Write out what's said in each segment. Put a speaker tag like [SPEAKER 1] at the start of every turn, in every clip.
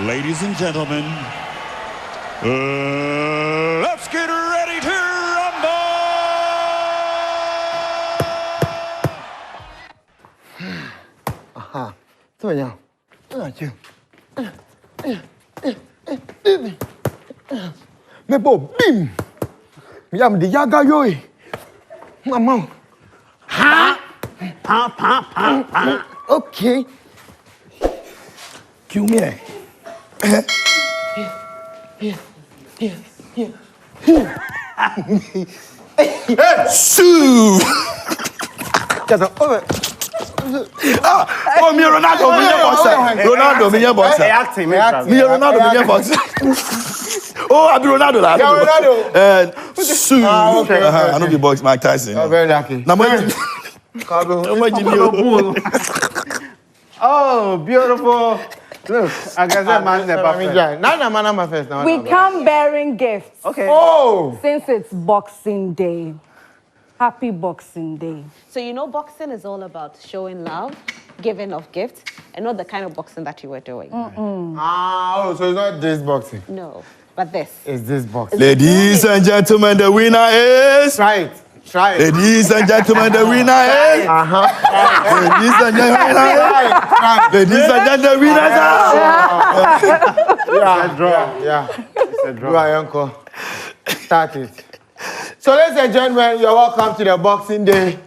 [SPEAKER 1] Ladies and gentlemen, let's get ready to rumble!
[SPEAKER 2] Aha. Thôi nhá. Chưa. Mẹ bộ bim. Yam đi yaga yoi. Mama.
[SPEAKER 3] Pa.
[SPEAKER 2] Okay.
[SPEAKER 3] Kill me.
[SPEAKER 2] Shoo. Just
[SPEAKER 3] Oh, me Ronaldo, me boxer. Ronaldo, me boxer.
[SPEAKER 4] Acting.
[SPEAKER 3] Me Ronaldo, me boxer. Oh, I be Ronaldo.
[SPEAKER 2] Ronaldo.
[SPEAKER 3] Shoo.
[SPEAKER 2] Okay.
[SPEAKER 3] I know the box, Mike Tyson.
[SPEAKER 2] Oh, very lucky.
[SPEAKER 3] Now,
[SPEAKER 4] Oh, beautiful. Look, I guess that man's the perfect.
[SPEAKER 2] Now, first.
[SPEAKER 5] We come bearing gifts.
[SPEAKER 4] Okay.
[SPEAKER 2] Oh.
[SPEAKER 5] Since it's Boxing Day. Happy Boxing Day.
[SPEAKER 6] So you know boxing is all about showing love, giving of gifts, and not the kind of boxing that you were doing.
[SPEAKER 2] Oh, so it's not this boxing.
[SPEAKER 6] No, but this.
[SPEAKER 2] It's this boxing.
[SPEAKER 3] Ladies and gentlemen, the winner is.
[SPEAKER 2] Try it.
[SPEAKER 3] Ladies and gentlemen, the winner is. Ladies and gentlemen, ladies and gentlemen, the winner is.
[SPEAKER 2] Yeah. It's a draw. You are uncle. Start it. So, ladies and gentlemen, you're welcome to the Boxing Day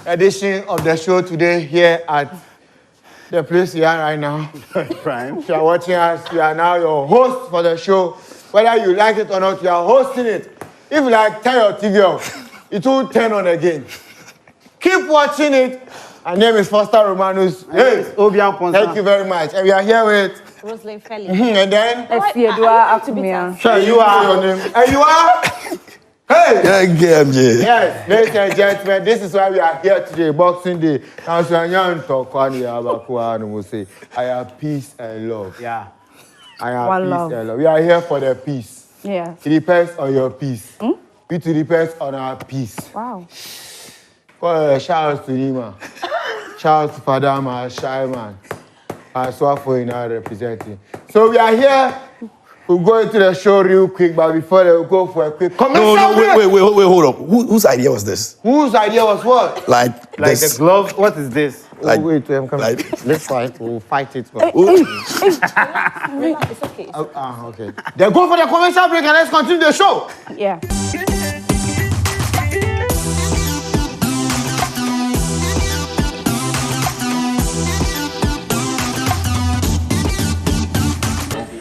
[SPEAKER 2] edition of the show today here at the place you are right now.
[SPEAKER 4] Prime.
[SPEAKER 2] If you are watching us, you are now your host for the show. Whether you like it or not, you are hosting it. If you like, turn your TV off. It will turn on again. Keep watching it. My name is Foster Romanus. Hey,
[SPEAKER 4] Amponsah.
[SPEAKER 2] thank you very much. And we are here with...
[SPEAKER 6] Rosalind Felly.
[SPEAKER 2] And then...
[SPEAKER 5] Efiedua Akumia.
[SPEAKER 2] Sure, you are. And you are... Hey! Yes, ladies and gentlemen, this is why we are here today, Boxing Day. Now, so I have peace and love.
[SPEAKER 4] Yeah.
[SPEAKER 2] I have
[SPEAKER 5] One
[SPEAKER 2] peace
[SPEAKER 5] love.
[SPEAKER 2] and love. We are here for the peace.
[SPEAKER 5] Yeah.
[SPEAKER 2] It depends on your peace. It depends on our peace.
[SPEAKER 5] Wow.
[SPEAKER 2] Shout out to Nima. Shout out to Fadama, Shy Man. And Swafo in our representing. So we are here. We'll go into the show real quick, but before they go for a quick commercial.
[SPEAKER 3] No, wait, hold up. Whose idea was this?
[SPEAKER 2] Whose idea was what?
[SPEAKER 3] Like this.
[SPEAKER 4] the glove. What is this?
[SPEAKER 3] Like,
[SPEAKER 2] wait, I'm coming.
[SPEAKER 3] like-
[SPEAKER 2] Let's fight. We'll fight it.
[SPEAKER 6] It's okay.
[SPEAKER 2] Okay. Then go for the commercial break and let's continue the show.
[SPEAKER 5] Yeah.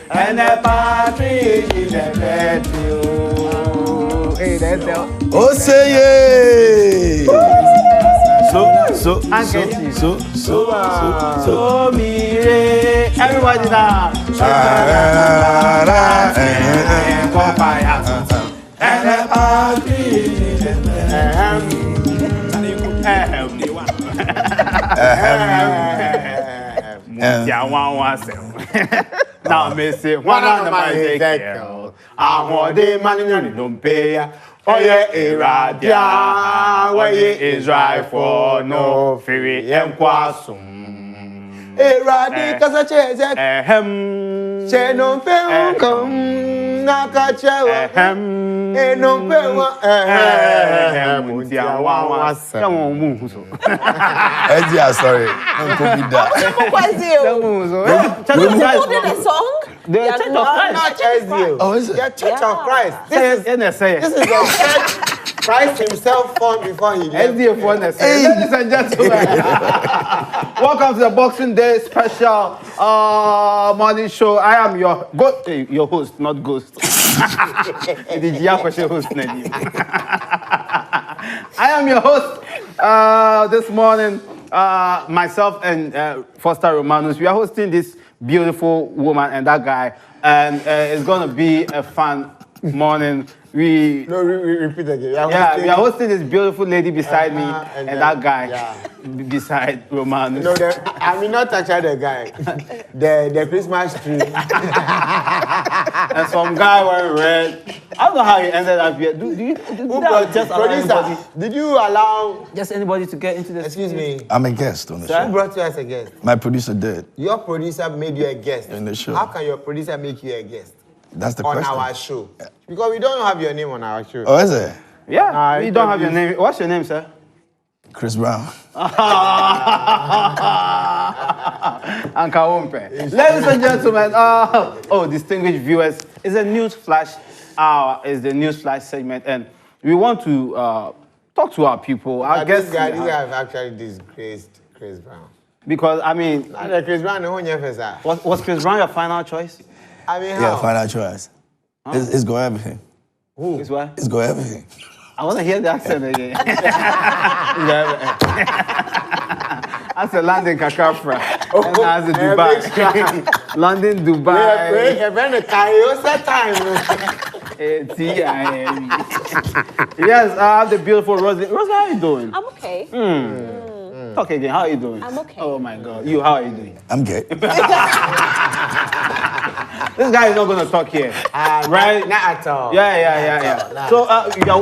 [SPEAKER 4] And a partridge in the bedroom. Hey, that's the.
[SPEAKER 3] Oh, say yeah. So,
[SPEAKER 4] me. Everybody now. And a partridge in the Now, Missy, one of my girl. I want the money, don't pay. Oh, yeah, Iradia, where is right for no fairy and quasum.
[SPEAKER 2] Eradi kasache che non pe kom na ka chewa e non pe wa
[SPEAKER 4] muntia wa se won mu so
[SPEAKER 3] Edia, sorry. Don't be that.
[SPEAKER 6] You did a song?
[SPEAKER 4] The Church of Christ.
[SPEAKER 2] not SDO.
[SPEAKER 3] Oh, is it?
[SPEAKER 2] The Church of Christ. This is the church Christ himself formed before he left.
[SPEAKER 4] SDF one. Ladies and gentlemen, welcome to the Boxing Day special morning show. I am your host, not ghost. The Giacomo host. I am your host this morning. Myself and Foster Romanus, we are hosting this beautiful woman and that guy, and it's going to be a fun morning. We
[SPEAKER 2] repeat again.
[SPEAKER 4] we are hosting this beautiful lady beside me and that guy beside Romanus.
[SPEAKER 2] No, I mean not actually the guy. the Christmas tree.
[SPEAKER 4] And some guy wearing red. I don't know how he ended up here.
[SPEAKER 2] Did you allow
[SPEAKER 4] just anybody to get into this?
[SPEAKER 2] Excuse me.
[SPEAKER 3] I'm a guest on the show.
[SPEAKER 2] Who brought you as a guest?
[SPEAKER 3] My producer did.
[SPEAKER 2] Your producer made you a guest.
[SPEAKER 3] In the show.
[SPEAKER 2] How can your producer make you a guest?
[SPEAKER 3] That's the
[SPEAKER 2] on
[SPEAKER 3] question.
[SPEAKER 2] our show. Because we don't have your name on our show.
[SPEAKER 3] Oh, is it?
[SPEAKER 4] Yeah, we don't have your name. What's your name, sir?
[SPEAKER 3] Chris Brown.
[SPEAKER 4] Ladies and gentlemen, distinguished viewers, it's a news flash hour. It's the news flash segment, and we want to talk to our people. Our guests.
[SPEAKER 2] This guy have actually disgraced Chris Brown.
[SPEAKER 4] Because I mean,
[SPEAKER 2] Chris Brown,
[SPEAKER 4] was Chris Brown your final choice?
[SPEAKER 2] I mean, how?
[SPEAKER 3] Yeah, final choice. It's go everything.
[SPEAKER 4] Who? It's what?
[SPEAKER 3] It's go everything.
[SPEAKER 4] I want to hear the accent again. That's a London Kakafra. And that's a Dubai. London, Dubai. Yes, I have the beautiful Rosie. Rosie, how are you doing?
[SPEAKER 6] I'm okay.
[SPEAKER 4] Talk again. How are you doing?
[SPEAKER 6] I'm okay.
[SPEAKER 4] Oh my God. You, how are you doing?
[SPEAKER 3] I'm good.
[SPEAKER 4] This guy is not going to talk here. Right?
[SPEAKER 2] Not at all.
[SPEAKER 4] Yeah. So,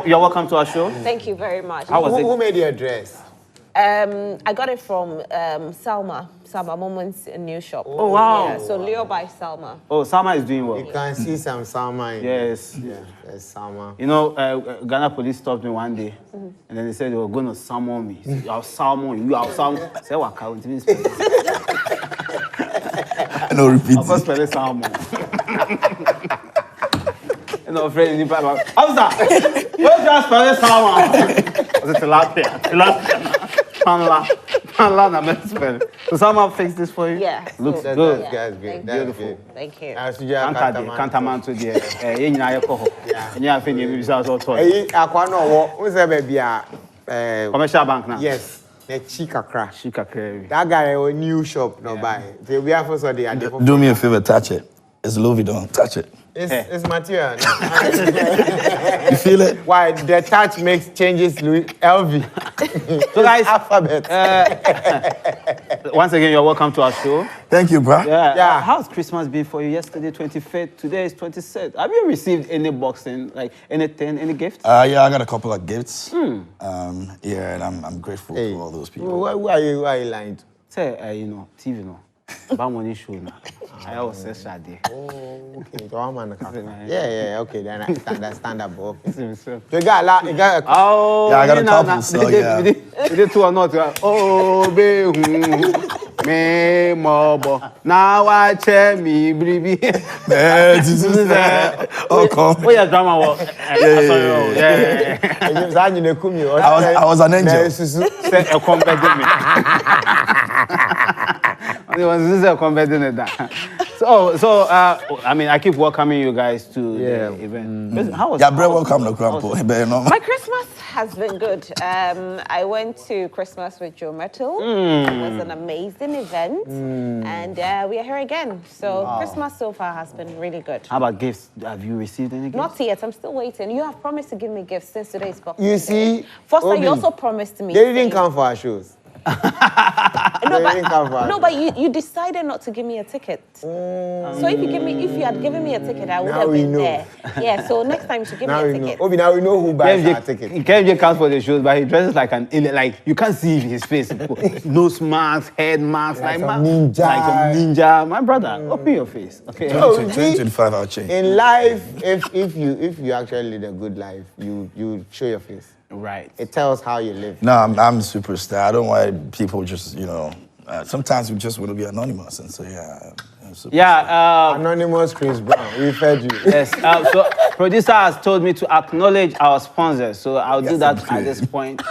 [SPEAKER 4] you're welcome to our show.
[SPEAKER 6] Thank you very much.
[SPEAKER 4] How was it?
[SPEAKER 2] Who made your dress?
[SPEAKER 6] I got it from Salma Moment's new shop.
[SPEAKER 4] Oh, wow.
[SPEAKER 6] Yeah, so Leo by Salma.
[SPEAKER 4] Oh, Salma is doing well.
[SPEAKER 2] You can see some Salma in
[SPEAKER 4] Yes.
[SPEAKER 2] there. Yeah, there's Salma.
[SPEAKER 4] You know, Ghana police stopped me one day, and then they said they were going to salmon me. You have salmon, you have salmon. I said, what can't you spell it?
[SPEAKER 3] No, repeat.
[SPEAKER 4] I'll spell it salmon. You know, friend, you know, Amponsah, where's your spell it salmon? I said, tilapia. Panla, na men spell. So someone fix this for you?
[SPEAKER 6] Yeah.
[SPEAKER 4] Looks
[SPEAKER 6] so,
[SPEAKER 4] good.
[SPEAKER 2] That's good.
[SPEAKER 6] Thank
[SPEAKER 2] That's
[SPEAKER 6] you.
[SPEAKER 2] good.
[SPEAKER 6] Thank you.
[SPEAKER 4] Cantamanto there. You know, you go. You have to be so toy.
[SPEAKER 2] Hey, Aquano, who's that baby?
[SPEAKER 4] Commercial bank now.
[SPEAKER 2] Yes. The Chica Crash.
[SPEAKER 4] Chica Curry.
[SPEAKER 2] That guy a new shop no buy. So we have also the
[SPEAKER 3] Do me a favor, touch it. It's Louis Vuitton. Touch it.
[SPEAKER 2] It's material.
[SPEAKER 3] You feel it?
[SPEAKER 2] Why the touch makes changes LV.
[SPEAKER 4] So guys,
[SPEAKER 2] alphabet.
[SPEAKER 4] Once again, you're welcome to our show.
[SPEAKER 3] Thank you, bro.
[SPEAKER 2] Yeah.
[SPEAKER 4] How's Christmas been for you? Yesterday, 25th. Today is 26th. Have you received any boxing, like anything, any gift?
[SPEAKER 3] Yeah, I got a couple of gifts. And I'm grateful to all those people.
[SPEAKER 2] Who are you lying to?
[SPEAKER 4] Say, TV no. Bamoni show na. I always say Shadi.
[SPEAKER 2] Oh, okay. Yeah, okay. Then I stand up. Okay.
[SPEAKER 4] So
[SPEAKER 2] you got a
[SPEAKER 4] oh,
[SPEAKER 3] yeah, I got a couple, so yeah.
[SPEAKER 4] We did two or not. Oh, be me mobo. Now I check me, baby.
[SPEAKER 3] Oh, come.
[SPEAKER 4] Where your drama was? Yeah.
[SPEAKER 3] I was an angel.
[SPEAKER 4] Say a combat me. So, I mean, I keep welcoming you guys to the event. How was
[SPEAKER 3] welcome to Grandpa.
[SPEAKER 6] My Christmas has been good. I went to Christmas with Joe Metal. It was an amazing event. And we are here again. So Christmas so far has been really good.
[SPEAKER 4] How about gifts? Have you received any gifts?
[SPEAKER 6] Not yet. I'm still waiting. You have promised to give me gifts since today's boxing.
[SPEAKER 2] You see,
[SPEAKER 6] Foster,
[SPEAKER 2] Obi,
[SPEAKER 6] you also promised me.
[SPEAKER 2] They didn't come for our shows.
[SPEAKER 6] No, but you decided not to give me a ticket. So if you had given me a ticket, I would have been there. Yeah, so next time you should give me a ticket.
[SPEAKER 2] Obi, now we know who buys our ticket.
[SPEAKER 4] He can't get counts for the shows, but he dresses like you can't see his face. Nose mask, head mask, like a ninja. My brother, open your face. Okay.
[SPEAKER 3] 2025 I'll change.
[SPEAKER 2] In life, if you actually lead a good life, you show your face.
[SPEAKER 4] Right.
[SPEAKER 2] It tells how you live.
[SPEAKER 3] No, I'm a superstar. I don't want people just, sometimes we just want to be anonymous. And so,
[SPEAKER 2] Anonymous Chris Brown, we fed you.
[SPEAKER 4] Yes. So, producer has told me to acknowledge our sponsors. So, I'll do that at this point.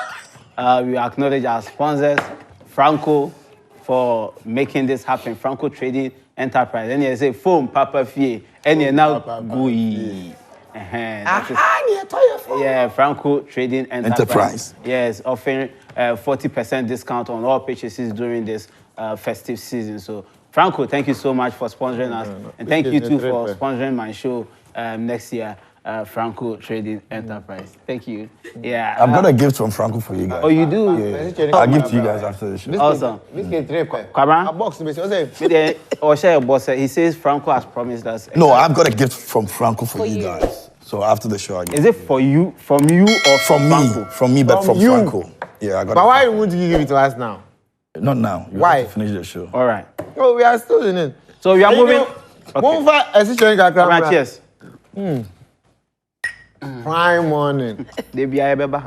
[SPEAKER 4] We acknowledge our sponsors, Franco, for making this happen. Franco Trading Enterprise. And you say, Foam, Papa Fie, and you now Gui. Franco Trading Enterprise. Yes, offering 40% discount on all purchases during this festive season. So, Franco, thank you so much for sponsoring us. And thank you too for sponsoring my show next year. Franco Trading Enterprise. Thank you. Yeah.
[SPEAKER 3] I've got a gift from Franco for you guys.
[SPEAKER 4] Oh, you do?
[SPEAKER 3] Yeah. I'll give to you guys after the show.
[SPEAKER 4] Awesome.
[SPEAKER 2] A box,
[SPEAKER 4] Or share your boss. He says Franco has promised us.
[SPEAKER 3] No, I've got a gift from Franco for you guys. So after the show, I give
[SPEAKER 4] Is it for you, from you, or
[SPEAKER 3] from
[SPEAKER 4] Franco?
[SPEAKER 3] me? From me, but from
[SPEAKER 2] you.
[SPEAKER 3] Franco. Yeah, I got.
[SPEAKER 2] But why wouldn't you give it to us now?
[SPEAKER 3] Not now. You
[SPEAKER 2] Why?
[SPEAKER 3] have to finish the show.
[SPEAKER 4] All right.
[SPEAKER 2] Oh, we are still in it.
[SPEAKER 4] So we are moving.
[SPEAKER 2] Move for
[SPEAKER 4] Cheers.
[SPEAKER 2] Prime morning.
[SPEAKER 4] They be a baby.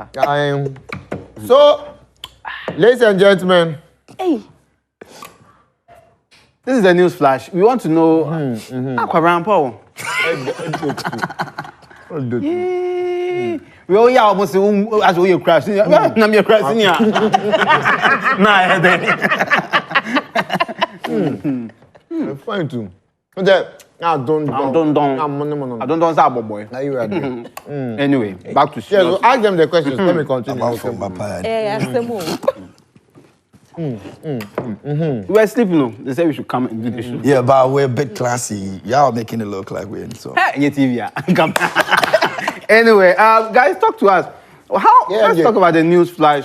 [SPEAKER 2] So, ladies and gentlemen,
[SPEAKER 4] Hey. This is a news flash. We want to know. Aquabrand Paul. We all almost as we crash. I'm your crashing.
[SPEAKER 2] fine too. I don't
[SPEAKER 4] boy. Anyway, back to
[SPEAKER 2] Yeah, so ask them the questions. Let me continue.
[SPEAKER 3] I'm from Papa.
[SPEAKER 4] We were sleeping. No? They said we should come and do the show.
[SPEAKER 3] Yeah, but we're a bit classy. Y'all making it look like we're in so.
[SPEAKER 4] Your TV, come. Anyway, guys, talk to us. Let's talk about the news flash.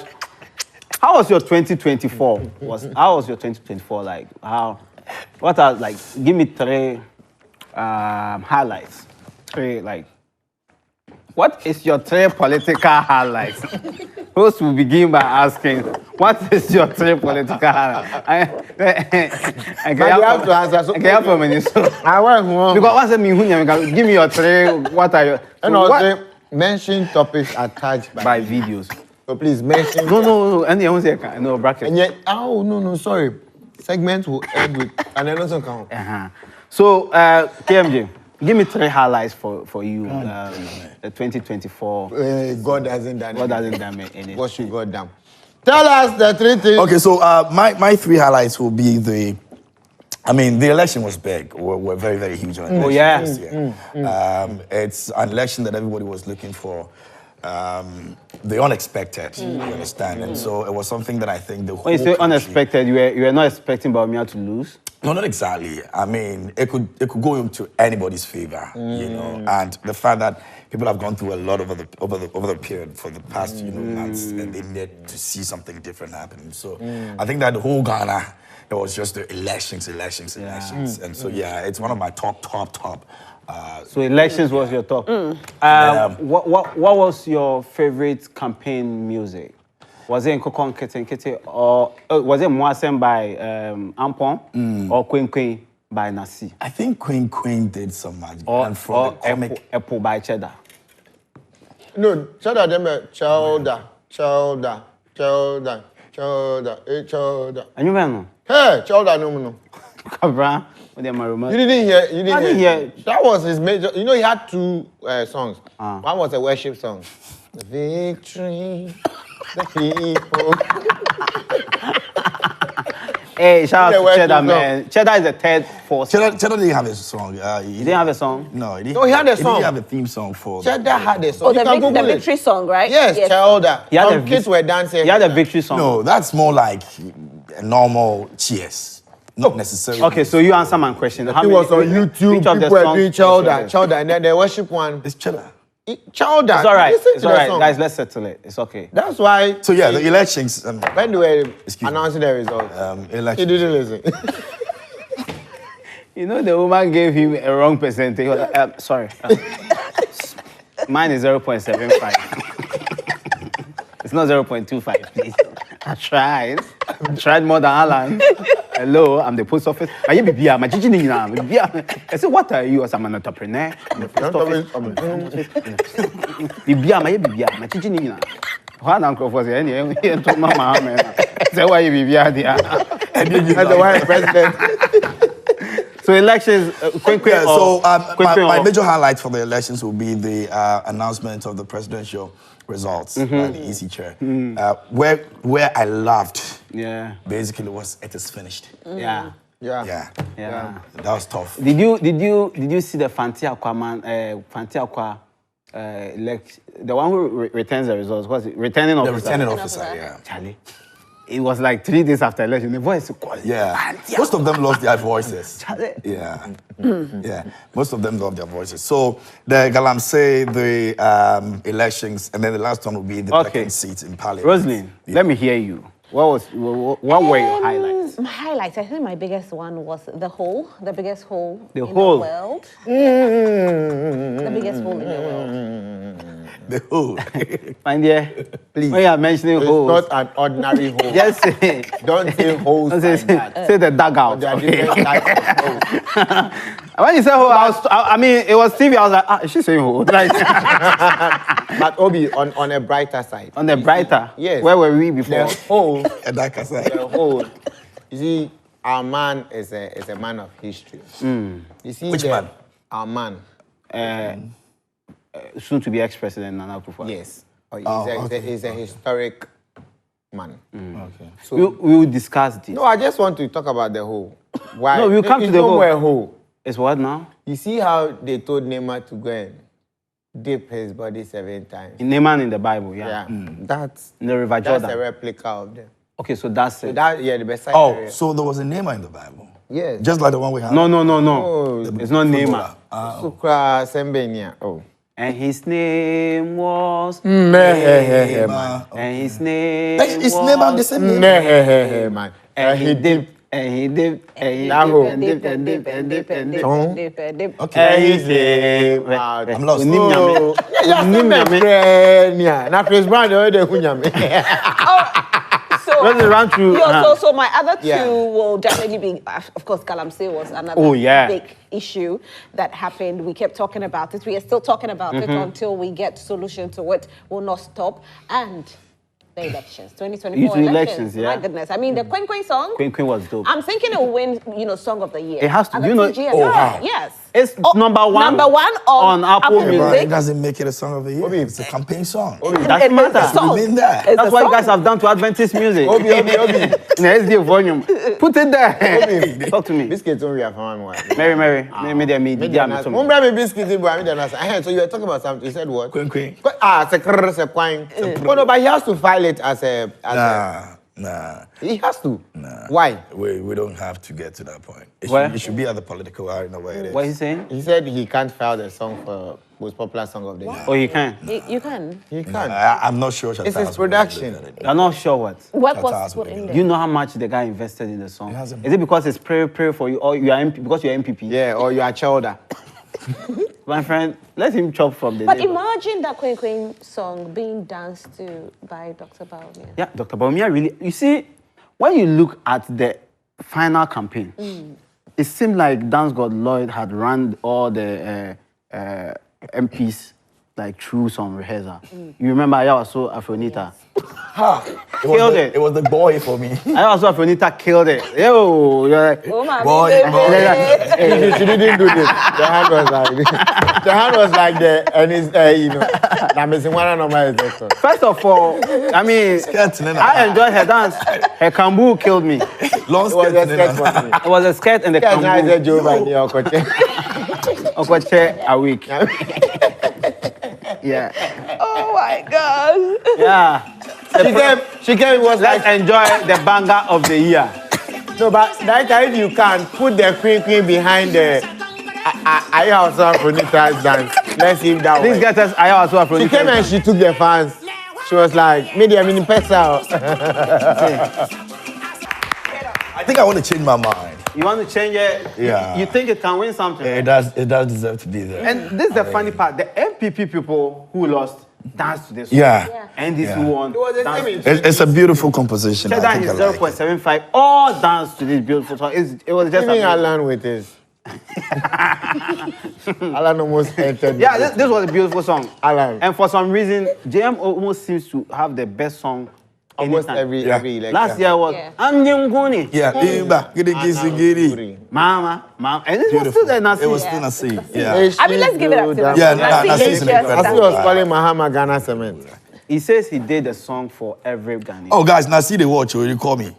[SPEAKER 4] How was your 2024? How was your 2024 like? What are like? Give me 3 highlights. 3 like. What is your 3 political highlights? First, we'll begin by asking, what is your 3 political highlights? I
[SPEAKER 2] have to answer. So,
[SPEAKER 4] I from any so.
[SPEAKER 2] I want one.
[SPEAKER 4] Because once give me your 3. What are your?
[SPEAKER 2] And also mention topics attached
[SPEAKER 4] by videos.
[SPEAKER 2] So please mention.
[SPEAKER 4] No. And you say no bracket.
[SPEAKER 2] And yet, no, sorry. Segment will end with and then also count.
[SPEAKER 4] So, KMJ. Give me 3 highlights for you, the 2024.
[SPEAKER 2] God hasn't done it.
[SPEAKER 4] God hasn't done anything.
[SPEAKER 2] What should God done? Tell us the 3 things.
[SPEAKER 3] Okay, so my 3 highlights will be the election was big. We're very, very huge on election.
[SPEAKER 4] Oh, yeah.
[SPEAKER 3] This year. It's an election that everybody was looking for. The unexpected, you understand? And so it was something that I think the whole
[SPEAKER 4] When you say
[SPEAKER 3] country,
[SPEAKER 4] unexpected, you were not expecting Bawumia to lose?
[SPEAKER 3] No, not exactly. I mean, it could go into anybody's favor, you know. And the fact that people have gone through a lot over the period for the past months, and they need to see something different happen. So I think that the whole Ghana, it was just the elections, and so it's one of my top.
[SPEAKER 4] So elections was your top. What was your favorite campaign music? Was it Nkokon Kete or was it Mwasem by Ampon or Queen by Nasi?
[SPEAKER 3] I think Queen did some magic.
[SPEAKER 4] Or
[SPEAKER 3] comic
[SPEAKER 4] Apple by Cheddar.
[SPEAKER 2] No, Cheddar them Chowder.
[SPEAKER 4] And you know?
[SPEAKER 2] Hey, Chowder no.
[SPEAKER 4] Cabra, with the Maruma.
[SPEAKER 2] You didn't hear.
[SPEAKER 4] I didn't hear.
[SPEAKER 2] That was his major. You know, he had 2 songs. One was a worship song. The victory, the people.
[SPEAKER 4] Hey, shout out to Cheddar, man. Cheddar is the 3rd force.
[SPEAKER 3] Cheddar didn't have a song.
[SPEAKER 4] He didn't have a song?
[SPEAKER 3] No, he
[SPEAKER 2] had a song.
[SPEAKER 3] He didn't have a theme song for
[SPEAKER 2] Cheddar had a song.
[SPEAKER 6] Oh, the victory song, right?
[SPEAKER 2] Yes, Cheddar. Some kids were dancing.
[SPEAKER 4] He had a victory song.
[SPEAKER 3] No, that's more like a normal cheers. Not necessarily.
[SPEAKER 4] Okay, so you answer my question.
[SPEAKER 2] It was on YouTube. People were doing Cheddar, and then the worship one.
[SPEAKER 3] It's Cheddar.
[SPEAKER 2] Cheddar.
[SPEAKER 4] It's all right. It's all right, guys. Let's settle it. It's okay.
[SPEAKER 2] That's why.
[SPEAKER 3] So the elections.
[SPEAKER 2] When they were announcing the results,
[SPEAKER 3] elections.
[SPEAKER 2] he didn't listen.
[SPEAKER 4] You know, the woman gave him a wrong percentage. He was like, sorry. Mine is 0.75. It's not 0.25, please. I tried more than Alan. Hello, I'm the post office. I said, what are you? I'm an entrepreneur. I'm the post office. So elections,
[SPEAKER 3] my major highlights for the elections will be the announcement of the presidential results by the EC chair. Where I loved, basically was it is finished.
[SPEAKER 4] Yeah.
[SPEAKER 3] That was tough.
[SPEAKER 4] Did you see the Fantiakwa man? Fantiakwa, the one who returns the results. What's it? Returning officer.
[SPEAKER 3] The returning officer, yeah.
[SPEAKER 4] Charlie. it was like 3 days after election. The voice is quiet.
[SPEAKER 3] Yeah. Most of them lost their voices. Yeah. Yeah. Most of them lost their voices. So the Galamsey, the elections, and then the last one will be the second seat in Parliament.
[SPEAKER 4] Rosalind, let me hear you. What were your highlights?
[SPEAKER 6] My highlights, I think my biggest one was the biggest hole
[SPEAKER 4] The
[SPEAKER 6] in
[SPEAKER 4] hole.
[SPEAKER 6] the world. The biggest hole in the world.
[SPEAKER 3] The whole.
[SPEAKER 4] My dear,
[SPEAKER 2] Please.
[SPEAKER 4] when you are mentioning
[SPEAKER 2] It's
[SPEAKER 4] holes,
[SPEAKER 2] not an ordinary hole.
[SPEAKER 4] just say,
[SPEAKER 2] Don't say holes
[SPEAKER 4] don't
[SPEAKER 2] like
[SPEAKER 4] say,
[SPEAKER 2] that.
[SPEAKER 4] say the dugout.
[SPEAKER 2] There are
[SPEAKER 4] Okay.
[SPEAKER 2] different types of holes.
[SPEAKER 4] When you said hole, I mean, it was TV. I was like, is she saying hole? Like,
[SPEAKER 2] But Obi, on a brighter side.
[SPEAKER 4] on the brighter.
[SPEAKER 2] Yes.
[SPEAKER 4] Where were we before?
[SPEAKER 2] The hole,
[SPEAKER 3] And like I said.
[SPEAKER 2] the hole. You see, our man is a man of history. You see,
[SPEAKER 3] Which man?
[SPEAKER 2] Our man.
[SPEAKER 4] Soon to be ex-president Nana Akufo-Addo.
[SPEAKER 2] Yes.
[SPEAKER 3] okay.
[SPEAKER 2] He's a historic man.
[SPEAKER 3] Okay.
[SPEAKER 2] So,
[SPEAKER 4] We will discuss this.
[SPEAKER 2] no, I just want to talk about the hole. Why?
[SPEAKER 4] No, we'll come to
[SPEAKER 2] It's
[SPEAKER 4] the
[SPEAKER 2] no
[SPEAKER 4] hole.
[SPEAKER 2] more a hole.
[SPEAKER 4] It's what now?
[SPEAKER 2] You see how they told Neymar to go and dip his body 7 times?
[SPEAKER 4] Naaman in the Bible, yeah.
[SPEAKER 2] Yeah. That's
[SPEAKER 4] In the River
[SPEAKER 2] that's
[SPEAKER 4] Jordan.
[SPEAKER 2] a replica of them.
[SPEAKER 4] Okay, so that's
[SPEAKER 2] So
[SPEAKER 4] it.
[SPEAKER 2] the best side
[SPEAKER 3] Oh,
[SPEAKER 2] area.
[SPEAKER 3] so there was a name in the Bible.
[SPEAKER 2] Yes.
[SPEAKER 3] Just like the one we have.
[SPEAKER 4] No.
[SPEAKER 2] Oh,
[SPEAKER 4] It's not Naaman.
[SPEAKER 2] Sukra Sembenia. Oh.
[SPEAKER 4] And his name was...
[SPEAKER 2] Man.
[SPEAKER 4] And his name
[SPEAKER 3] It's
[SPEAKER 4] was...
[SPEAKER 3] Naaman the same name.
[SPEAKER 2] Man.
[SPEAKER 4] And he dipped, and he dipped, and he
[SPEAKER 2] That
[SPEAKER 4] dipped,
[SPEAKER 2] hole.
[SPEAKER 4] and dipped, and dipped, and dipped, and dipped.
[SPEAKER 3] Okay.
[SPEAKER 2] His name out.
[SPEAKER 3] I'm lost.
[SPEAKER 4] Onim nyame. Onim nyame.
[SPEAKER 2] Now Chris Brown the other kunyame.
[SPEAKER 6] So,
[SPEAKER 4] Let's run through.
[SPEAKER 6] so my other two
[SPEAKER 2] Yeah.
[SPEAKER 6] will definitely be, of course, Galamsey was another
[SPEAKER 4] Oh, yeah.
[SPEAKER 6] big issue that happened. We kept talking about it. We are still talking about it until we get solution to it. Will not stop. And the elections, 2024
[SPEAKER 4] Elections,
[SPEAKER 6] elections.
[SPEAKER 4] yeah.
[SPEAKER 6] My goodness. I mean, the Queen Queen song.
[SPEAKER 4] Queen was dope.
[SPEAKER 6] I'm thinking it will win, Song of the Year.
[SPEAKER 4] It has to.
[SPEAKER 6] And
[SPEAKER 4] Do
[SPEAKER 6] the
[SPEAKER 4] you know-
[SPEAKER 6] TGS.
[SPEAKER 3] Oh, wow.
[SPEAKER 6] Yes.
[SPEAKER 4] It's number one.
[SPEAKER 6] Number one on Apple
[SPEAKER 3] Yeah, but
[SPEAKER 6] Music.
[SPEAKER 3] it doesn't make it a song of the year. It's a campaign song.
[SPEAKER 4] That's
[SPEAKER 6] It's a
[SPEAKER 4] matter.
[SPEAKER 6] song.
[SPEAKER 3] Remain there.
[SPEAKER 6] It's
[SPEAKER 4] That's
[SPEAKER 6] a
[SPEAKER 4] what you
[SPEAKER 6] song.
[SPEAKER 4] guys have done to Adventist music.
[SPEAKER 2] Obi.
[SPEAKER 4] In the SD volume. Put it there. Talk to me.
[SPEAKER 2] Biscuits only have one.
[SPEAKER 4] Mary.
[SPEAKER 2] Mumba me biscuits, so you were talking about something. You said what?
[SPEAKER 3] Queen.
[SPEAKER 2] It's a crrr, it's a quine. Oh no, but he has to file it as a.
[SPEAKER 3] Nah.
[SPEAKER 2] He has to. Why?
[SPEAKER 3] We don't have to get to that point.
[SPEAKER 4] Where?
[SPEAKER 3] It should be at the political arena where it is.
[SPEAKER 4] What is he saying?
[SPEAKER 2] He said he can't file the song for most popular song of the year.
[SPEAKER 4] Oh, he can.
[SPEAKER 6] You can.
[SPEAKER 2] He can't.
[SPEAKER 3] I'm not sure.
[SPEAKER 2] It's his
[SPEAKER 3] Shattaz will
[SPEAKER 2] production.
[SPEAKER 3] look at it.
[SPEAKER 4] You're not sure what.
[SPEAKER 6] What
[SPEAKER 3] Shattaz
[SPEAKER 6] was
[SPEAKER 3] will
[SPEAKER 6] put
[SPEAKER 3] do
[SPEAKER 6] in
[SPEAKER 3] that.
[SPEAKER 4] Do you
[SPEAKER 6] there?
[SPEAKER 4] know how much the guy invested in the song?
[SPEAKER 3] He hasn't.
[SPEAKER 4] Is it because it's prayer for you, or you are because you're MPP?
[SPEAKER 2] Yeah, or you are chowder.
[SPEAKER 4] My friend, let him chop from the
[SPEAKER 6] But
[SPEAKER 4] neighbor.
[SPEAKER 6] imagine that Queen Queen song being danced to by Dr. Baumia.
[SPEAKER 4] Yeah, Dr. Baumia really. You see, when you look at the final campaign, it seemed like Dance God Lloyd had run all the MPs like through some rehearsal. You remember Ayawaso Afronita? Killed it.
[SPEAKER 3] It was the boy for me.
[SPEAKER 4] Ayawaso Afronita killed it. Yo, you're like,
[SPEAKER 6] Oh my
[SPEAKER 3] Boy,
[SPEAKER 6] baby.
[SPEAKER 2] She didn't do this. The hand was like this. The hand was like that, and it's I'm missing one of my executive.
[SPEAKER 4] first of all, I mean, I enjoyed her dance. Her kambu killed me.
[SPEAKER 3] Long
[SPEAKER 2] It was a
[SPEAKER 3] skirt.
[SPEAKER 2] sketch for me.
[SPEAKER 4] It was a skirt and the
[SPEAKER 2] Yes, I
[SPEAKER 4] kambu.
[SPEAKER 2] said Joe by the Okoche.
[SPEAKER 4] Okoche a week. Yeah.
[SPEAKER 6] Oh my God.
[SPEAKER 4] Yeah.
[SPEAKER 2] She came, was
[SPEAKER 4] Let's
[SPEAKER 2] like,
[SPEAKER 4] enjoy the banger of the year.
[SPEAKER 2] no, but that time you can put the queen behind the I also for Nita's dance. Let's see if that
[SPEAKER 4] Please
[SPEAKER 2] way.
[SPEAKER 4] get us Ayawaso Afronita.
[SPEAKER 2] She came and she took the fans. She was like, media mini pesa.
[SPEAKER 3] I think I want to change my mind.
[SPEAKER 4] You want to change it?
[SPEAKER 3] Yeah.
[SPEAKER 4] You think it can win something?
[SPEAKER 3] It does deserve to be there.
[SPEAKER 4] And this is the funny part. The MPP people who lost danced to this song.
[SPEAKER 3] Yeah.
[SPEAKER 4] And this
[SPEAKER 3] Yeah.
[SPEAKER 4] who won.
[SPEAKER 2] It was the
[SPEAKER 4] danced.
[SPEAKER 2] same.
[SPEAKER 3] It's a beautiful composition.
[SPEAKER 4] Cheddar
[SPEAKER 3] I think
[SPEAKER 4] is
[SPEAKER 3] I like it.
[SPEAKER 4] 0.75. All danced to this beautiful song. It was just
[SPEAKER 2] Even
[SPEAKER 4] amazing.
[SPEAKER 2] Alan with this. Alan almost entered.
[SPEAKER 4] Yeah, this was a beautiful song.
[SPEAKER 2] Alan.
[SPEAKER 4] And for some reason, JM almost seems to have the best song
[SPEAKER 2] Almost
[SPEAKER 4] anytime.
[SPEAKER 2] every election.
[SPEAKER 4] Last year was
[SPEAKER 6] Yeah.
[SPEAKER 4] Amnyunguni.
[SPEAKER 3] Yeah. Giddy.
[SPEAKER 4] Mama. And this was
[SPEAKER 3] Beautiful.
[SPEAKER 4] still there, Nasi.
[SPEAKER 3] It was still Nasi. Yeah.
[SPEAKER 6] I mean, let's give it up to them.
[SPEAKER 3] Yeah,
[SPEAKER 6] Nasi
[SPEAKER 3] Nasi
[SPEAKER 6] is
[SPEAKER 3] is an
[SPEAKER 6] just
[SPEAKER 3] incredible
[SPEAKER 2] Nasi was calling Mahama Ghana Cement.
[SPEAKER 4] He says he did the song for every Ghanaian.
[SPEAKER 3] Oh, guys, Nasi they watch. You call me.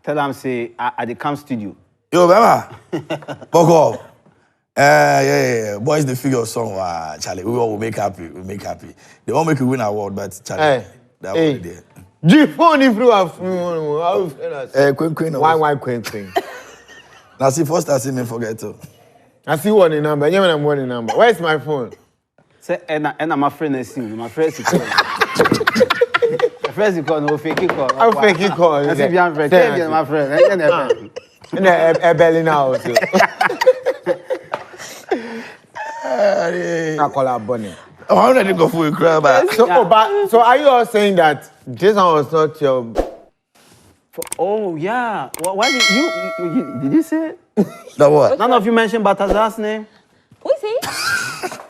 [SPEAKER 4] Tell them, say, at the camp studio.
[SPEAKER 3] Yo, Bama. Boko. Yeah. Boys, the figure song, Charlie. We all will make happy. We make happy. They won't make you win award, but Charlie, that
[SPEAKER 2] Hey.
[SPEAKER 3] one there.
[SPEAKER 2] The phone if you have
[SPEAKER 3] Queen.
[SPEAKER 2] why queen.
[SPEAKER 3] Now see, first I see me forget to.
[SPEAKER 2] I see one number. You know one number. Where's my phone?
[SPEAKER 4] Say, and my friend is singing. My friend is calling. My friend is calling. No fake call.
[SPEAKER 2] I'll fake it call.
[SPEAKER 4] I see my friend. Tell my friend.
[SPEAKER 2] In a belly now. I call her Bonnie.
[SPEAKER 3] Oh, I'm ready to go for a crab.
[SPEAKER 2] So are you all saying that this one was not your...
[SPEAKER 4] Oh, yeah. Why did you say it?
[SPEAKER 3] The what?
[SPEAKER 4] None of you mentioned Balthazar's name.
[SPEAKER 6] Who is he?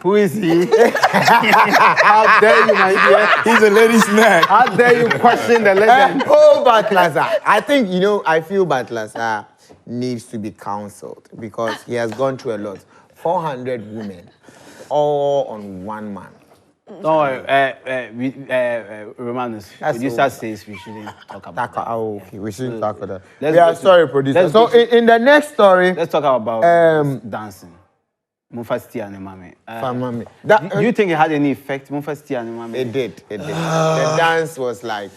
[SPEAKER 4] Who is he? How dare you, my dear?
[SPEAKER 3] He's a lady's man.
[SPEAKER 4] How dare you question the legend?
[SPEAKER 2] Balthazar. I think, I feel Balthazar needs to be counseled because he has gone through a lot. 400 women, all on one man.
[SPEAKER 4] No, Romanus, producer says we shouldn't talk about that.
[SPEAKER 2] Okay, we shouldn't talk about that. Sorry, producer. So in the next story...
[SPEAKER 4] Let's talk about dancing. Mufasti and Mami. Do you think it had any effect, Mufasti and Mami?
[SPEAKER 2] It did. The dance was like...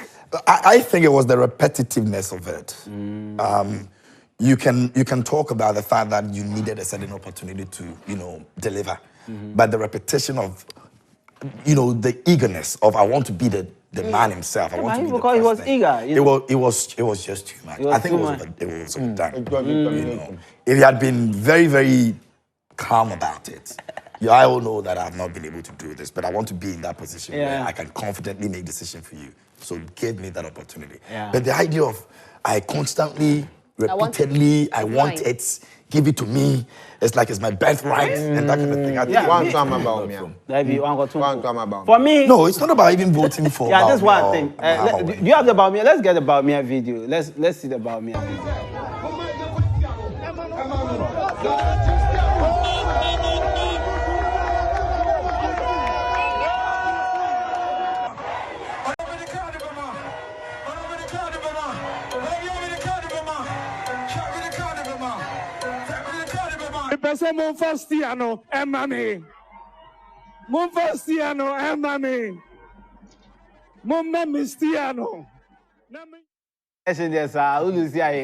[SPEAKER 3] I think it was the repetitiveness of it. You can talk about the fact that you needed a certain opportunity to, deliver. But the repetition of, the eagerness of I want to be the man himself. I want to be the
[SPEAKER 4] because he was eager.
[SPEAKER 3] It was just too much. I think it was overdone. If he had been very, very calm about it, I all know that I've not been able to do this, but I want to be in that position where I can confidently make decisions for you. So give me that opportunity. But the idea of I constantly, repeatedly, I want it, give it to me. It's like it's my birthright and that kind of thing. I think
[SPEAKER 2] one time about me.
[SPEAKER 4] One
[SPEAKER 2] time about
[SPEAKER 4] for me.
[SPEAKER 3] No, it's not about even voting for.
[SPEAKER 4] Yeah, that's one thing. Do you have the Baumia? Let's get the Baumia video. Let's see the Baumia video.
[SPEAKER 1] Monfastiano, Mami. Monfastiano, Mami. Monmemistiano.
[SPEAKER 4] Yes,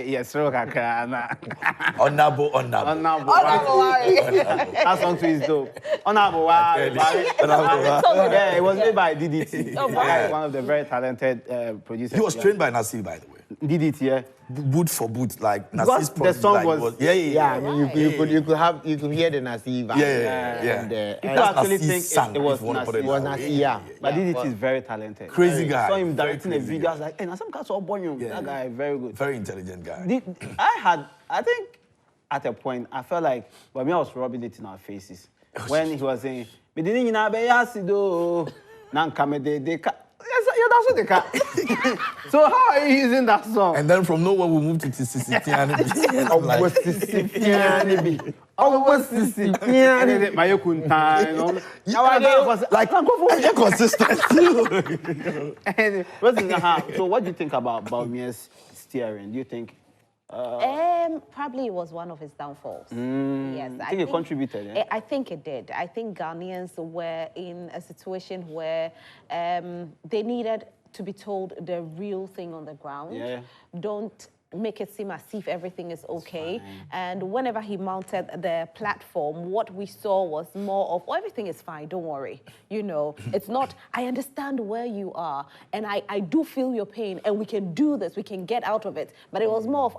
[SPEAKER 4] yes,
[SPEAKER 3] Honorable.
[SPEAKER 4] That song too is dope. Honorable. Yeah, it was made by DDT. One of the very talented producers.
[SPEAKER 3] He was trained by Nasir, by the way.
[SPEAKER 4] DDT, yeah.
[SPEAKER 3] Boot for boot, like Nasir's
[SPEAKER 4] the song was
[SPEAKER 2] yeah. I mean, you could hear the Nasir vibe.
[SPEAKER 3] Yeah.
[SPEAKER 4] People actually think it was
[SPEAKER 2] Nasir.
[SPEAKER 4] It was Nasir, yeah. But DDT is very talented.
[SPEAKER 3] Crazy guy.
[SPEAKER 4] I saw him directing a video. I was like, hey, some cats all born you. That guy, very good.
[SPEAKER 3] Very intelligent guy.
[SPEAKER 4] I think at a point I felt like, I was rubbing it in our faces when he was saying, "Me didn't know be yasido, nankame de." Yes, yeah, that's what they cat. So how are you using that song?
[SPEAKER 3] And then from nowhere we moved to Sicilian.
[SPEAKER 2] What's Sicilian?
[SPEAKER 4] What's Sicilian? My kunta, like
[SPEAKER 3] you're consistent.
[SPEAKER 4] So what do you think about Baumia's steering? Do you think?
[SPEAKER 6] Probably it was one of his downfalls. Yes,
[SPEAKER 4] I think it contributed. Yeah?
[SPEAKER 6] I think it did. I think Ghanaians were in a situation where they needed to be told the real thing on the ground.
[SPEAKER 4] Yeah.
[SPEAKER 6] Don't make it seem as if everything is okay. And whenever he mounted the platform, what we saw was more of, oh, everything is fine, don't worry. It's not, I understand where you are, and I do feel your pain, and we can do this, we can get out of it. But it was more of,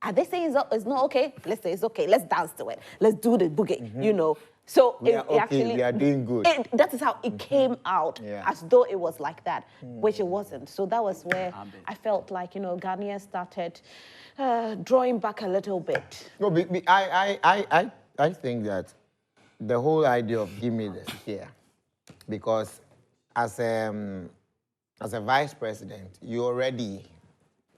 [SPEAKER 6] are they saying it's not okay? Let's say it's okay, let's dance to it. Let's do the boogie, So
[SPEAKER 2] we are doing good.
[SPEAKER 6] That is how it came out, as though it was like that, which it wasn't. So that was where I felt like, Ghanaians started drawing back a little bit.
[SPEAKER 2] No, I think that the whole idea of give me this here, because as a vice president, you already,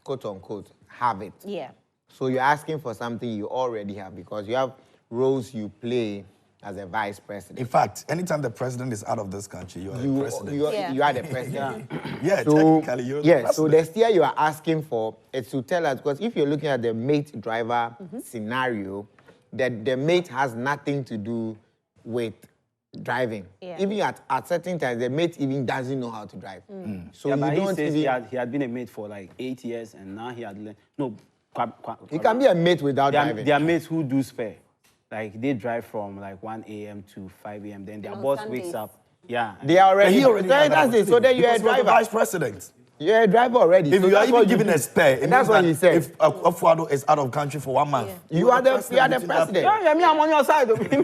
[SPEAKER 2] quote unquote, have it.
[SPEAKER 6] Yeah.
[SPEAKER 2] So you're asking for something you already have because you have roles you play as a vice president.
[SPEAKER 3] In fact, anytime the president is out of this country, you are the president.
[SPEAKER 2] You are the president.
[SPEAKER 3] So, technically, you're the president.
[SPEAKER 2] So the steer you are asking for is to tell us, because if you're looking at the mate driver scenario, that the mate has nothing to do with driving.
[SPEAKER 6] Yeah.
[SPEAKER 2] Even at certain times, the mate even doesn't know how to drive. So
[SPEAKER 4] Yeah,
[SPEAKER 2] you
[SPEAKER 4] but
[SPEAKER 2] don't
[SPEAKER 4] he says
[SPEAKER 2] even...
[SPEAKER 4] he had been a mate for like 8 years, and now he had learned. No,
[SPEAKER 2] You can be a mate without driving.
[SPEAKER 4] There are mates who do spare. Like, they drive from like 1 a.m. to 5 a.m. Then their
[SPEAKER 6] On
[SPEAKER 4] boss
[SPEAKER 6] Sundays.
[SPEAKER 4] wakes up. Yeah.
[SPEAKER 2] They are already...
[SPEAKER 3] He already had
[SPEAKER 2] That's it. So then you're a
[SPEAKER 3] because he was the
[SPEAKER 2] driver.
[SPEAKER 3] vice president.
[SPEAKER 2] You're a driver already.
[SPEAKER 3] If
[SPEAKER 2] so
[SPEAKER 3] you are
[SPEAKER 2] that's what
[SPEAKER 3] even given
[SPEAKER 2] do.
[SPEAKER 3] a spare, it
[SPEAKER 2] And that's
[SPEAKER 3] means
[SPEAKER 2] what
[SPEAKER 3] that
[SPEAKER 2] he said.
[SPEAKER 3] if Afuado is out of country for 1 month,
[SPEAKER 2] You are the
[SPEAKER 3] between that-
[SPEAKER 2] president.
[SPEAKER 4] Yeah, I'm on your side. I'm just trying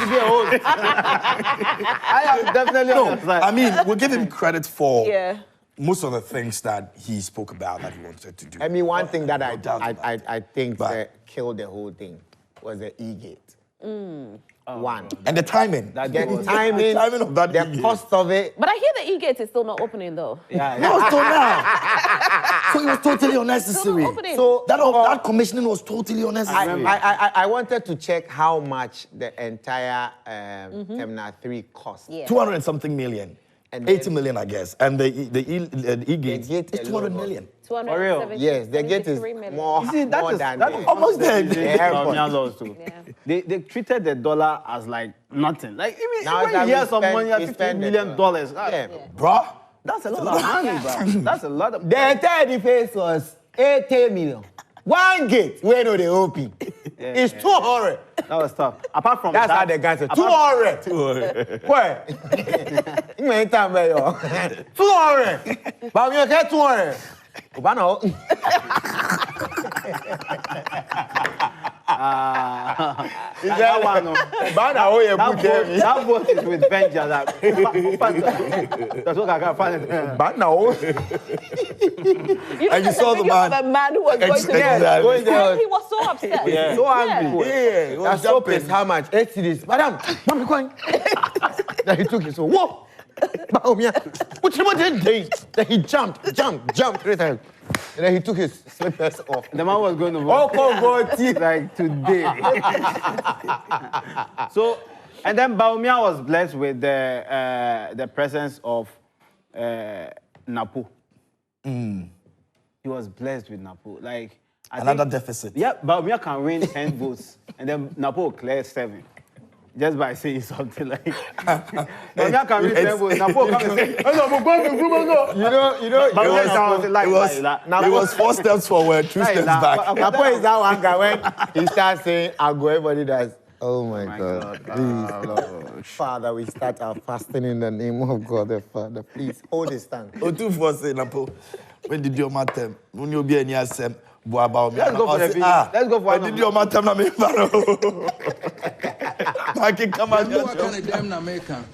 [SPEAKER 4] to be a host. I am definitely on your side.
[SPEAKER 3] I mean, we'll give him credit for
[SPEAKER 6] Yeah.
[SPEAKER 3] most of the things that he spoke about that he wanted to do.
[SPEAKER 2] I mean, one thing that
[SPEAKER 3] No doubt about it.
[SPEAKER 2] I think
[SPEAKER 3] But-
[SPEAKER 2] killed the whole thing was the e-gate. One.
[SPEAKER 3] And the timing.
[SPEAKER 2] The
[SPEAKER 4] was-
[SPEAKER 2] timing,
[SPEAKER 3] the timing of that
[SPEAKER 2] the
[SPEAKER 3] e-gate.
[SPEAKER 2] cost of it.
[SPEAKER 6] But I hear the e-gate is still not opening though.
[SPEAKER 4] Yeah,
[SPEAKER 3] That was now. So it was totally unnecessary.
[SPEAKER 6] Still not opening.
[SPEAKER 2] So
[SPEAKER 3] That commissioning was totally unnecessary.
[SPEAKER 2] I wanted to check how much the entire Terminal 3 cost.
[SPEAKER 6] Yeah.
[SPEAKER 3] 200 and something million.
[SPEAKER 2] And
[SPEAKER 3] 80
[SPEAKER 2] then-
[SPEAKER 3] million, I guess. And the e-gate
[SPEAKER 2] gate
[SPEAKER 3] is 200
[SPEAKER 2] alone.
[SPEAKER 3] million.
[SPEAKER 6] 270,
[SPEAKER 2] Yes, the gate is
[SPEAKER 6] 73 million.
[SPEAKER 2] more,
[SPEAKER 4] You see, that
[SPEAKER 2] more
[SPEAKER 4] is
[SPEAKER 2] than
[SPEAKER 4] that
[SPEAKER 2] the-
[SPEAKER 4] is
[SPEAKER 3] Almost there.
[SPEAKER 4] the
[SPEAKER 2] airport.
[SPEAKER 4] Bamian laws too.
[SPEAKER 6] Yeah.
[SPEAKER 4] They treated the dollar as like nothing. Like even
[SPEAKER 2] Now
[SPEAKER 4] when
[SPEAKER 2] that
[SPEAKER 4] you
[SPEAKER 2] we
[SPEAKER 4] hear some
[SPEAKER 2] spend-
[SPEAKER 4] money,
[SPEAKER 2] we
[SPEAKER 4] $15
[SPEAKER 2] spend the
[SPEAKER 4] million,
[SPEAKER 2] dollar.
[SPEAKER 4] ah,
[SPEAKER 2] Yeah.
[SPEAKER 3] Bruh.
[SPEAKER 4] that's a lot of money, bro. That's a lot of.
[SPEAKER 2] The entire defense was 80 million. One gate, where no they open. It's 200.
[SPEAKER 4] That was tough. Apart from
[SPEAKER 2] That's
[SPEAKER 4] that,
[SPEAKER 2] how the guys say,
[SPEAKER 4] apart-
[SPEAKER 2] 200. Where? You ain't time where you 200. But we get 200. Obano.
[SPEAKER 4] that one, no.
[SPEAKER 2] Bana, oh, you
[SPEAKER 4] That
[SPEAKER 2] put them.
[SPEAKER 4] that vote is with vengeance. That's what I can find.
[SPEAKER 2] Bana, oh.
[SPEAKER 6] You know,
[SPEAKER 3] And you
[SPEAKER 6] there's
[SPEAKER 3] saw
[SPEAKER 6] a
[SPEAKER 3] the
[SPEAKER 6] video
[SPEAKER 3] man.
[SPEAKER 6] of a man who was going to
[SPEAKER 3] Exactly.
[SPEAKER 2] Going there.
[SPEAKER 6] And he was so upset.
[SPEAKER 4] Yeah.
[SPEAKER 2] So angry.
[SPEAKER 3] Yeah, he was
[SPEAKER 2] That soap
[SPEAKER 3] jumping.
[SPEAKER 2] is how much? 8 cedis. Madam, mommy coin. Then he took it. So, whoa. What you want to do? Then he jumped 3 times. And then he took his slippers off.
[SPEAKER 4] The man was going to
[SPEAKER 2] Oh,
[SPEAKER 4] vote
[SPEAKER 2] go
[SPEAKER 4] like today. So, and then Bawumia was blessed with the presence of Napo. He was blessed with Napo. Like I
[SPEAKER 3] Another
[SPEAKER 4] think-
[SPEAKER 3] deficit.
[SPEAKER 4] Yeah, Bawumia can win 10 votes, and then Napo clears 7. Just by saying something like, Bawumia can win 10 votes. Napo can say,
[SPEAKER 2] You know,
[SPEAKER 3] It was 4 steps forward, 2 steps back.
[SPEAKER 2] Napo is that one guy when he starts saying, I'll go, everybody does. Oh my God. Please, Father, we start our fasting in the name of God the Father. Please hold his stand.
[SPEAKER 3] Otu for say Napo. When did your matem? When you be any asem?
[SPEAKER 4] Let's go for the video. Let's go for
[SPEAKER 3] when did your matem na me faro? I can come out.
[SPEAKER 7] What kind of damn American?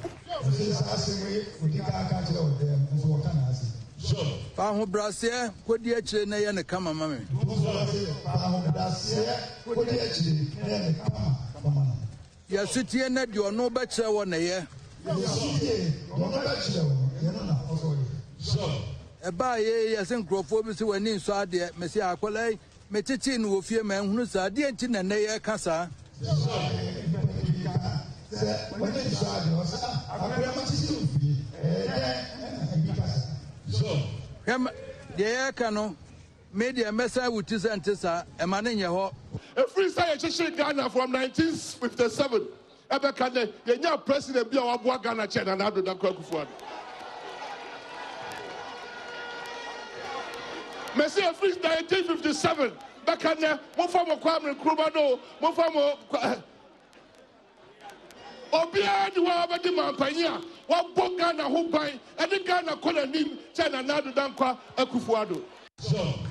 [SPEAKER 7] Paho brasia, what the actually na ya ne kama mame. Ya sitie na di ono ba kire wo na ye. Eba ye ya sen krofo bi se wani nso ade me se akwala me tete no wo fie ma hunu sa ade enti na na ye kasa. The Kano media message with this and Tessa, a man in your home.
[SPEAKER 1] A freestyle Chichi Ghana from 1957. Ebekane, the new president, Bia Wabwa Ghana, China, and Abdul Dakwakufwan. Messi, a freestyle 1957. Bekane, one form of Kwame Nkrumah, one form of. Obia di wa abadi mampanya wa Ghana ho ban ene Ghana kola nim China na do dankwa Akufo-Addo.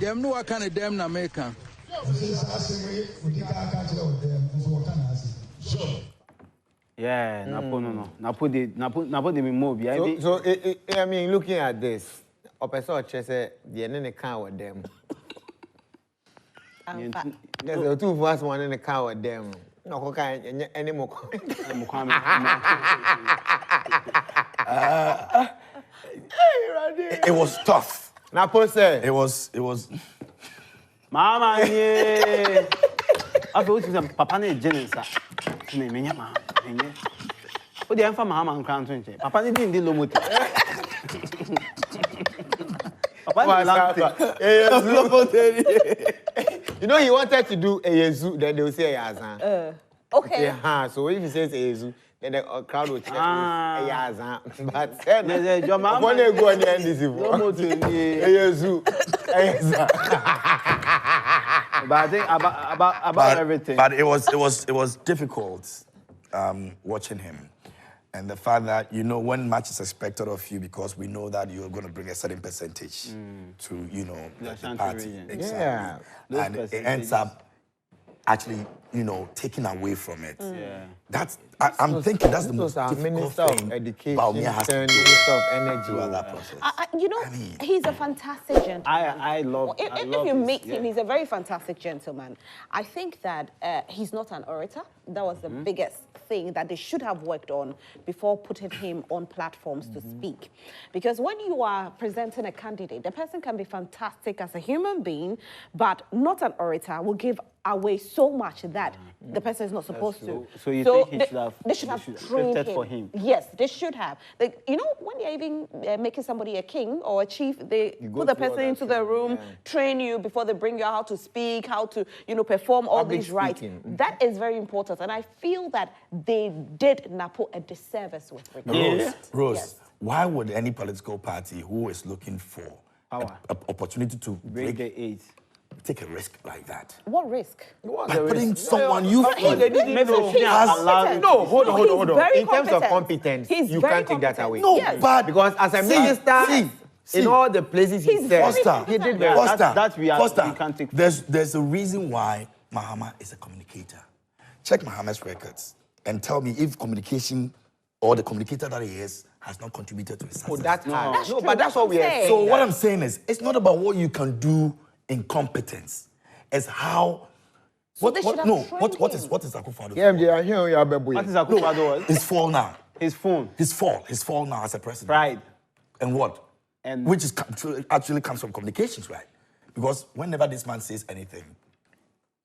[SPEAKER 7] Dem no kind of damn American.
[SPEAKER 4] Yeah, Napo no. Napo de me move.
[SPEAKER 2] So I mean, looking at this, Opesa Chese, the end in the car with them. There's the two of us, one in the car with them. No, okay, any more.
[SPEAKER 3] It was tough.
[SPEAKER 2] Napo said,
[SPEAKER 3] It was.
[SPEAKER 4] Mama, yeah. I feel like Papa ne jenesa. Ne menya ma. Menya. O de enfa mama nkran to nche. Papa ne din di lomoto. Papa ne
[SPEAKER 2] you know, he wanted to do a Yezu, then they will say Yazan.
[SPEAKER 6] Okay.
[SPEAKER 2] Yeah, so if he says Ezu, then the crowd will cheer. Yeah, but when they go on the end, this is Ezu.
[SPEAKER 4] But I think about everything.
[SPEAKER 3] But it was difficult watching him. And the fact that, you know, when much is expected of you because we know that you're going to bring a certain percentage to, you know, the party.
[SPEAKER 4] Region.
[SPEAKER 3] Exactly.
[SPEAKER 2] Yeah.
[SPEAKER 3] And it ends up actually, you know, taking away from it.
[SPEAKER 4] Yeah.
[SPEAKER 3] That's, I'm thinking that's the most difficult
[SPEAKER 2] Minister
[SPEAKER 3] thing
[SPEAKER 2] of Education,
[SPEAKER 3] about me has to do
[SPEAKER 2] Minister of Energy.
[SPEAKER 3] throughout that process.
[SPEAKER 6] You know, he's a fantastic gentleman.
[SPEAKER 4] I love.
[SPEAKER 6] If you meet him, he's a very fantastic gentleman. I think that he's not an orator. That was the biggest thing that they should have worked on before putting him on platforms to speak. Because when you are presenting a candidate, the person can be fantastic as a human being, but not an orator will give away so much that the person is not supposed to.
[SPEAKER 4] So you think
[SPEAKER 6] they should have trained him.
[SPEAKER 4] for him?
[SPEAKER 6] Yes, they should have. Like, you know, when they're even making somebody a king or a chief, they put the person into the room, train you before they bring you out how to speak, how to, you know, perform all these rights. That is very important. And I feel that they did Napo a disservice with regard.
[SPEAKER 3] Rose, why would any political party who is looking for an opportunity to
[SPEAKER 4] break the eight
[SPEAKER 3] take a risk like that?
[SPEAKER 6] What risk?
[SPEAKER 3] By putting someone you feel
[SPEAKER 2] No, hold on.
[SPEAKER 6] Very
[SPEAKER 2] In terms of
[SPEAKER 6] competent.
[SPEAKER 2] competence,
[SPEAKER 6] He's
[SPEAKER 2] you
[SPEAKER 6] very
[SPEAKER 2] can't take that
[SPEAKER 6] competent.
[SPEAKER 2] away.
[SPEAKER 3] No,
[SPEAKER 6] Yes.
[SPEAKER 3] but
[SPEAKER 2] Because as a minister, in all the places he
[SPEAKER 6] He's
[SPEAKER 2] said,
[SPEAKER 6] very
[SPEAKER 3] Foster,
[SPEAKER 2] he did
[SPEAKER 6] competent.
[SPEAKER 2] well.
[SPEAKER 3] Foster,
[SPEAKER 4] we can't take.
[SPEAKER 3] There's a reason why Mahama is a communicator. Check Mahama's records and tell me if communication or the communicator that he is has not contributed to his success.
[SPEAKER 2] Oh, that's hard.
[SPEAKER 6] That's
[SPEAKER 2] No,
[SPEAKER 6] true.
[SPEAKER 2] but that's what we are saying.
[SPEAKER 3] So what I'm saying is, it's not about what you can do in competence. It's how.
[SPEAKER 6] they should have trained
[SPEAKER 3] What
[SPEAKER 6] him.
[SPEAKER 3] is Akufo-Addo?
[SPEAKER 2] KMJ, I hear you,
[SPEAKER 4] What is Akufo-Addo?
[SPEAKER 3] His fall now.
[SPEAKER 4] His phone.
[SPEAKER 3] His fall now as a president.
[SPEAKER 4] Pride.
[SPEAKER 3] And what?
[SPEAKER 4] And
[SPEAKER 3] Which is actually comes from communications, right? Because whenever this man says anything,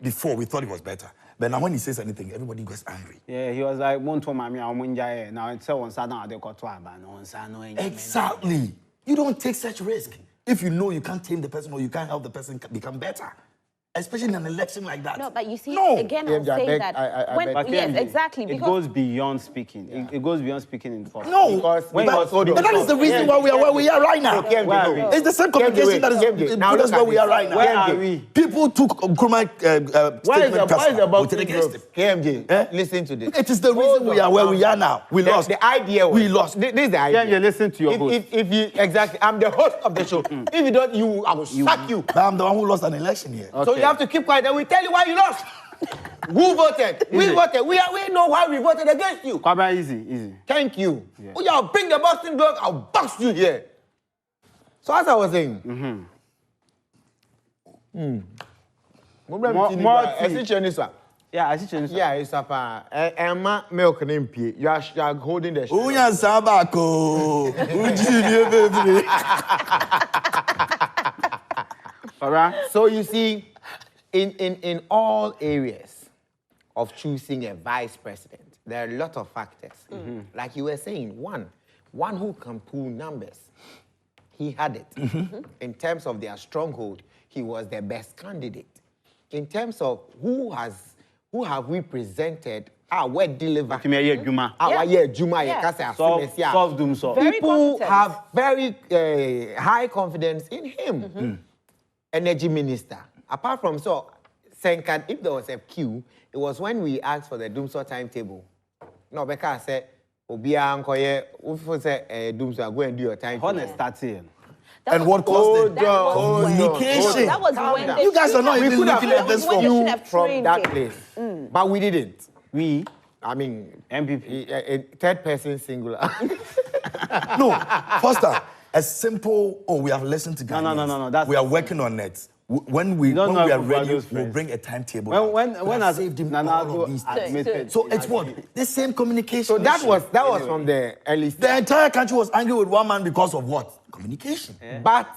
[SPEAKER 3] before we thought it was better, but now when he says anything, everybody gets angry.
[SPEAKER 4] Yeah, he was like, "Won't tell mommy I'm winja." Now it's on Saturday they got to on Saturday.
[SPEAKER 3] Exactly. You don't take such risk if you know you can't tame the person or you can't help the person become better. Especially in an election like that.
[SPEAKER 6] No, but you see,
[SPEAKER 3] No.
[SPEAKER 6] again, I'm
[SPEAKER 2] Yeah, I
[SPEAKER 6] saying
[SPEAKER 2] beg-
[SPEAKER 6] that
[SPEAKER 2] I
[SPEAKER 6] when,
[SPEAKER 2] beg-
[SPEAKER 6] yes, exactly,
[SPEAKER 4] It
[SPEAKER 6] because
[SPEAKER 4] goes beyond speaking. It goes beyond speaking in form.
[SPEAKER 3] No,
[SPEAKER 2] Because
[SPEAKER 3] but,
[SPEAKER 2] hold on.
[SPEAKER 3] but that is the reason why we are where we are right now.
[SPEAKER 2] KMJ,
[SPEAKER 4] Where are
[SPEAKER 2] no.
[SPEAKER 4] we?
[SPEAKER 3] It's the same communication that is
[SPEAKER 2] Now
[SPEAKER 3] put us
[SPEAKER 2] look
[SPEAKER 3] where
[SPEAKER 2] at
[SPEAKER 3] we
[SPEAKER 2] this.
[SPEAKER 3] are right now.
[SPEAKER 4] Where are we?
[SPEAKER 3] People took Nkrumah
[SPEAKER 2] Why is
[SPEAKER 3] statement
[SPEAKER 2] the
[SPEAKER 3] personal. We
[SPEAKER 2] boxing
[SPEAKER 3] take against
[SPEAKER 2] group?
[SPEAKER 3] him.
[SPEAKER 2] KMJ, listen to this.
[SPEAKER 3] It is the reason we are where we are now. We lost.
[SPEAKER 2] The idea was,
[SPEAKER 3] We lost.
[SPEAKER 2] This is the idea.
[SPEAKER 4] KMJ, listen to your host.
[SPEAKER 2] If you, exactly, I'm the host of the show. If you don't, I will sack you.
[SPEAKER 3] But I'm the one who lost an election here.
[SPEAKER 2] So you have to keep quiet and we tell you why you lost. Who voted? We voted. We know why we voted against you.
[SPEAKER 4] Kwaba, easy.
[SPEAKER 2] Thank you. Oh, yeah, I'll bring the boxing glove, I'll box you here. So as I was saying,
[SPEAKER 4] Yeah, I see change.
[SPEAKER 2] yeah, it's a Emma milk name. You are holding the
[SPEAKER 3] Unya Sabako. Uji baby.
[SPEAKER 4] All right.
[SPEAKER 2] So you see, in all areas of choosing a vice president, there are a lot of factors. Like you were saying, one who can pull numbers. He had it. In terms of their stronghold, he was the best candidate. In terms of who have we presented, we deliver.
[SPEAKER 4] Solve them so.
[SPEAKER 6] Very
[SPEAKER 2] People
[SPEAKER 6] competent.
[SPEAKER 2] have very high confidence in him. Energy minister. Apart from so, Senkan, if there was a queue, it was when we asked for the Doomsor timetable. No, because I said, Obia Ankoye, Ufo said, Doomsor, go and do your timetable.
[SPEAKER 4] Honest starting.
[SPEAKER 3] And what caused it? Communication.
[SPEAKER 6] That was when they
[SPEAKER 3] You guys are not
[SPEAKER 6] should
[SPEAKER 3] even
[SPEAKER 6] have-
[SPEAKER 3] looking at this
[SPEAKER 6] when they
[SPEAKER 3] from
[SPEAKER 6] should have
[SPEAKER 2] from
[SPEAKER 6] trained
[SPEAKER 2] that
[SPEAKER 6] him.
[SPEAKER 2] place. But we didn't.
[SPEAKER 4] We
[SPEAKER 2] I mean,
[SPEAKER 4] MPP.
[SPEAKER 2] a third person singular.
[SPEAKER 3] No, Foster, a simple, we have listened to Ghanaians.
[SPEAKER 4] No, that's
[SPEAKER 3] we are
[SPEAKER 4] not
[SPEAKER 3] working on it. When we
[SPEAKER 4] don't know
[SPEAKER 3] are
[SPEAKER 4] about
[SPEAKER 3] ready,
[SPEAKER 4] those
[SPEAKER 3] we'll
[SPEAKER 4] friends.
[SPEAKER 3] bring a timetable.
[SPEAKER 4] When
[SPEAKER 3] I
[SPEAKER 4] I
[SPEAKER 3] saved him
[SPEAKER 4] Nana
[SPEAKER 3] all of these things.
[SPEAKER 4] admitted.
[SPEAKER 3] So it's what? The same communication.
[SPEAKER 2] So that
[SPEAKER 3] issue.
[SPEAKER 2] was from the early stage.
[SPEAKER 3] The entire country was angry with one man because of what? Communication.
[SPEAKER 2] But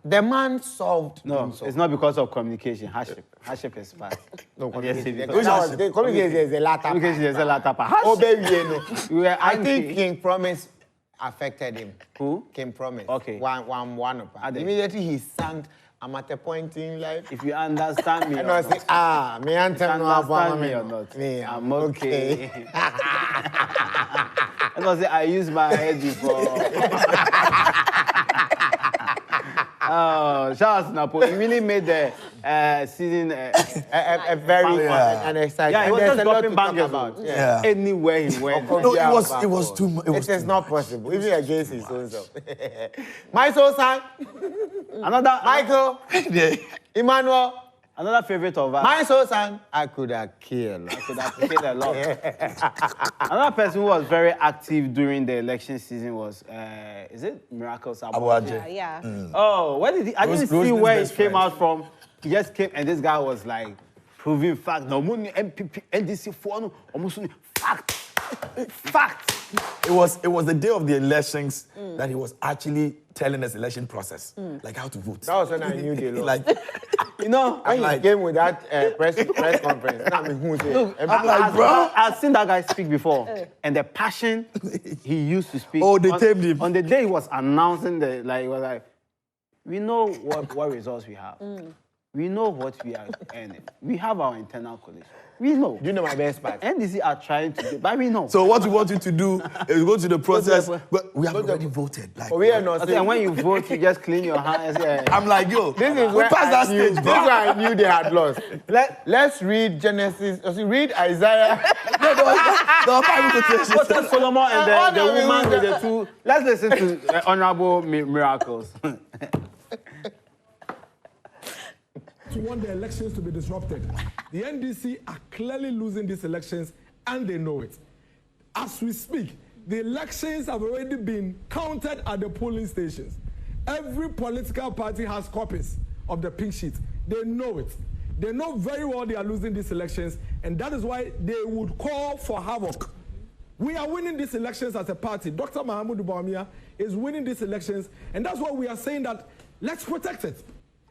[SPEAKER 2] the man solved.
[SPEAKER 4] No,
[SPEAKER 2] Doomsor.
[SPEAKER 4] it's not because of communication. Hardship is fast.
[SPEAKER 2] No,
[SPEAKER 4] Yes,
[SPEAKER 2] communication.
[SPEAKER 4] because-
[SPEAKER 2] Communication is a latter.
[SPEAKER 4] Communication is a latter part.
[SPEAKER 2] Oh, baby, you know.
[SPEAKER 4] We were
[SPEAKER 2] I
[SPEAKER 4] angry.
[SPEAKER 2] think King Promise affected him.
[SPEAKER 4] Who?
[SPEAKER 2] King Promise.
[SPEAKER 4] Okay.
[SPEAKER 2] One.
[SPEAKER 4] Ade.
[SPEAKER 2] Immediately he sang I'm at a point in life.
[SPEAKER 4] If you understand me,
[SPEAKER 2] And I say, me answer no
[SPEAKER 4] understand me or not,
[SPEAKER 2] Me,
[SPEAKER 4] I'm okay. And I say, I use my head before. Oh, shout out to Napo. He really made the season
[SPEAKER 2] a very and exciting.
[SPEAKER 4] Yeah, he was
[SPEAKER 2] there's
[SPEAKER 4] just
[SPEAKER 2] a lot
[SPEAKER 4] dropping
[SPEAKER 2] to talk
[SPEAKER 4] bangers
[SPEAKER 2] about.
[SPEAKER 3] Yeah.
[SPEAKER 4] Anywhere he went.
[SPEAKER 3] No, it was too much.
[SPEAKER 2] It is not possible. Even against his own self. My soul son.
[SPEAKER 4] Another
[SPEAKER 2] Michael. Emmanuel.
[SPEAKER 4] Another favorite of us.
[SPEAKER 2] My soul son. I could have killed.
[SPEAKER 4] I could have killed a lot. Another person who was very active during the election season was, is it Miracles
[SPEAKER 3] Abuaje.
[SPEAKER 6] Yeah.
[SPEAKER 4] Oh, where did he? I didn't see where he
[SPEAKER 3] best
[SPEAKER 4] came
[SPEAKER 3] friend.
[SPEAKER 4] out from. He just came, and this guy was like proving fact. No money, MPP, NDC, for almost fact, fact.
[SPEAKER 3] It was the day of the elections that he was actually telling us election process, like how to vote.
[SPEAKER 2] That was when I knew the law.
[SPEAKER 3] Like,
[SPEAKER 4] You know,
[SPEAKER 2] when he came with that press conference, I mean, who say?
[SPEAKER 4] look,
[SPEAKER 3] I'm like, bro.
[SPEAKER 4] I've seen that guy speak before, and the passion he used to speak.
[SPEAKER 3] Oh, they tamed him.
[SPEAKER 4] On the day he was announcing he was like, we know what results we have. We know what we are earning. We have our internal coalition. We know.
[SPEAKER 2] Do you know my best part?
[SPEAKER 4] NDC are trying to do, but we know.
[SPEAKER 3] So what we want you to do is go to the process, but we have already voted. Like,
[SPEAKER 2] We are not
[SPEAKER 4] And when you vote, you just clean your hands.
[SPEAKER 3] I'm like, yo,
[SPEAKER 2] This is
[SPEAKER 3] we
[SPEAKER 2] where
[SPEAKER 3] passed that
[SPEAKER 2] I knew,
[SPEAKER 3] stage,
[SPEAKER 2] this is
[SPEAKER 3] bro.
[SPEAKER 2] where I knew they had lost. Let's read Genesis. Read Isaiah.
[SPEAKER 3] No, there was Bible quotations.
[SPEAKER 4] What's that Solomon and the
[SPEAKER 2] Honorable
[SPEAKER 4] woman with the
[SPEAKER 2] Miracle.
[SPEAKER 4] two? Let's listen to Honorable Miracles.
[SPEAKER 8] To want the elections to be disrupted. The NDC are clearly losing these elections and they know it. As we speak, the elections have already been counted at the polling stations. Every political party has copies of the pink sheet. They know it. They know very well they are losing these elections, and that is why they would call for havoc. We are winning these elections as a party. Dr. Mahamudu Bawumia is winning these elections, and that's why we are saying that let's protect it.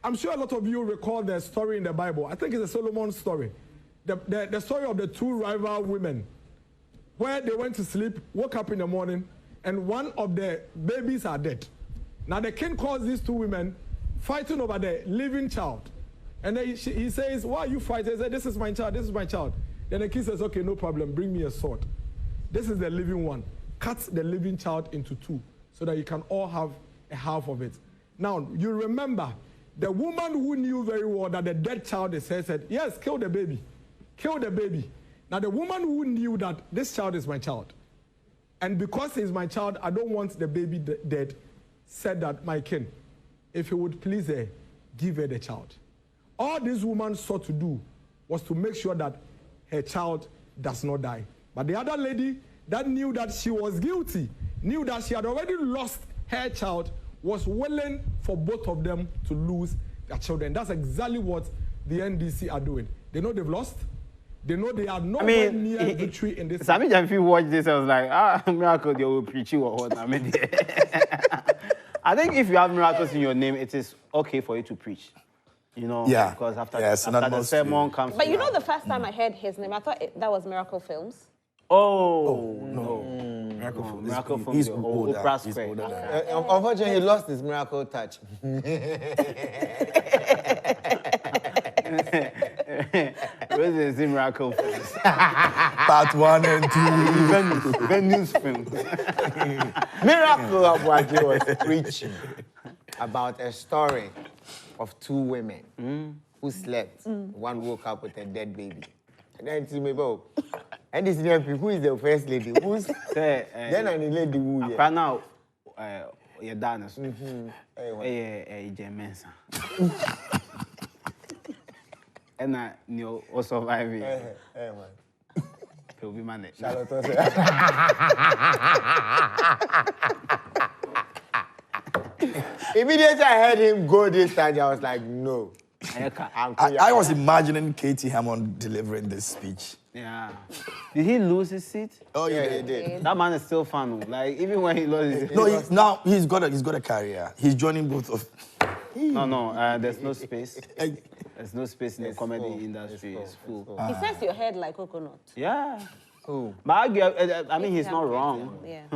[SPEAKER 8] I'm sure a lot of you recall the story in the Bible. I think it's a Solomon story. The story of the two rival women, where they went to sleep, woke up in the morning, and one of the babies are dead. Now the king calls these two women fighting over the living child. And then he says, why are you fighting? He said, this is my child, this is my child. Then the king says, okay, no problem, bring me a sword. This is the living one. Cut the living child into two so that you can all have a half of it. Now, you remember, the woman who knew very well that the dead child is her said, yes, kill the baby. Kill the baby. Now, the woman who knew that this child is my child, and because he's my child, I don't want the baby dead, said that, my king, if he would please her, give her the child. All this woman sought to do was to make sure that her child does not die. But the other lady that knew that she was guilty, knew that she had already lost her child, was willing for both of them to lose their children. That's exactly what the NDC are doing. They know they've lost. They know they are nowhere near victory in this.
[SPEAKER 4] Sammy, if you watch this, I was like, Miracle, they will preach you or what? I mean, I think if you have miracles in your name, it is okay for you to preach. You know,
[SPEAKER 3] Yeah.
[SPEAKER 4] because after
[SPEAKER 3] After
[SPEAKER 4] the sermon comes.
[SPEAKER 6] But you know, the first time I heard his name, I thought that was Miracle Films.
[SPEAKER 3] No.
[SPEAKER 4] Miracle from
[SPEAKER 3] He's
[SPEAKER 4] the
[SPEAKER 3] older.
[SPEAKER 4] Oprah
[SPEAKER 3] He's
[SPEAKER 4] Square.
[SPEAKER 3] older.
[SPEAKER 2] Unfortunately, he lost his miracle touch.
[SPEAKER 4] Where is the Miracle Films?
[SPEAKER 3] Part 1 and 2.
[SPEAKER 4] Venues Films.
[SPEAKER 2] Miracle Abuaje was preaching about a story of two women who slept. One woke up with a dead baby. And then to me, and this who is the first lady? Who's then and the lady who?
[SPEAKER 4] Right now, you're done. Mensa. And you also surviving. He'll be managed.
[SPEAKER 2] Immediately I heard him go this time, I was like, no.
[SPEAKER 3] I was imagining Katie Hammond delivering this speech.
[SPEAKER 4] Yeah. Did he lose his seat?
[SPEAKER 3] Oh, yeah,
[SPEAKER 2] he did.
[SPEAKER 4] That man is still fun. Like, even when he lost his seat.
[SPEAKER 3] No, he's got a career. He's joining both of.
[SPEAKER 4] No, there's no space. There's no space in the comedy industry. It's full.
[SPEAKER 6] He says your head like coconut.
[SPEAKER 4] Yeah. But I mean, he's not wrong.
[SPEAKER 6] Yeah.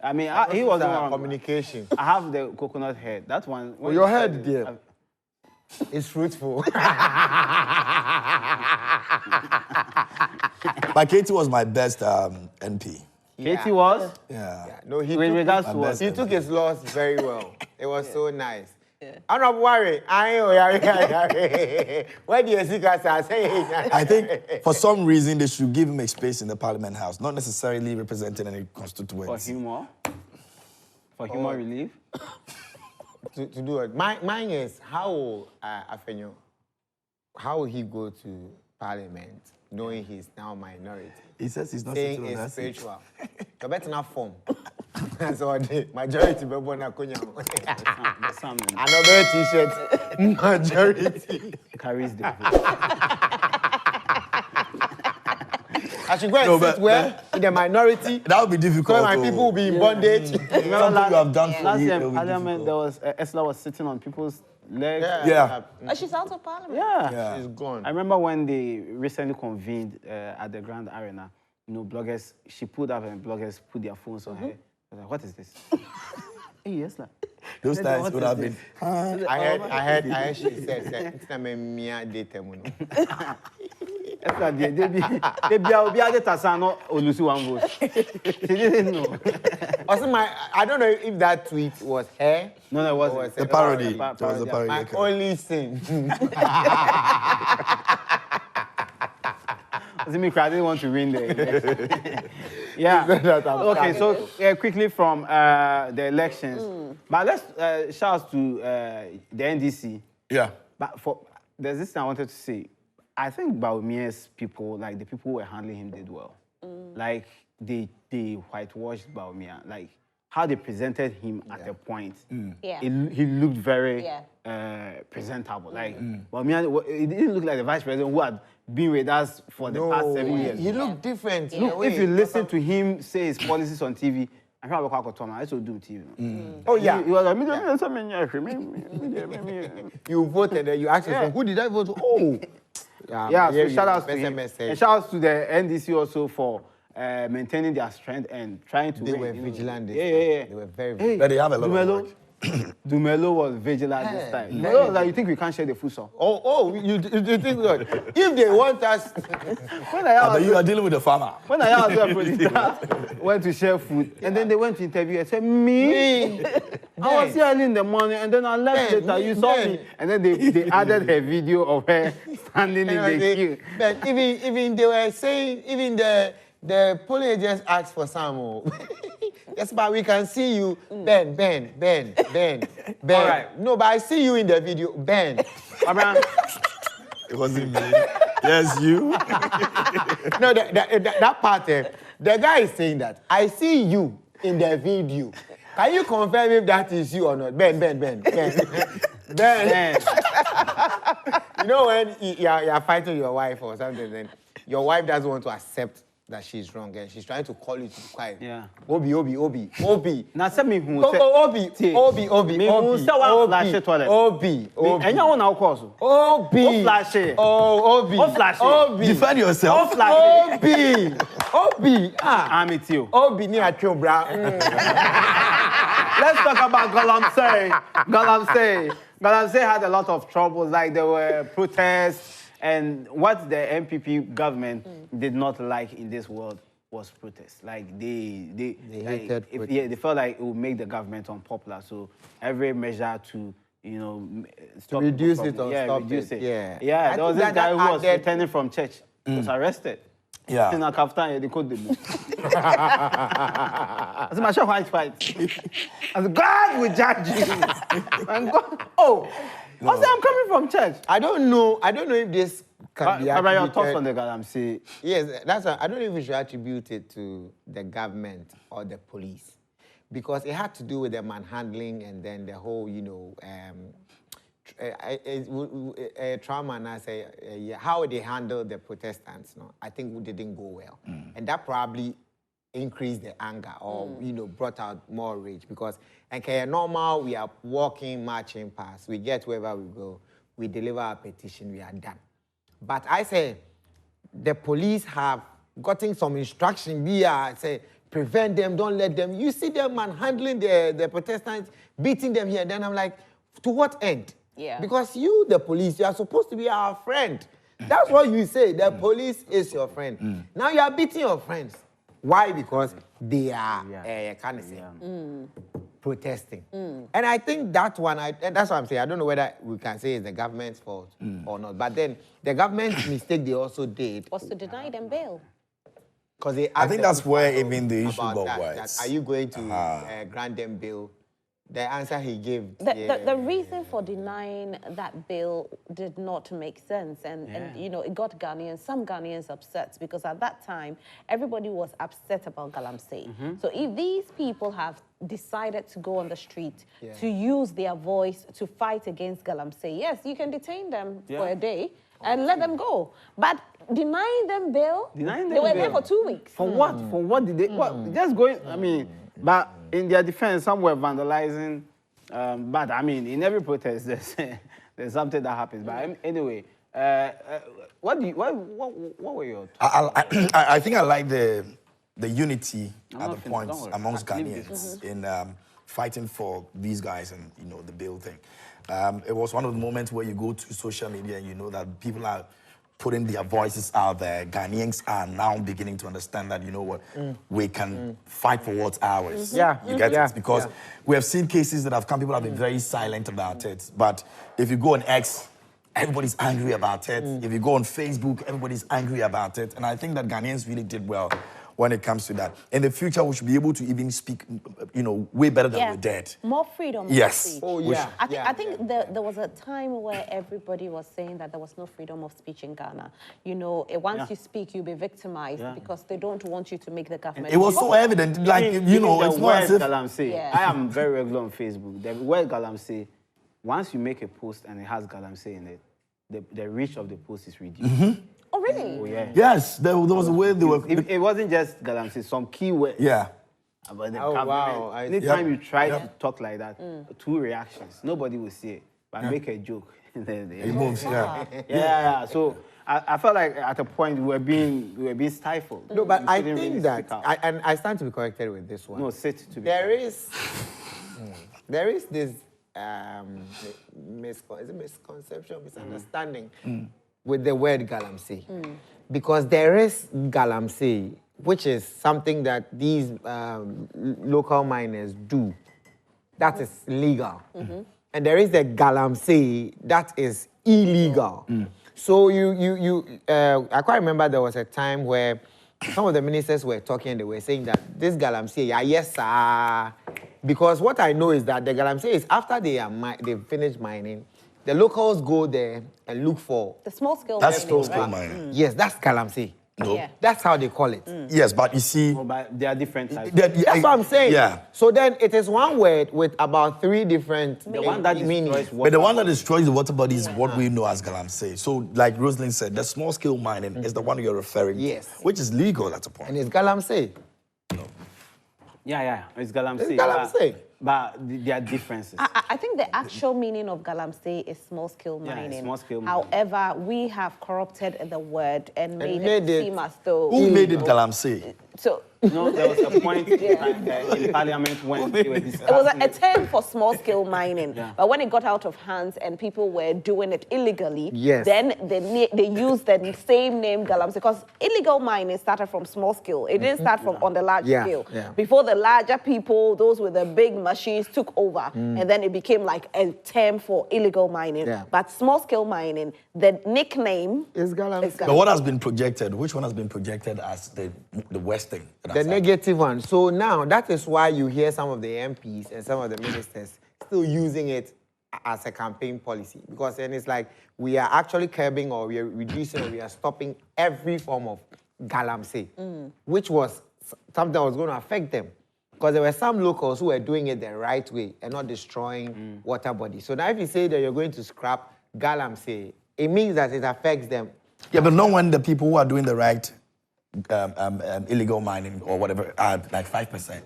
[SPEAKER 4] I mean, he wasn't wrong.
[SPEAKER 2] Communication.
[SPEAKER 4] I have the coconut head. That one.
[SPEAKER 2] Your head, dear. is fruitful.
[SPEAKER 3] But Katie was my best NP.
[SPEAKER 4] Katie was?
[SPEAKER 3] Yeah.
[SPEAKER 2] No, he
[SPEAKER 4] With
[SPEAKER 2] took,
[SPEAKER 4] regards to what?
[SPEAKER 2] he took his loss very well. It was so nice. I'm not worried. Where do you see guys say?
[SPEAKER 3] I think for some reason they should give him a space in the Parliament House, not necessarily representing any
[SPEAKER 4] For
[SPEAKER 3] constituency.
[SPEAKER 4] humor? For humor relief?
[SPEAKER 2] to do it. Mine is how Afenyo, how will he go to Parliament knowing he's now minority?
[SPEAKER 3] He says he's not
[SPEAKER 2] Saying
[SPEAKER 3] sitting on
[SPEAKER 2] it's
[SPEAKER 3] that seat.
[SPEAKER 2] spiritual. You better not form. That's all the majority be born na kunya. Another t-shirt. Majority.
[SPEAKER 4] Carries the
[SPEAKER 2] I should go and sit where in the minority.
[SPEAKER 3] That would be difficult.
[SPEAKER 2] So my people will be in bondage.
[SPEAKER 3] Something you have done for
[SPEAKER 4] last
[SPEAKER 3] me,
[SPEAKER 4] year
[SPEAKER 3] it will
[SPEAKER 4] in
[SPEAKER 3] be
[SPEAKER 4] Parliament,
[SPEAKER 3] difficult.
[SPEAKER 4] there was Esla was sitting on people's legs.
[SPEAKER 3] Yeah.
[SPEAKER 6] Oh, she's out of Parliament.
[SPEAKER 4] Yeah.
[SPEAKER 2] She's gone.
[SPEAKER 4] I remember when they recently convened at the Grand Arena, you know, bloggers, she pulled up and bloggers put their phones on her. I was like, what is this? Hey, Esla.
[SPEAKER 3] Those
[SPEAKER 4] What
[SPEAKER 3] times
[SPEAKER 4] is
[SPEAKER 3] would have
[SPEAKER 4] this?
[SPEAKER 3] been.
[SPEAKER 2] I heard she said, it's not me mia date muno.
[SPEAKER 4] Esla, they be able to say no olusi one vote. She didn't know.
[SPEAKER 2] Also, I don't know if that tweet was her.
[SPEAKER 4] No, it wasn't.
[SPEAKER 2] or was
[SPEAKER 3] The
[SPEAKER 2] it-
[SPEAKER 3] parody. It
[SPEAKER 4] Parody.
[SPEAKER 3] was the parody.
[SPEAKER 2] My
[SPEAKER 3] okay.
[SPEAKER 2] only sin.
[SPEAKER 4] I didn't want to win there. Yeah. Okay, so quickly from the elections. But let's shout out to the NDC.
[SPEAKER 3] Yeah.
[SPEAKER 4] But there's this thing I wanted to say. I think Baumia's people, like the people who were handling him, did well. Like they whitewashed Baumia. Like how they presented him at a point.
[SPEAKER 6] Yeah.
[SPEAKER 4] He looked very presentable. Like Baumia, it didn't look like the vice president who had been with us for the past 7 years.
[SPEAKER 2] He looked different. in a
[SPEAKER 4] Look,
[SPEAKER 2] way.
[SPEAKER 4] if you listen to him say his policies on TV, I can't talk about I also do TV.
[SPEAKER 2] Oh, yeah.
[SPEAKER 4] He was like,
[SPEAKER 2] You voted and you asked yourself, who did I vote for? Oh.
[SPEAKER 4] yeah, so shout out to him.
[SPEAKER 2] message.
[SPEAKER 4] And shout out to the NDC also for maintaining their strength and trying to
[SPEAKER 2] They
[SPEAKER 4] win,
[SPEAKER 2] were
[SPEAKER 4] you know.
[SPEAKER 2] vigilant this
[SPEAKER 4] Yeah,
[SPEAKER 2] time.
[SPEAKER 4] yeah, yeah.
[SPEAKER 2] They were very
[SPEAKER 4] Hey,
[SPEAKER 3] But they have a lot of
[SPEAKER 4] Dumelo,
[SPEAKER 3] work.
[SPEAKER 4] Dumelo was vigilant this time. Dumelo was like, you think we can't share the food song?
[SPEAKER 2] you think what? If they want us,
[SPEAKER 4] When I
[SPEAKER 3] But you are dealing with a farmer.
[SPEAKER 4] When I asked the producer, went to share food, and then they went to interview and said, me? I was here early in the morning, and then I left later, you saw me. And then they added her video of her standing in the queue.
[SPEAKER 2] but even they were saying, even the polling agents asked for some. Yes, but we can see you, Ben.
[SPEAKER 4] All right.
[SPEAKER 2] No, but I see you in the video, Ben.
[SPEAKER 4] Abraham,
[SPEAKER 3] It wasn't me. Yes, you.
[SPEAKER 2] No, that part, the guy is saying that. I see you in the video. Can you confirm if that is you or not? Ben. Ben. You know when you're fighting your wife or something, then your wife doesn't want to accept that she's wrong and she's trying to call you to be quiet.
[SPEAKER 4] Yeah.
[SPEAKER 2] Obi.
[SPEAKER 4] now send me who
[SPEAKER 2] Obi.
[SPEAKER 4] Me who say one flash it toilet.
[SPEAKER 2] Obi.
[SPEAKER 4] And you want to call
[SPEAKER 2] Obi.
[SPEAKER 4] Oh, flash it.
[SPEAKER 2] Oh, Obi.
[SPEAKER 4] Oh, flash it.
[SPEAKER 2] Obi.
[SPEAKER 3] Defend yourself.
[SPEAKER 4] Oh, flash it.
[SPEAKER 2] Obi.
[SPEAKER 4] I'm with you.
[SPEAKER 2] Obi ni atwe bra.
[SPEAKER 4] Let's talk about Galamsey. Galamsey had a lot of troubles, like there were protests, and what the MPP government did not like in this world was protests. Like they
[SPEAKER 2] hated
[SPEAKER 4] like, they felt like it would make the government unpopular. So every measure to stop
[SPEAKER 2] reduce
[SPEAKER 4] people
[SPEAKER 2] it or
[SPEAKER 4] from-
[SPEAKER 2] stop
[SPEAKER 4] reduce
[SPEAKER 2] it.
[SPEAKER 4] it.
[SPEAKER 2] Yeah. I
[SPEAKER 4] There was
[SPEAKER 2] think
[SPEAKER 4] this guy who was
[SPEAKER 2] added-
[SPEAKER 4] returning from church. He was arrested.
[SPEAKER 3] Yeah.
[SPEAKER 4] In a kaftan, they called them. I said, my white fight. I said, God will judge you. And God, I said, I'm coming from church.
[SPEAKER 2] I don't know if this can be
[SPEAKER 4] About your
[SPEAKER 2] attributed.
[SPEAKER 4] thoughts on the Galamsey?
[SPEAKER 2] Yes, that's why I don't know if we should attribute it to the government or the police, because it had to do with the manhandling and then the whole, trauma. And I say how they handled the Protestants. No, I think it didn't go well, and that probably increased the anger or brought out more rage, because normal we are walking, marching past, we get wherever we go, we deliver our petition, we are done. But I say the police have gotten some instruction via say prevent them, don't let them. You see them manhandling the Protestants, beating them here. Then I'm like, to what end?
[SPEAKER 6] Yeah.
[SPEAKER 2] Because you, the police, you are supposed to be our friend. That's what you say. The police is your friend. Now you are beating your friends. Why? Because they are kind of protesting. And I think that one, and that's what I'm saying. I don't know whether we can say it's the government's fault or not. But then the government's mistake they also did
[SPEAKER 6] was to deny them bail.
[SPEAKER 2] Because
[SPEAKER 3] I think that's where even the issue got
[SPEAKER 2] that, are you going to grant them bail? The answer he gave.
[SPEAKER 6] The reason for denying that bill did not make sense. And you know, it got some Ghanaians upset because at that time, everybody was upset about Galamsey. So if these people have decided to go on the street to use their voice to fight against Galamsey, yes, you can detain them for a day and let them go. But denying them bail, they were there for 2 weeks.
[SPEAKER 4] For what? For what did they... Well, just going... I mean... But in their defense, some were vandalizing. But I mean, in every protest, there's something that happens. But anyway, what were your thoughts?
[SPEAKER 3] I think I like the unity at the point amongst Ghanaians in fighting for these guys and, you know, the bill thing. It was one of the moments where you go to social media and you know that people are putting their voices out there. Ghanaians are now beginning to understand that, you know what, we can fight for what's ours. You get it? Because we have seen cases that have come, people have been very silent about it. But if you go on X, everybody's angry about it. If you go on Facebook, everybody's angry about it. And I think that Ghanaians really did well when it comes to that. In the future, we should be able to even speak, you know, way better than we did.
[SPEAKER 6] More freedom.
[SPEAKER 3] Yes.
[SPEAKER 6] Oh, yeah. I think there was a time where everybody was saying that there was no freedom of speech in Ghana. You know, once you speak, you'll be victimized because they don't want you to make the government.
[SPEAKER 3] It was so evident, like, you know, it's not as if...
[SPEAKER 4] Galamsey. I am very regular on Facebook. The word Galamsey, once you make a post and it has Galamsey in it, the reach of the post is reduced.
[SPEAKER 6] Oh, really?
[SPEAKER 4] Oh, yeah.
[SPEAKER 3] Yes, there was a way they were...
[SPEAKER 4] It wasn't just Galamsey, some keywords.
[SPEAKER 3] Yeah.
[SPEAKER 4] About the
[SPEAKER 2] wow.
[SPEAKER 4] Anytime you try to talk like that, 2 reactions, nobody will see it. But make a joke.
[SPEAKER 3] It moves,
[SPEAKER 4] So I felt like at a point we were being stifled.
[SPEAKER 2] No, but I think
[SPEAKER 4] really
[SPEAKER 2] that, and I stand to be corrected with this one.
[SPEAKER 4] No, sit to be
[SPEAKER 2] There is this misconception, misunderstanding with the word Galamsey. Because there is Galamsey, which is something that these local miners do. That is legal. And there is the Galamsey that is illegal. So I quite remember there was a time where some of the ministers were talking and they were saying that this Galamsey, yes, sir. Because what I know is that the Galamsey is after they've finished mining, the locals go there and look for...
[SPEAKER 6] The small-scale
[SPEAKER 3] mining. That's
[SPEAKER 6] small-scale
[SPEAKER 3] mining.
[SPEAKER 2] Yes, that's Galamsey.
[SPEAKER 3] No.
[SPEAKER 6] Yeah.
[SPEAKER 2] That's how they call it.
[SPEAKER 3] Yes, but you see...
[SPEAKER 4] Oh, but there are different types.
[SPEAKER 2] That's what I'm saying.
[SPEAKER 3] Yeah.
[SPEAKER 2] So then it is one word with about 3 different
[SPEAKER 4] The one that
[SPEAKER 2] meanings.
[SPEAKER 3] But the one that destroys the water body is what we know as Galamsey. So, like Rosalind said, the small-scale mining is the one you're referring to.
[SPEAKER 2] Yes.
[SPEAKER 3] Which is legal at a point.
[SPEAKER 2] And it's Galamsey.
[SPEAKER 4] Yeah, it's Galamsey.
[SPEAKER 2] It's Galamsey.
[SPEAKER 4] But there are differences.
[SPEAKER 6] I think the actual meaning of Galamsey is small-scale mining.
[SPEAKER 4] Small-scale mining.
[SPEAKER 6] However, we have corrupted the word and made it seem as though...
[SPEAKER 3] Who made it Galamsey?
[SPEAKER 6] So...
[SPEAKER 4] No, there was a point in Parliament when they were discussing...
[SPEAKER 6] It was a term for small-scale mining. But when it got out of hands and people were doing it illegally, then they used the same name Galamsey, because illegal mining started from small scale. It didn't start from on the large scale. Before the larger people, those with the big machines took over, and then it became like a term for illegal mining. But small-scale mining, the nickname
[SPEAKER 2] is Galamsey.
[SPEAKER 3] But what has been projected? Which one has been projected as the worst thing?
[SPEAKER 2] The negative one. So now that is why you hear some of the MPs and some of the ministers still using it as a campaign policy, because then it's like we are actually curbing or we are reducing or we are stopping every form of Galamsey, which was something that was going to affect them. Because there were some locals who were doing it the right way and not destroying water bodies. So now if you say that you're going to scrap Galamsey, it means that it affects them.
[SPEAKER 3] Yeah, but not when the people who are doing the right illegal mining or whatever are like 5%.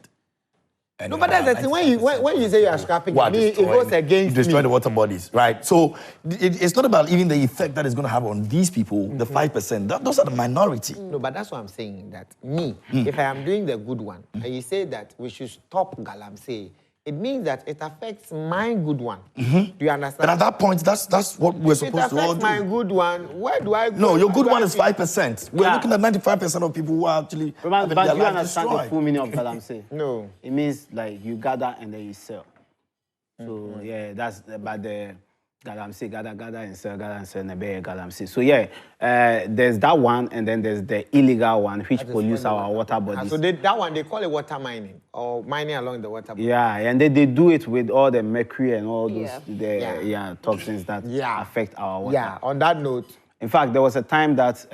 [SPEAKER 3] And
[SPEAKER 2] no, but that's the thing. When you say you are scrapping, it goes against
[SPEAKER 3] destroy the water bodies, right? So it's not about even the effect that it's going to have on these people, the 5%. Those are the minority.
[SPEAKER 2] No, but that's what I'm saying. That if I am doing the good one, and you say that we should stop Galamsey, it means that it affects my good one. Do you understand?
[SPEAKER 3] And at that point, that's what we're
[SPEAKER 2] If it
[SPEAKER 3] supposed to all
[SPEAKER 2] affects
[SPEAKER 3] do.
[SPEAKER 2] my good one, where do I go?
[SPEAKER 3] No, your good
[SPEAKER 2] Where
[SPEAKER 3] one
[SPEAKER 2] do
[SPEAKER 3] is
[SPEAKER 2] I
[SPEAKER 3] 5%. We're looking at 95% of people who are actually
[SPEAKER 4] Roman,
[SPEAKER 3] having
[SPEAKER 4] but
[SPEAKER 3] their
[SPEAKER 4] do you
[SPEAKER 3] life
[SPEAKER 4] understand the
[SPEAKER 3] destroyed.
[SPEAKER 4] full meaning of Galamsey?
[SPEAKER 2] No.
[SPEAKER 4] It means like you gather and then you sell. So yeah, that's about the Galamsey, gather and sell, and be Galamsey. So yeah, there's that one, and then there's the illegal one, which pollutes our water bodies.
[SPEAKER 2] So that one, they call it water mining, or mining along the water body.
[SPEAKER 4] Yeah, and they do it with all the mercury and all those toxins that
[SPEAKER 2] Yeah.
[SPEAKER 4] affect our water.
[SPEAKER 2] Yeah, on that note.
[SPEAKER 4] In fact, there was a time that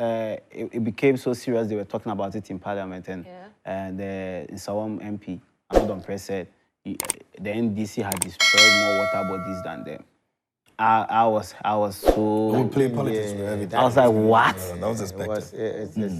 [SPEAKER 4] it became so serious, they were talking about it in Parliament, and the Sawam MP, Amadon Press, said the NDC had destroyed more water bodies than them. I was so...
[SPEAKER 3] We play politics with everything.
[SPEAKER 4] I was like, what?
[SPEAKER 3] Yeah, that was expected.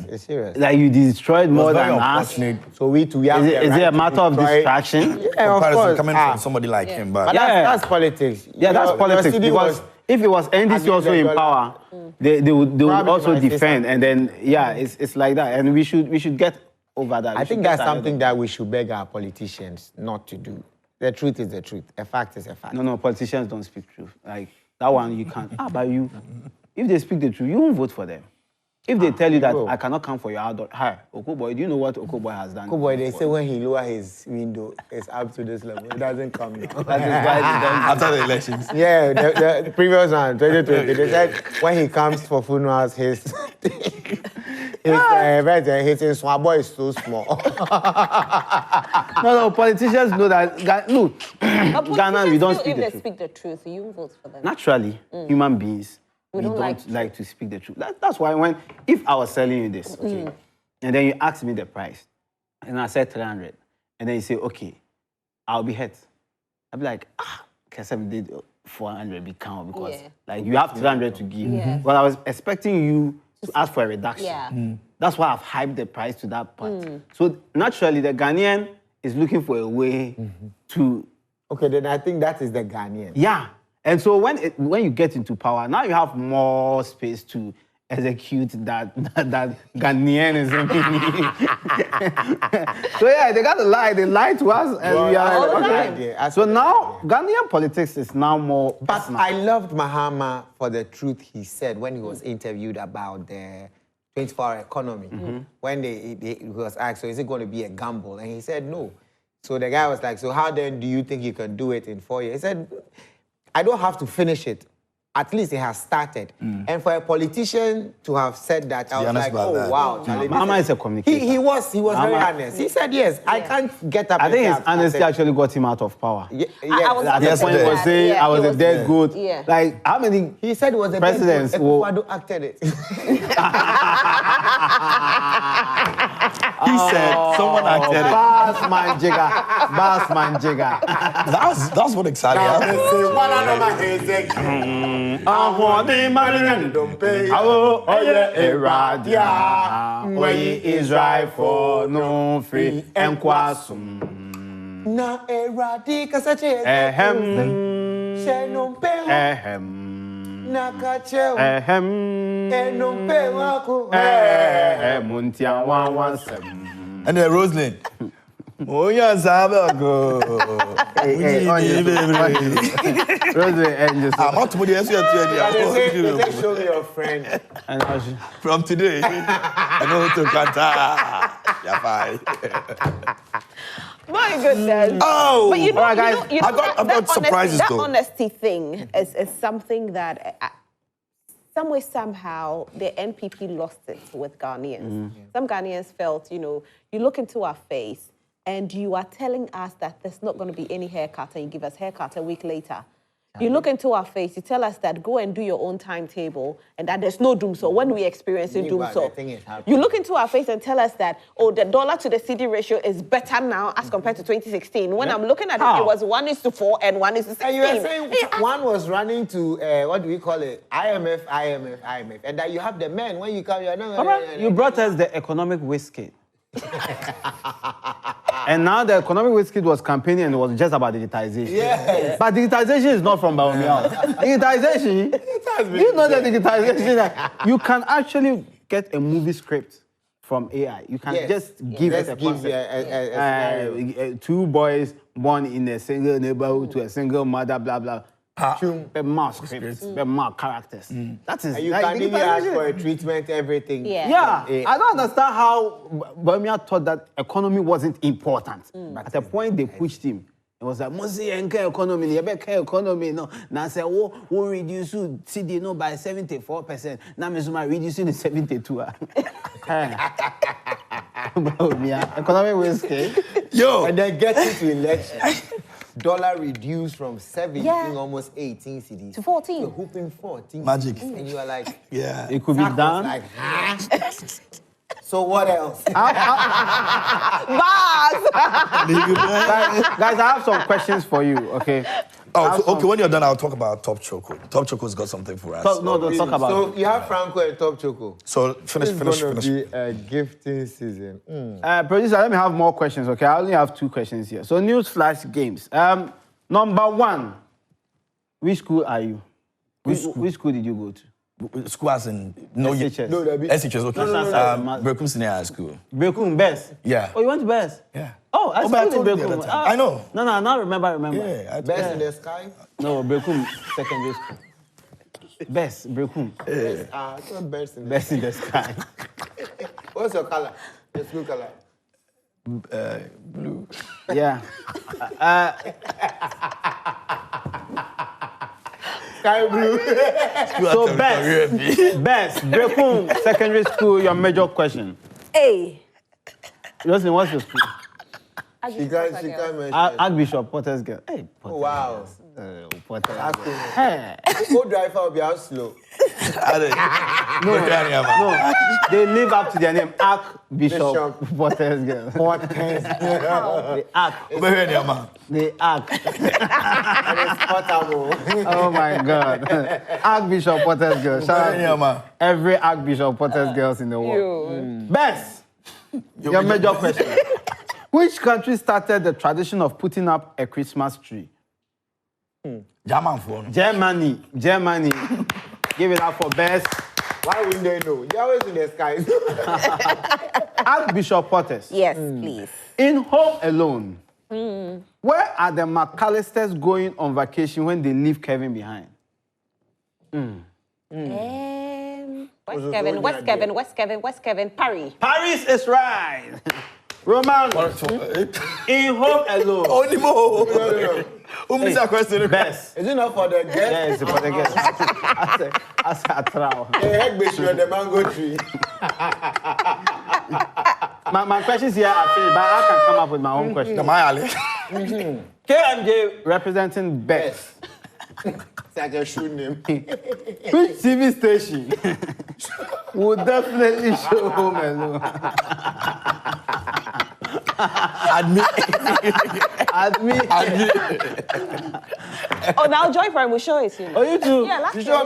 [SPEAKER 2] It's serious.
[SPEAKER 4] Like, you destroyed more than us?
[SPEAKER 2] So we have
[SPEAKER 4] Is it a matter of distraction?
[SPEAKER 2] Yeah, of
[SPEAKER 3] Comparison
[SPEAKER 2] course.
[SPEAKER 3] coming from somebody like him, but
[SPEAKER 2] That's politics.
[SPEAKER 4] Yeah, that's politics, because if it was NDC also in power, they would also defend, and then, it's like that. And we should get over that.
[SPEAKER 2] I think that's something that we should beg our politicians not to do. The truth is the truth. A fact is a fact.
[SPEAKER 4] No, politicians don't speak truth. Like, that one you can't. But you, if they speak the truth, you won't vote for them. If they tell you that I cannot come for your outdoor, hi, Okoboy, do you know what Okoboy has done?
[SPEAKER 2] Okoboy, they say when he lower his window, it's up to this level. It doesn't come down.
[SPEAKER 4] That is why they don't.
[SPEAKER 3] after the elections.
[SPEAKER 2] Yeah, the previous one, 2020, they said when he comes for funerals, his swabo is so small.
[SPEAKER 4] No, politicians know that. Look, Ghana, we don't speak the
[SPEAKER 6] If they
[SPEAKER 4] truth.
[SPEAKER 6] speak the truth, you won't vote for them.
[SPEAKER 4] Naturally, human beings, we don't
[SPEAKER 6] like
[SPEAKER 4] like to speak the truth. That's why if I was selling you this, okay, and then you asked me the price, and I said 300, and then you say, okay, I'll be hurt. I'll be like, because I did 400 become because like you have 300 to give. But I was expecting you to ask for a reduction.
[SPEAKER 6] Yeah.
[SPEAKER 4] That's why I've hyped the price to that point. So naturally, the Ghanaian is looking for a way to...
[SPEAKER 2] Okay, then I think that is the Ghanaian.
[SPEAKER 4] Yeah. And so when you get into power, now you have more space to execute that Ghanaianism. So yeah, they got to lie. They lied to us, and we are like, okay. So now Ghanaian politics is now more.
[SPEAKER 2] But
[SPEAKER 4] personal.
[SPEAKER 2] I loved Mahama for the truth he said when he was interviewed about the 24-hour economy. When he was asked, so is it going to be a gamble? And he said no. So the guy was like, so how then do you think you can do it in 4 years? He said, I don't have to finish it. At least it has started. And for a politician to have said that, I was like, oh, wow.
[SPEAKER 4] Mahama is a communicator.
[SPEAKER 2] He was very honest. He said, yes, I can't get up.
[SPEAKER 4] I think his honesty actually got him out of power.
[SPEAKER 6] I was
[SPEAKER 4] At the point he was saying, I was a dead goat.
[SPEAKER 6] Yeah.
[SPEAKER 4] Like, how many
[SPEAKER 2] He said it was a
[SPEAKER 4] presidents
[SPEAKER 2] who acted it.
[SPEAKER 3] He said someone acted it.
[SPEAKER 4] Bassman Jigga.
[SPEAKER 3] That's what excited
[SPEAKER 4] Israel for no free and kwasum.
[SPEAKER 2] Na eradika sache. Nakachew. Enompe wako.
[SPEAKER 4] Muntia 117.
[SPEAKER 3] And then Rosalind. Oh, yeah, Sabago. I'm not to put the answer
[SPEAKER 2] They show me your friend.
[SPEAKER 3] from today. I know to Qatar. Yeah, fine.
[SPEAKER 6] My goodness.
[SPEAKER 3] Oh,
[SPEAKER 6] But you know,
[SPEAKER 3] all right, guys.
[SPEAKER 6] you know
[SPEAKER 3] I've got surprises
[SPEAKER 6] that
[SPEAKER 3] though.
[SPEAKER 6] honesty thing is something that some way, somehow, the NPP lost it with Ghanaians. Some Ghanaians felt, you look into our face and you are telling us that there's not going to be any haircut, and you give us haircut a week later. You look into our face, you tell us that go and do your own timetable, and that there's no doom so. When we experience it, doom so. You look into our face and tell us that, the dollar to the CD ratio is better now as compared to 2016. When I'm looking at it was 1:4 and 1:16.
[SPEAKER 2] And you are saying one was running to, what do we call it? IMF. And that you have the men, when you come, you're not...
[SPEAKER 4] You brought us the economic whiskey. And now the economic whiskey was campaigning and it was just about digitization.
[SPEAKER 2] Yes.
[SPEAKER 4] But digitization is not from Baumia. Digitization, you know the digitization, you can actually get a movie script from AI. You can
[SPEAKER 2] Yes.
[SPEAKER 4] just give it a concept. Two boys born in a single neighborhood to a single mother, blah, blah. The mouse scripts, the mouse characters. That is.
[SPEAKER 2] And you can even ask for a treatment, everything.
[SPEAKER 6] Yeah.
[SPEAKER 4] I don't understand how Birmingham thought that economy wasn't important. At a point, they pushed him. It was like, Mosi enke economy, yebeke economy, no. Now say, we reduce CD no by 74%. Now me reducing the 72. Economy will scale.
[SPEAKER 3] Yo.
[SPEAKER 2] And then get into election. Dollar reduced from 17, almost 18 CDs
[SPEAKER 6] to 14.
[SPEAKER 2] You're hooping 14.
[SPEAKER 3] Magic.
[SPEAKER 2] And you are like,
[SPEAKER 3] Yeah.
[SPEAKER 4] It could be done.
[SPEAKER 2] like, huh? So what else?
[SPEAKER 6] Bars!
[SPEAKER 4] Guys, I have some questions for you, okay?
[SPEAKER 3] Oh, okay, when you're done, I'll talk about Top Choco. Top Choco's got something for us.
[SPEAKER 4] Don't talk about it.
[SPEAKER 2] So you have Franco and Top Choco.
[SPEAKER 3] So finish.
[SPEAKER 2] It's going to be a gifting season.
[SPEAKER 4] Producer, let me have more questions, okay? I only have 2 questions here. So, news flash games. Number 1, which school are you? Which school did you go to?
[SPEAKER 3] School as in
[SPEAKER 4] SHS.
[SPEAKER 2] No, that'd be
[SPEAKER 3] SHS, okay.
[SPEAKER 4] No.
[SPEAKER 3] Brekum Senior High School.
[SPEAKER 4] Brekum, Best?
[SPEAKER 3] Yeah.
[SPEAKER 4] Oh, you went to Best?
[SPEAKER 3] Yeah.
[SPEAKER 4] Oh, I
[SPEAKER 3] but I
[SPEAKER 4] studied in
[SPEAKER 3] told you the
[SPEAKER 4] Brekum.
[SPEAKER 3] other time. I know.
[SPEAKER 4] No, I now remember.
[SPEAKER 3] Yeah.
[SPEAKER 2] Best in the sky?
[SPEAKER 4] No, Brekum secondary school. Best, Brekum.
[SPEAKER 2] It's not best in the
[SPEAKER 4] Best in the sky.
[SPEAKER 2] What's your color? Your school color?
[SPEAKER 3] Blue.
[SPEAKER 4] Yeah.
[SPEAKER 2] Sky blue.
[SPEAKER 4] So, Best, Brekum secondary school, your major question.
[SPEAKER 5] Hey.
[SPEAKER 4] Jocelyn, what's your school?
[SPEAKER 2] She can't mention.
[SPEAKER 4] Archbishop Potter's girl. Hey, Potter's
[SPEAKER 2] Wow.
[SPEAKER 4] Potter's
[SPEAKER 2] That's
[SPEAKER 4] girl.
[SPEAKER 2] cool.
[SPEAKER 4] Hey.
[SPEAKER 2] Co-driver will be out slow.
[SPEAKER 4] No, they live up to their name, Archbishop Potter's girl.
[SPEAKER 2] Potter's.
[SPEAKER 4] The Arch. The Arch.
[SPEAKER 2] And it's potable.
[SPEAKER 4] Oh my God. Archbishop Potter's girl. Shout out to every Archbishop Potter's girls in the world. Best. Your major question. Which country started the tradition of putting up a Christmas tree? Germany. Give it up for Best.
[SPEAKER 2] Why wouldn't they know? They're always in the skies.
[SPEAKER 4] Archbishop Potters.
[SPEAKER 6] Yes, please.
[SPEAKER 4] In Home Alone, where are the McAllisters going on vacation when they leave Kevin behind?
[SPEAKER 6] West Kevin, Paris.
[SPEAKER 4] Paris is right. Romanus. In Home Alone.
[SPEAKER 3] Only more.
[SPEAKER 2] No.
[SPEAKER 3] Question.
[SPEAKER 4] Best.
[SPEAKER 2] Is it not for the guests?
[SPEAKER 4] Yeah, it's for the guests. I said, a trial.
[SPEAKER 2] The head bishop on the mango tree.
[SPEAKER 4] My questions here are finished, but I can come up with my own question. KMJ representing Best.
[SPEAKER 2] It's like a shoe name.
[SPEAKER 4] Which TV station would definitely show Home Alone? Admit.
[SPEAKER 6] Oh, now Joy Prime will show it to you.
[SPEAKER 4] Oh, you too?
[SPEAKER 6] Yeah, last year.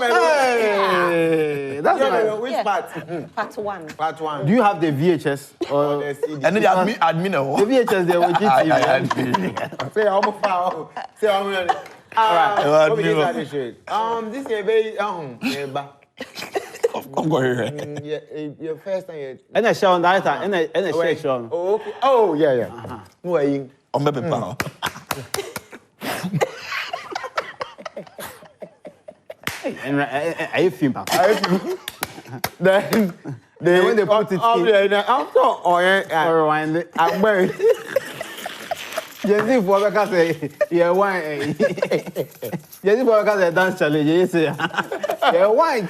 [SPEAKER 4] Hey, that's right.
[SPEAKER 2] Which part?
[SPEAKER 6] Part 1.
[SPEAKER 2] Part 1.
[SPEAKER 4] Do you have the VHS? Or
[SPEAKER 2] The CD.
[SPEAKER 3] And then the admin.
[SPEAKER 4] the VHS they will give you.
[SPEAKER 2] Say how much power? Say how many?
[SPEAKER 4] All right.
[SPEAKER 2] This is a very
[SPEAKER 3] I'm going here.
[SPEAKER 2] your first time.
[SPEAKER 4] And a show on that and a shake show.
[SPEAKER 2] Oh, okay. Oh, yeah. Who are you?
[SPEAKER 3] I'm Pepe Pound.
[SPEAKER 4] And I film back.
[SPEAKER 2] Then
[SPEAKER 4] when they put it in.
[SPEAKER 2] I'm so
[SPEAKER 4] Rewind it. I'm married. Jenny for because yeah wine. Jenny for because dance challenge. You say yeah wine.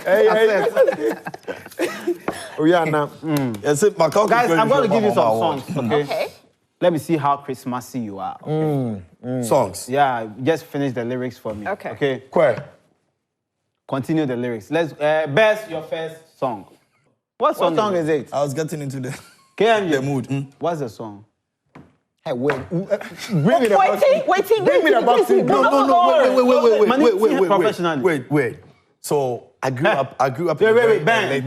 [SPEAKER 2] Oh yeah, now.
[SPEAKER 3] Guys,
[SPEAKER 4] I'm going to give you some songs. Okay. Let me see how Christmassy you are. Okay?
[SPEAKER 3] Songs.
[SPEAKER 4] Yeah, just finish the lyrics for me.
[SPEAKER 6] Okay.
[SPEAKER 3] Where?
[SPEAKER 4] Continue the lyrics. Let's Best your first song. What song
[SPEAKER 2] is it?
[SPEAKER 3] I was getting into the
[SPEAKER 4] KMJ.
[SPEAKER 3] mood.
[SPEAKER 4] What's the song?
[SPEAKER 2] Hey, wait.
[SPEAKER 6] Bring me the box.
[SPEAKER 3] No. Wait.
[SPEAKER 4] Professionally.
[SPEAKER 3] Wait. So I grew up.
[SPEAKER 4] Wait, Ben.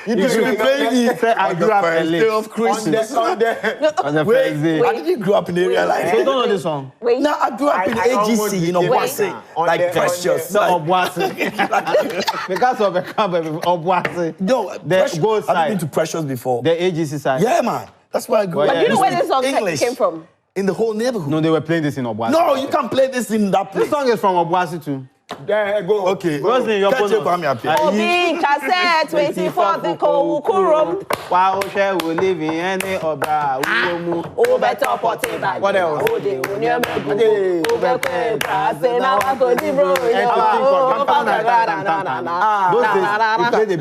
[SPEAKER 4] You should be playing this. I grew up in
[SPEAKER 3] Day of Christmas.
[SPEAKER 4] on the first day.
[SPEAKER 3] I didn't grow up in the area like
[SPEAKER 4] You don't know this song?
[SPEAKER 6] Wait.
[SPEAKER 3] No, I grew up in AGC, you know, Boise, like Precious.
[SPEAKER 4] No, Obuasi. Because of the cover of Obuasi.
[SPEAKER 3] No,
[SPEAKER 4] The gold
[SPEAKER 3] I've
[SPEAKER 4] side.
[SPEAKER 3] been to Precious before.
[SPEAKER 4] The AGC side.
[SPEAKER 3] Yeah, man. That's why I grew up.
[SPEAKER 6] But you know where this song
[SPEAKER 3] English
[SPEAKER 6] came from?
[SPEAKER 3] in the whole neighborhood.
[SPEAKER 4] No, they were playing this in Obuasi.
[SPEAKER 3] No, you can't play this in that place.
[SPEAKER 4] This song is from Obuasi too.
[SPEAKER 2] There, go.
[SPEAKER 3] Okay.
[SPEAKER 4] Roslyn, your
[SPEAKER 3] Catch
[SPEAKER 4] bonus.
[SPEAKER 3] up, I'm happy.
[SPEAKER 6] Obi cassette 24 the Kowukurum.
[SPEAKER 4] Wow, share we live in any obra.
[SPEAKER 6] Oh, better potty bag.
[SPEAKER 2] What else?
[SPEAKER 6] Oh, the union. Oh, better brass. Now I go to bro.
[SPEAKER 4] Those days, we play the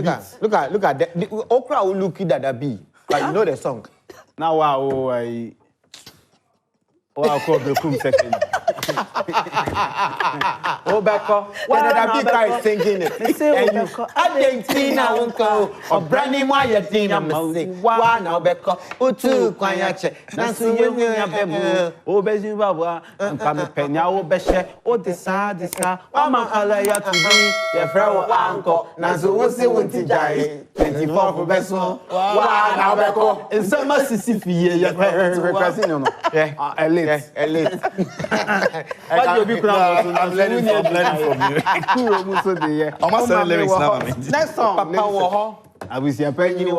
[SPEAKER 2] Look
[SPEAKER 4] beats.
[SPEAKER 2] at that. The okra will look at that beat. Like you know the song.
[SPEAKER 4] Now, wow, I'll call the room second. Oh, Becca.
[SPEAKER 2] That beat guy is singing it. And you, Argentina won't go. Or Brandy Mayatina music. One now Becca. Utu Quayache.
[SPEAKER 4] Nancy, you have oh, Bezin Baba, and Pamela Pena, oh, Beshe, oh, this, oh, my Alaya to be your friend, uncle. Nancy was the winter jay, 24 for Besso. Wow, now Becca. In some Mississippi, you're requesting, yeah, elite. But you'll be proud. I'm learning from you. I'm not lyrics now. Next song, Papa. I will see a penny.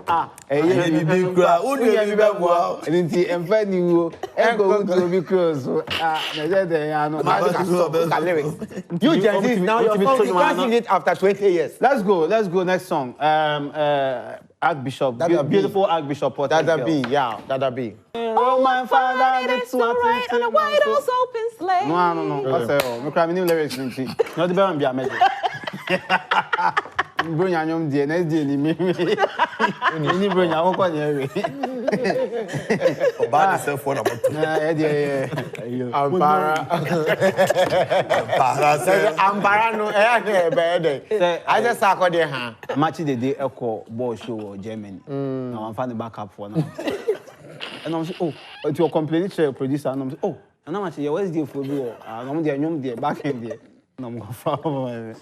[SPEAKER 4] Ah, a baby crowd. Who do you have? Wow, and in the and you go to be close.
[SPEAKER 2] You just now your song, you can't sing it after 20 years.
[SPEAKER 4] Let's go. Next song. Archbishop, beautiful Archbishop.
[SPEAKER 2] That'll be, yeah, that'll be.
[SPEAKER 6] Oh, my father, it's all right on a white house open sleigh.
[SPEAKER 4] No. What's that? I'm crying new lyrics. Not the band be a magic. Bring your young dear, next day, me. You bring your own one.
[SPEAKER 3] Buy yourself one about two.
[SPEAKER 2] Ampara no, I just saw there, huh?
[SPEAKER 4] Match the day echo ball show or Germany. Now I'm finding backup for now. And I'm saying, oh, but you're complaining to your producer, and I'm saying, oh, and I'm saying, what's the for you? I'm there, back in there. And I'm going for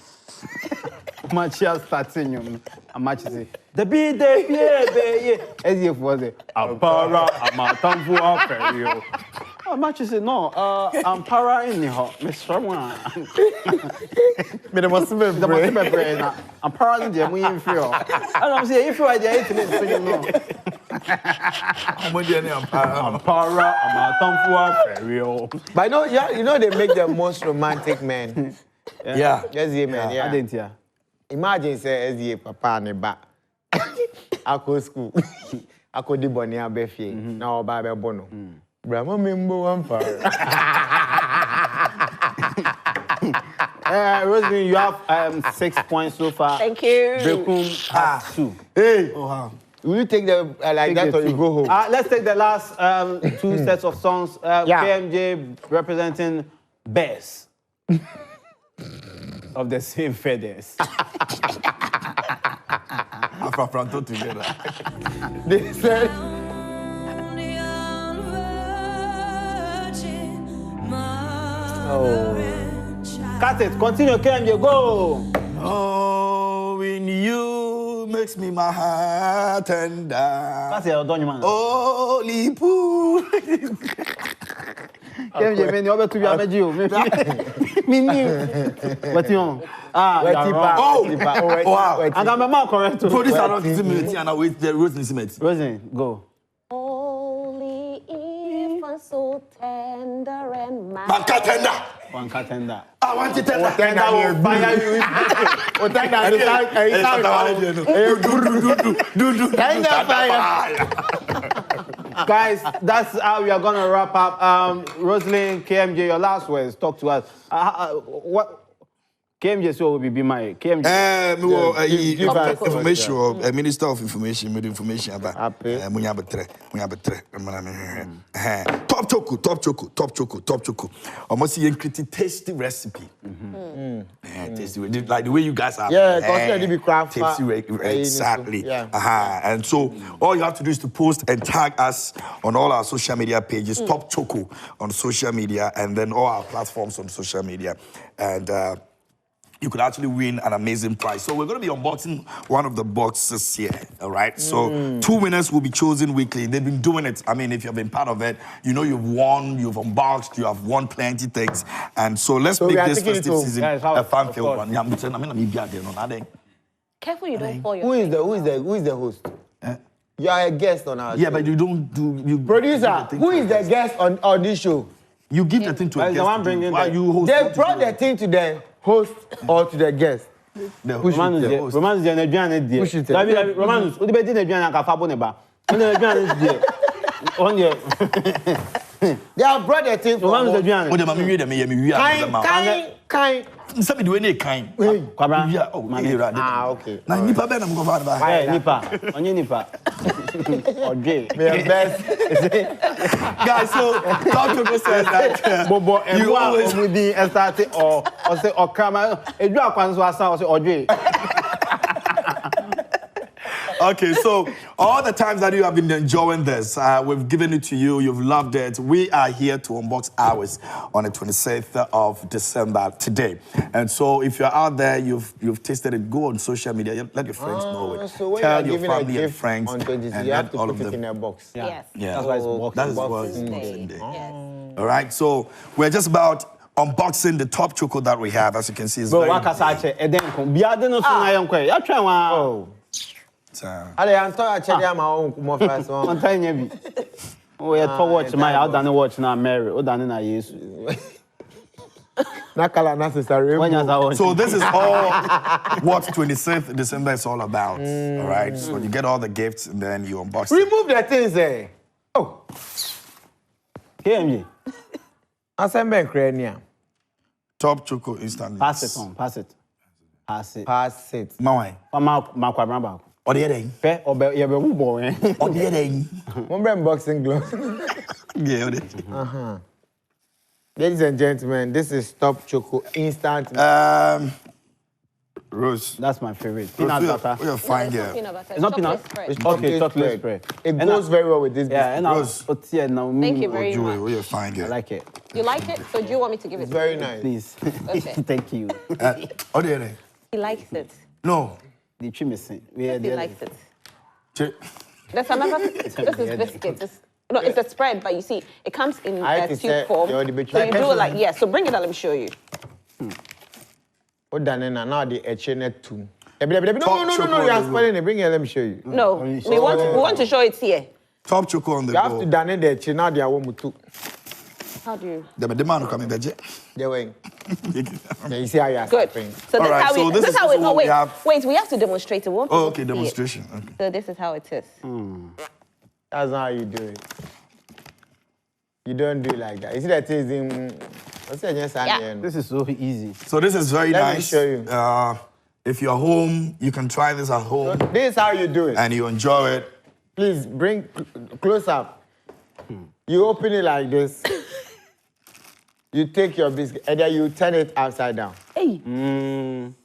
[SPEAKER 4] match starting, and match say, the be there, yeah, as if was it, Ampara, I'm a tampu after you. Match say, no, Ampara in the hot, Mr. One.
[SPEAKER 2] But it must be
[SPEAKER 4] brain. Ampara in the moon feel. And I'm saying, if you are the internet, so you know. Ampara, I'm a tampu after you.
[SPEAKER 2] But no, yeah, you know they make the most romantic men.
[SPEAKER 3] Yeah.
[SPEAKER 2] Yes, yeah, man. Yeah.
[SPEAKER 4] I didn't hear.
[SPEAKER 2] Imagine say SDA papa and ba. I go school. I go di boni abefi. Na oba be bono. Bramo membo Ampara.
[SPEAKER 4] Rosemary, you have 6 points so far.
[SPEAKER 6] Thank you.
[SPEAKER 4] Brekum has 2.
[SPEAKER 2] Hey.
[SPEAKER 3] Oh, wow.
[SPEAKER 2] Will you take the like that or you go home?
[SPEAKER 4] Let's take the last 2 sets of songs. KMJ representing Bears of the same feathers.
[SPEAKER 3] Afro together.
[SPEAKER 2] They said.
[SPEAKER 4] Oh. Cut it. Continue, KMJ. Go.
[SPEAKER 3] Oh, when you makes me my heart tender.
[SPEAKER 4] That's it. Done, man.
[SPEAKER 3] Holy poo.
[SPEAKER 4] KMJ, man, you have to be a major. Me. What you on?
[SPEAKER 3] Oh, wow.
[SPEAKER 4] And I'm a man correct.
[SPEAKER 3] Produce around 15 minutes and I wait the Rosemary Cement.
[SPEAKER 4] Rosemary, go.
[SPEAKER 6] Holy infant, so tender and
[SPEAKER 3] Banka tender.
[SPEAKER 4] One tender.
[SPEAKER 3] I want to tender.
[SPEAKER 2] Tender will fire you. Tender fire.
[SPEAKER 4] Guys, that's how we are going to wrap up. Roslyn, KMJ, your last words. Talk to us. What? KMJ so will be my KMJ.
[SPEAKER 3] Information, Minister of Information, made information about top choco. Almost see a pretty tasty recipe. Tasty, like the way you guys are.
[SPEAKER 2] Yeah, consider be craft.
[SPEAKER 3] Exactly. And so all you have to do is to post and tag us on all our social media pages. Top Choco on social media, and then all our platforms on social media. And you could actually win an amazing prize. So we're going to be unboxing one of the boxes here, all right? So 2 winners will be chosen weekly. They've been doing it. I mean, if you've been part of it, you know you've won, you've unboxed, you have won plenty things. And so let's make this festive season a fun-filled one.
[SPEAKER 6] Careful you don't fall your
[SPEAKER 2] Who is the host? You are a guest on our show.
[SPEAKER 3] Yeah, but you don't do...
[SPEAKER 2] Producer, who is the guest on this show?
[SPEAKER 3] You give the thing to a guest. Why you host?
[SPEAKER 2] They brought the thing to the host or to the guest.
[SPEAKER 4] Romanus, Romanus, Romanus, who did the Adrian Cafaboneba?
[SPEAKER 2] They have brought the thing for
[SPEAKER 4] Romanus Adrian.
[SPEAKER 2] Kind.
[SPEAKER 3] Somebody do any kind.
[SPEAKER 2] Okay.
[SPEAKER 3] Now, Nipa Ben, I'm going to
[SPEAKER 4] Hey, Nipa. On your Nipa. Or Jay.
[SPEAKER 2] Best.
[SPEAKER 3] Guys, so Dr. says that
[SPEAKER 4] Bobo and
[SPEAKER 3] you always
[SPEAKER 4] would be started or say or come out. A drop on Swassa or Jay.
[SPEAKER 3] Okay, so all the times that you have been enjoying this, we've given it to you, you've loved it. We are here to unbox ours on the 26th of December today. And so if you're out there, you've tasted it, go on social media, let your friends know it.
[SPEAKER 2] So when
[SPEAKER 3] tell
[SPEAKER 2] you're
[SPEAKER 3] your
[SPEAKER 2] giving
[SPEAKER 3] family
[SPEAKER 2] a
[SPEAKER 3] and
[SPEAKER 2] gift
[SPEAKER 3] friends
[SPEAKER 2] on 26th,
[SPEAKER 3] and
[SPEAKER 2] you have to
[SPEAKER 3] all
[SPEAKER 2] put
[SPEAKER 3] of
[SPEAKER 2] it
[SPEAKER 3] them.
[SPEAKER 2] in a box.
[SPEAKER 6] Yes.
[SPEAKER 3] Yeah.
[SPEAKER 4] That's why it's Boxing
[SPEAKER 3] That is why
[SPEAKER 6] Boxing
[SPEAKER 3] it's
[SPEAKER 6] Day.
[SPEAKER 3] Boxing Day.
[SPEAKER 6] Yes.
[SPEAKER 3] All right, so we're just about unboxing the top chocolate that we have. As you can see, it's
[SPEAKER 4] Bro,
[SPEAKER 3] very
[SPEAKER 4] Wakasache, Edenko. Biadeno Sunayanque. You try one.
[SPEAKER 2] Oh. Ale Antoya Chedia ma o mo first one.
[SPEAKER 4] On time you oh, yeah, to watch my out than watch now Mary. Oh, than na Jesus.
[SPEAKER 2] Nakala necessary.
[SPEAKER 3] So this is all what 26th December is all about. All right. So you get all the gifts and then you unbox it.
[SPEAKER 2] Remove the things there. Oh.
[SPEAKER 4] Hear me.
[SPEAKER 2] Assemble crania.
[SPEAKER 3] Top choco instant.
[SPEAKER 4] Pass it on. Pass it. Pass it.
[SPEAKER 2] Pass it.
[SPEAKER 3] Mawai.
[SPEAKER 4] Ma kwabra.
[SPEAKER 3] Or the other thing.
[SPEAKER 4] Pe obe ye be wu boy.
[SPEAKER 3] Or the other thing.
[SPEAKER 2] Remember unboxing gloves.
[SPEAKER 3] Yeah.
[SPEAKER 2] Ladies and gentlemen, this is Top Choco Instant.
[SPEAKER 3] Rose.
[SPEAKER 4] That's my favorite. Peanut butter.
[SPEAKER 3] We're fine here.
[SPEAKER 4] It's not peanut.
[SPEAKER 2] It's
[SPEAKER 4] Okay, chocolate spread.
[SPEAKER 2] It goes very well with this.
[SPEAKER 4] Yeah, and
[SPEAKER 3] Rose.
[SPEAKER 6] Thank you very much.
[SPEAKER 3] We're fine
[SPEAKER 4] I
[SPEAKER 3] here.
[SPEAKER 4] like it.
[SPEAKER 6] You like it? So do you want me to give it
[SPEAKER 2] It's
[SPEAKER 6] to
[SPEAKER 2] very
[SPEAKER 6] you?
[SPEAKER 2] nice.
[SPEAKER 4] Please.
[SPEAKER 6] Okay.
[SPEAKER 4] Thank you.
[SPEAKER 3] Or the other thing.
[SPEAKER 6] He likes it.
[SPEAKER 3] No.
[SPEAKER 4] The trimissing.
[SPEAKER 6] He likes it.
[SPEAKER 3] Che-
[SPEAKER 6] There's another. This is biscuits. It's a spread, but you see, it comes in
[SPEAKER 2] I
[SPEAKER 6] a
[SPEAKER 2] can
[SPEAKER 6] tube
[SPEAKER 2] say
[SPEAKER 6] form.
[SPEAKER 2] you're the
[SPEAKER 6] So you do it like, yeah. So bring it out, let me show you.
[SPEAKER 2] What done now the HNet 2. No, you are spelling it. Bring it, let me show you.
[SPEAKER 6] No, we want to show it here.
[SPEAKER 3] Top choco on the
[SPEAKER 2] You have
[SPEAKER 3] go.
[SPEAKER 2] to done it the HNet, now they are one to.
[SPEAKER 6] How do you?
[SPEAKER 3] The man who come in the jet.
[SPEAKER 2] They went. Yeah, you see how you are
[SPEAKER 6] Good.
[SPEAKER 2] stepping.
[SPEAKER 6] So
[SPEAKER 3] All
[SPEAKER 6] this
[SPEAKER 3] right,
[SPEAKER 6] how
[SPEAKER 3] so
[SPEAKER 6] we.
[SPEAKER 3] this
[SPEAKER 6] This
[SPEAKER 3] is
[SPEAKER 6] how it.
[SPEAKER 3] also
[SPEAKER 6] No,
[SPEAKER 3] what we
[SPEAKER 6] wait,
[SPEAKER 3] have.
[SPEAKER 6] wait. We have to demonstrate it. We want
[SPEAKER 3] Oh,
[SPEAKER 6] people
[SPEAKER 3] okay,
[SPEAKER 6] to see it.
[SPEAKER 3] demonstration. Okay.
[SPEAKER 6] So this is how it is.
[SPEAKER 2] That's not how you do it. You don't do it like that. You see that is in. What's that? Just
[SPEAKER 6] Yeah.
[SPEAKER 4] This is so easy.
[SPEAKER 3] So this is very
[SPEAKER 2] Let me
[SPEAKER 3] nice.
[SPEAKER 2] show you.
[SPEAKER 3] If you're home, you can try this at home
[SPEAKER 2] This is how you do it.
[SPEAKER 3] and you enjoy it.
[SPEAKER 2] Please bring close up. You open it like this. You take your biscuit and then you turn it upside down.
[SPEAKER 6] Hey.
[SPEAKER 4] And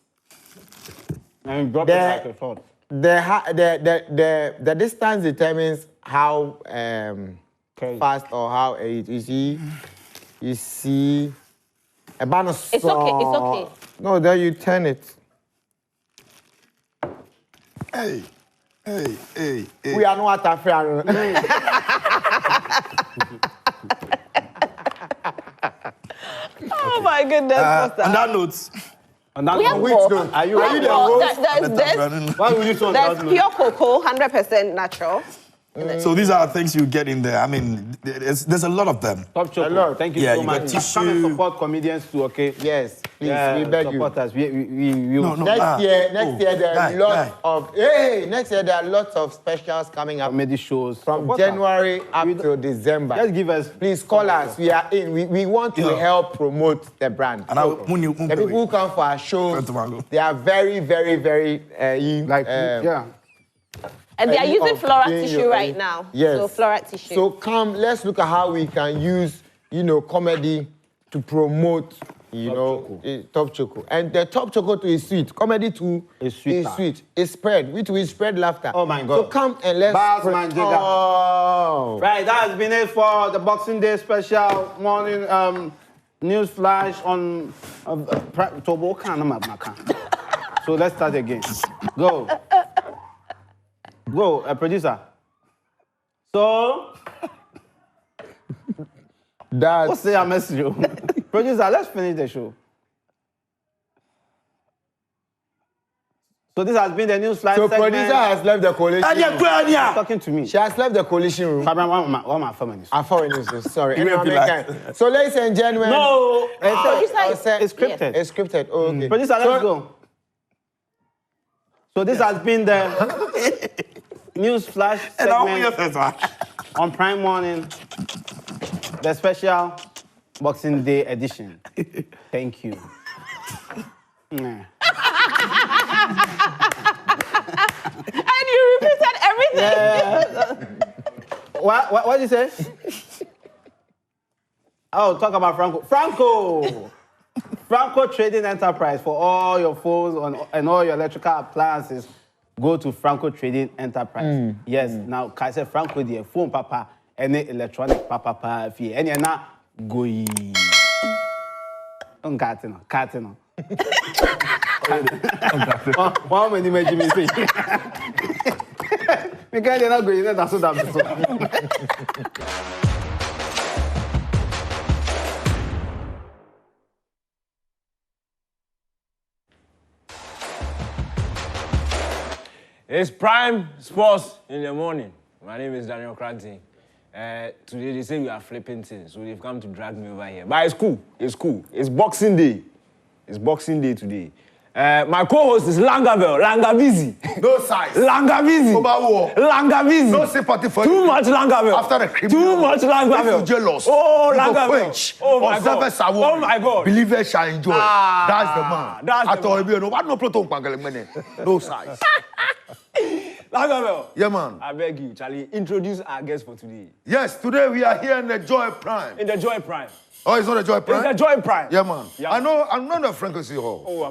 [SPEAKER 4] you drop
[SPEAKER 2] The-
[SPEAKER 4] it like a thought.
[SPEAKER 2] The distance determines how
[SPEAKER 4] Okay.
[SPEAKER 2] fast or how you see a banner.
[SPEAKER 6] It's okay. It's okay.
[SPEAKER 2] No, then you turn it.
[SPEAKER 3] Hey.
[SPEAKER 2] We are not afraid.
[SPEAKER 6] Oh my goodness. what's
[SPEAKER 3] On
[SPEAKER 6] that?
[SPEAKER 3] that note,
[SPEAKER 4] And
[SPEAKER 6] We have
[SPEAKER 2] Which
[SPEAKER 6] more.
[SPEAKER 2] note?
[SPEAKER 4] Are you
[SPEAKER 6] We have
[SPEAKER 2] the
[SPEAKER 6] more.
[SPEAKER 2] host?
[SPEAKER 4] Why would you so
[SPEAKER 6] There's pure cocoa, 100% natural.
[SPEAKER 3] so these are things you get in there. I mean, there's a lot of them.
[SPEAKER 4] Top chocolate.
[SPEAKER 2] Hello.
[SPEAKER 4] Thank you
[SPEAKER 3] Yeah,
[SPEAKER 4] so
[SPEAKER 3] you got
[SPEAKER 4] much.
[SPEAKER 3] tissue.
[SPEAKER 4] Come and support comedians too, okay?
[SPEAKER 2] Yes, please,
[SPEAKER 4] Yeah,
[SPEAKER 2] we beg you.
[SPEAKER 4] support us. We
[SPEAKER 3] No.
[SPEAKER 2] Next year there are
[SPEAKER 3] Guy.
[SPEAKER 2] lots of next year there are lots of specials coming up
[SPEAKER 4] comedy shows.
[SPEAKER 2] from
[SPEAKER 4] Support us.
[SPEAKER 2] January up to December.
[SPEAKER 4] Just give us.
[SPEAKER 2] Please call us. We are in. We want to
[SPEAKER 3] Yeah.
[SPEAKER 2] help promote the brand.
[SPEAKER 3] And
[SPEAKER 2] The people who come for our shows, they are very, very, very
[SPEAKER 4] Yeah.
[SPEAKER 6] And they are using
[SPEAKER 2] of
[SPEAKER 6] floral
[SPEAKER 2] doing
[SPEAKER 6] tissue
[SPEAKER 2] your-
[SPEAKER 6] right now.
[SPEAKER 2] Yes.
[SPEAKER 6] So floral tissue.
[SPEAKER 2] So come, let's look at how we can use, comedy to promote, Top Choco. And the Top Choco too is sweet. Comedy too
[SPEAKER 4] It's sweeter.
[SPEAKER 2] sweet. It's spread. We will spread laughter.
[SPEAKER 4] Oh my God.
[SPEAKER 2] So come and let's.
[SPEAKER 4] Bars, man, Jigga.
[SPEAKER 2] Oh.
[SPEAKER 4] Right, that has been it for the Boxing Day special morning News flash on Tobo Kana. So let's start again. Go. Go, producer. So, what's the message? Producer, let's finish the show. So this has been the news flash segment.
[SPEAKER 2] Producer has left the coalition room.
[SPEAKER 4] Talking to me.
[SPEAKER 2] She has left the coalition room.
[SPEAKER 4] What my feminist?
[SPEAKER 2] I'm foreign, sorry. So ladies and gentlemen.
[SPEAKER 4] No.
[SPEAKER 6] It's
[SPEAKER 4] scripted.
[SPEAKER 2] It's scripted. Oh, okay.
[SPEAKER 4] Producer, let's go. So this has been the news flash segment on Prime Morning, the special Boxing Day edition. Thank you.
[SPEAKER 6] And you repeated everything.
[SPEAKER 4] What did you say? Oh, talk about Franco. Franco Trading Enterprise for all your phones and all your electrical appliances. Go to Franco Trading Enterprise. Yes, now I say Franco the phone papa, any electronic papa fee. And you're not going. Catino. How many made you say? Because you're not going, that's what I'm saying.
[SPEAKER 9] It's Prime Sports in the morning. My name is Daniel Cranty. Today they say we are flipping things, so they've come to drag me over here. But it's cool. It's cool. It's Boxing Day. It's Boxing Day today. My co-host is Langavizi.
[SPEAKER 10] No size.
[SPEAKER 9] Langavizi. Langavizi.
[SPEAKER 10] No sympathy for
[SPEAKER 9] Too much Langavel.
[SPEAKER 10] After the criminal.
[SPEAKER 9] Too much Langavel.
[SPEAKER 10] If you're jealous.
[SPEAKER 9] Oh, Langavel. Oh my God. Oh my God.
[SPEAKER 10] Believers shall enjoy. That's the man.
[SPEAKER 9] That's the man.
[SPEAKER 10] No size.
[SPEAKER 9] Langavel.
[SPEAKER 10] Yeah, man.
[SPEAKER 9] I beg you, Charlie, introduce our guest for today.
[SPEAKER 10] Yes, today we are here in the Joy Prime.
[SPEAKER 9] In the Joy Prime.
[SPEAKER 10] Oh, it's not a Joy Prime?
[SPEAKER 9] It's the Joy Prime.
[SPEAKER 10] Yeah, man.
[SPEAKER 9] Yeah.
[SPEAKER 10] I know, I'm not a Frequency Hall.
[SPEAKER 9] Oh,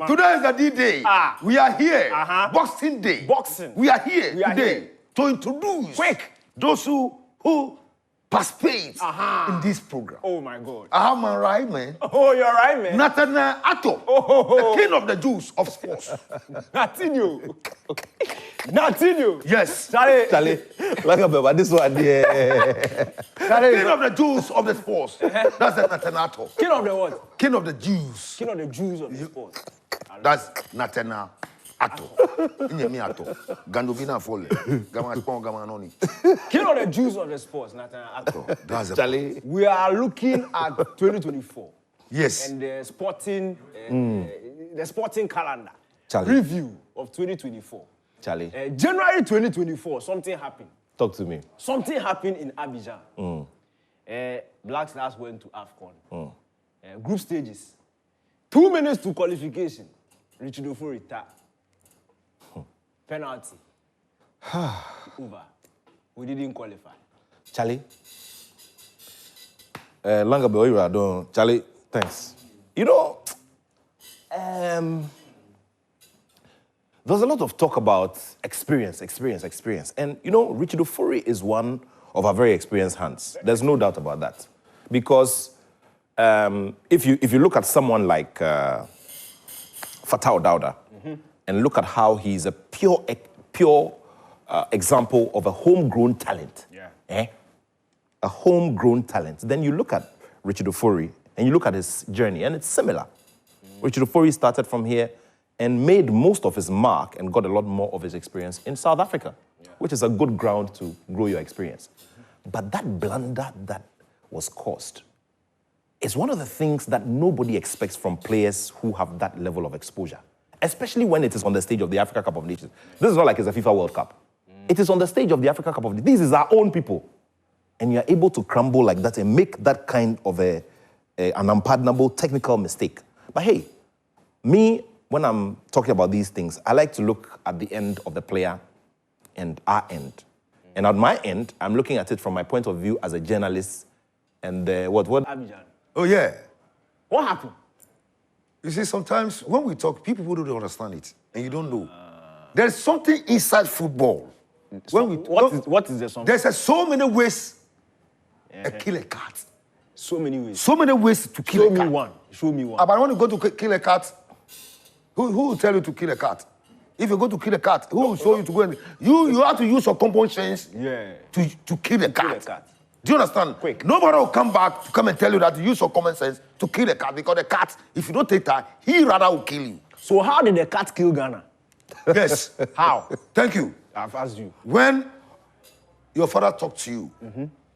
[SPEAKER 10] Today is the D-Day. We are here.
[SPEAKER 9] Boxing
[SPEAKER 10] Day.
[SPEAKER 9] Boxing.
[SPEAKER 10] We are here today to introduce those who participate in this program.
[SPEAKER 9] Oh, my God.
[SPEAKER 10] I have my right, man.
[SPEAKER 9] Oh, you're right, man.
[SPEAKER 10] Nathaniel Atto, the king of the Jews of sports.
[SPEAKER 9] Nathaniel.
[SPEAKER 10] Yes.
[SPEAKER 3] Charlie, like a this one,
[SPEAKER 10] King of the Jews of the sports. That's the Nathaniel Atto.
[SPEAKER 9] King of the what?
[SPEAKER 10] King of the Jews.
[SPEAKER 9] King of the Jews of the sports.
[SPEAKER 10] That's Nathaniel Atto. Atto. Gandovina Fole.
[SPEAKER 9] King of the Jews of the sports, Nathaniel Atto.
[SPEAKER 10] That's
[SPEAKER 9] Charlie. We are looking at 2024.
[SPEAKER 10] Yes.
[SPEAKER 9] And the sporting calendar.
[SPEAKER 3] Charlie.
[SPEAKER 9] Review of 2024.
[SPEAKER 3] Charlie.
[SPEAKER 9] January 2024, something happened.
[SPEAKER 3] Talk to me.
[SPEAKER 9] Something happened in Abidjan. Black Stars went to AFCON. Group stages. 2 minutes to qualification. Richard Ofori retired. Penalty. Over. We didn't qualify.
[SPEAKER 3] Charlie. Longer boy, you are doing. Charlie, thanks. You know, there's a lot of talk about experience. And, you know, Richard Ofori is one of our very experienced hands. There's no doubt about that. Because if you look at someone like Fatau Dauda and look at how he's a pure example of a homegrown talent, a homegrown talent, then you look at Richard Ofori and you look at his journey, and it's similar. Richard Ofori started from here and made most of his mark and got a lot more of his experience in South Africa, which is a good ground to grow your experience. But that blunder that was caused is one of the things that nobody expects from players who have that level of exposure, especially when it is on the stage of the Africa Cup of Nations. This is not like it's a FIFA World Cup. It is on the stage of the Africa Cup of Nations. These is our own people. And you're able to crumble like that and make that kind of an unpardonable technical mistake. But hey, me, when I'm talking about these things, I like to look at the end of the player and our end. And at my end, I'm looking at it from my point of view as a journalist and what?
[SPEAKER 9] Abidjan.
[SPEAKER 10] Oh, yeah.
[SPEAKER 9] What happened?
[SPEAKER 10] You see, sometimes when we talk, people who don't understand it, and you don't know. There's something inside football.
[SPEAKER 9] What is there something?
[SPEAKER 10] There's so many ways to kill a cat.
[SPEAKER 9] So many ways.
[SPEAKER 10] So many ways to kill a cat.
[SPEAKER 9] Show me one.
[SPEAKER 10] But when you go to kill a cat, who will tell you to kill a cat? If you go to kill a cat, who will show you to go and... You have to use your common sense to kill a cat. Do you understand?
[SPEAKER 9] Quick.
[SPEAKER 10] Nobody will come back to come and tell you that you use your common sense to kill a cat, because the cat, if you don't take time, he rather will kill you.
[SPEAKER 9] So how did the cat kill Ghana?
[SPEAKER 10] Yes.
[SPEAKER 9] How?
[SPEAKER 10] Thank you.
[SPEAKER 9] I've asked you.
[SPEAKER 10] When your father talked to you,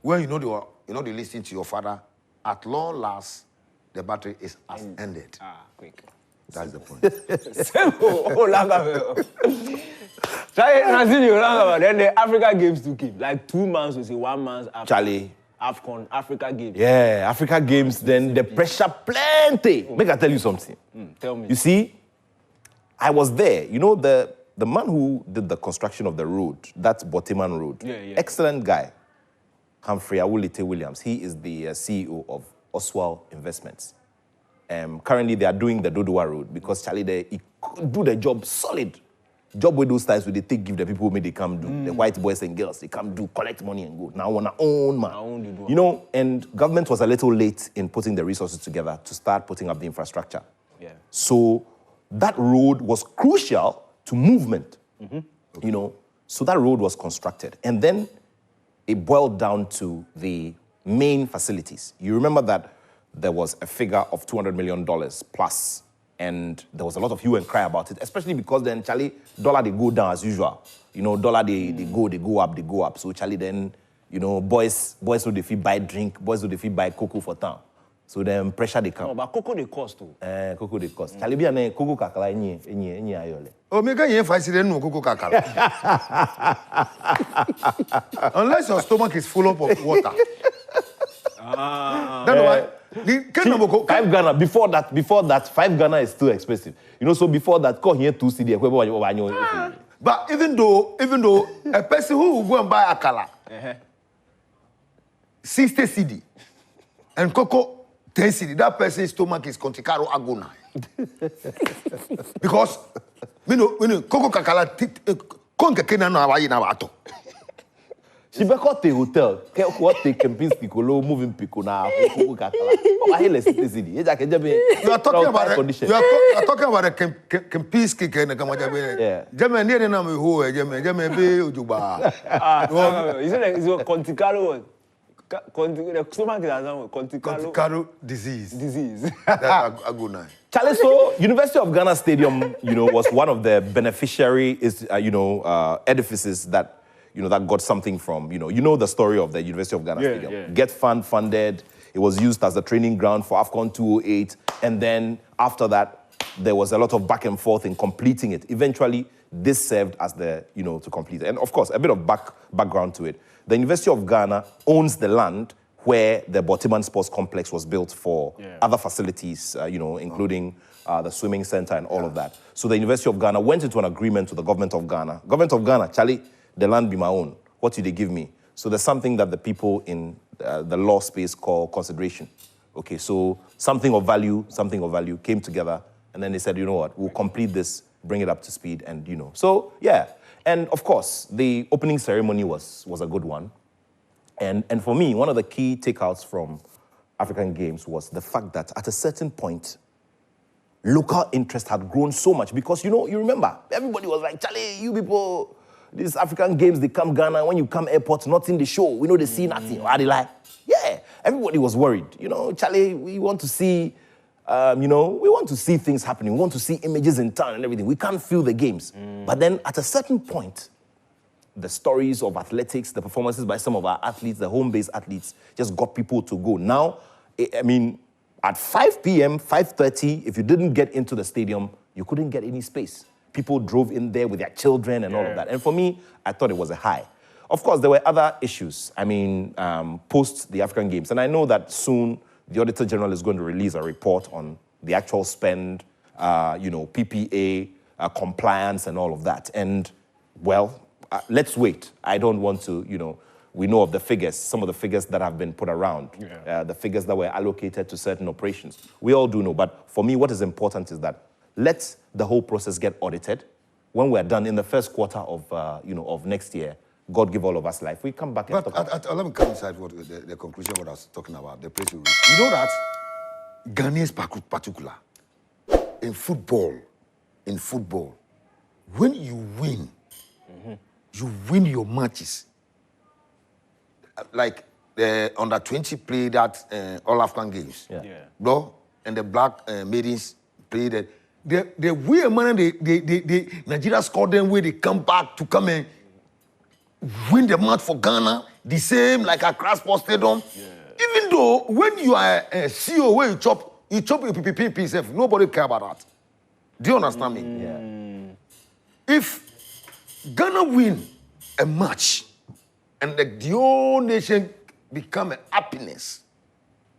[SPEAKER 10] when you know they listen to your father, at long last, the battle has ended.
[SPEAKER 9] Quick.
[SPEAKER 10] That's the point.
[SPEAKER 9] Then the Africa Games took him. Like 2 months, we say 1 month after.
[SPEAKER 3] Charlie.
[SPEAKER 9] AFCON, Africa Games.
[SPEAKER 3] Yeah, Africa Games, then the pressure plenty. Make I tell you something.
[SPEAKER 9] Tell me.
[SPEAKER 3] You see, I was there. You know, the man who did the construction of the road, that's Botiman Road. Excellent guy. Humphrey Awulite Williams. He is the CEO of Oswald Investments. Currently, they are doing the Dodua Road because Charlie, he do the job solid. Job with those times where they give the people who they come do. The white boys and girls, they come do, collect money and go. Now on our own, man. You know, and government was a little late in putting the resources together to start putting up the infrastructure.
[SPEAKER 9] Yeah.
[SPEAKER 3] So that road was crucial to movement, you know. So that road was constructed. And then it boiled down to the main facilities. You remember that there was a figure of $200 million plus, and there was a lot of hue and cry about it, especially because then, Charlie, dollar, they go down as usual. You know, dollar, they go up. So, Charlie, then, you know, boys who they feel buy drink, boys who they feel buy cocoa for town. So then pressure they come.
[SPEAKER 9] No, but cocoa they cost too.
[SPEAKER 3] Cocoa they cost. Charlie, be a cocoa kakala any ayole.
[SPEAKER 10] Oh, me can you find it no cocoa kakala. Unless your stomach is full up of water. That's why.
[SPEAKER 3] 5 Ghana, before that, 5 Ghana is still expensive. You know, so before that, call here 2 CD.
[SPEAKER 10] But even though a person who will go and buy akala, 60 CD, and cocoa 10 CD, that person's stomach is conticaro agona. Because, you know, cocoa kakala, konke kena no awayi na wato.
[SPEAKER 3] She be called the hotel. What they can be piccolo, moving pico now. You are
[SPEAKER 10] talking about a Kempis kick and a Kamajabe.
[SPEAKER 3] Yeah.
[SPEAKER 10] German near the name who German be Ujuba.
[SPEAKER 9] It's a conticaro. The stomach is
[SPEAKER 10] conticaro disease. That's a good night.
[SPEAKER 3] Charlie, so University of Ghana Stadium, you know, was one of the beneficiary edifices that, you know, that got something from, you know the story of the University of Ghana Stadium.
[SPEAKER 9] Yeah.
[SPEAKER 3] Get funded. It was used as a training ground for AFCON 208. And then after that, there was a lot of back and forth in completing it. Eventually, this served as the, you know, to complete it. And of course, a bit of background to it. The University of Ghana owns the land where the Botiman Sports Complex was built for other facilities, you know, including the swimming center and all of that. So the University of Ghana went into an agreement with the government of Ghana. Government of Ghana, Charlie, the land be my own. What do they give me? So there's something that the people in the law space call consideration. Okay, so something of value came together, and then they said, you know what, we'll complete this, bring it up to speed, and you know. So, yeah. And of course, the opening ceremony was a good one. And for me, one of the key takeouts from African Games was the fact that at a certain point, local interest had grown so much because, you know, you remember, everybody was like, Charlie, you people... These African Games, they come Ghana. When you come airport, nothing they show. We know they see nothing. Are they like? Yeah. Everybody was worried. You know, Charlie, we want to see, we want to see things happening. We want to see images in town and everything. We can't feel the games. But then at a certain point, the stories of athletics, the performances by some of our athletes, the home-based athletes, just got people to go. Now, I mean, at 5 p.m., 5:30, if you didn't get into the stadium, you couldn't get any space. People drove in there with their children and all of that. And for me, I thought it was a high. Of course, there were other issues, I mean, post the African Games. And I know that soon the Auditor General is going to release a report on the actual spend, PPA, compliance and all of that. And, well, let's wait. I don't want to, we know of the figures, some of the figures that have been put around, the figures that were allocated to certain operations. We all do know. But for me, what is important is that let the whole process get audited. When we're done in the first quarter of next year,
[SPEAKER 11] God give all of us life. We come back and
[SPEAKER 10] But
[SPEAKER 11] talk about
[SPEAKER 10] let me come inside what the conclusion of what I was talking about, the place we reach. You know that Ghanaians particular, in football, when you win, you win your matches. Like the under 20 play that all African games. Bro, and the black maidens play that. The way man they Nigeria scored them where they come back to come and win the match for Ghana, the same like Accra Sports Stadium. Even though when you are a CEO where you chop your PPP yourself, nobody care about that. Do you understand me? If Ghana win a match and the whole nation become a happiness,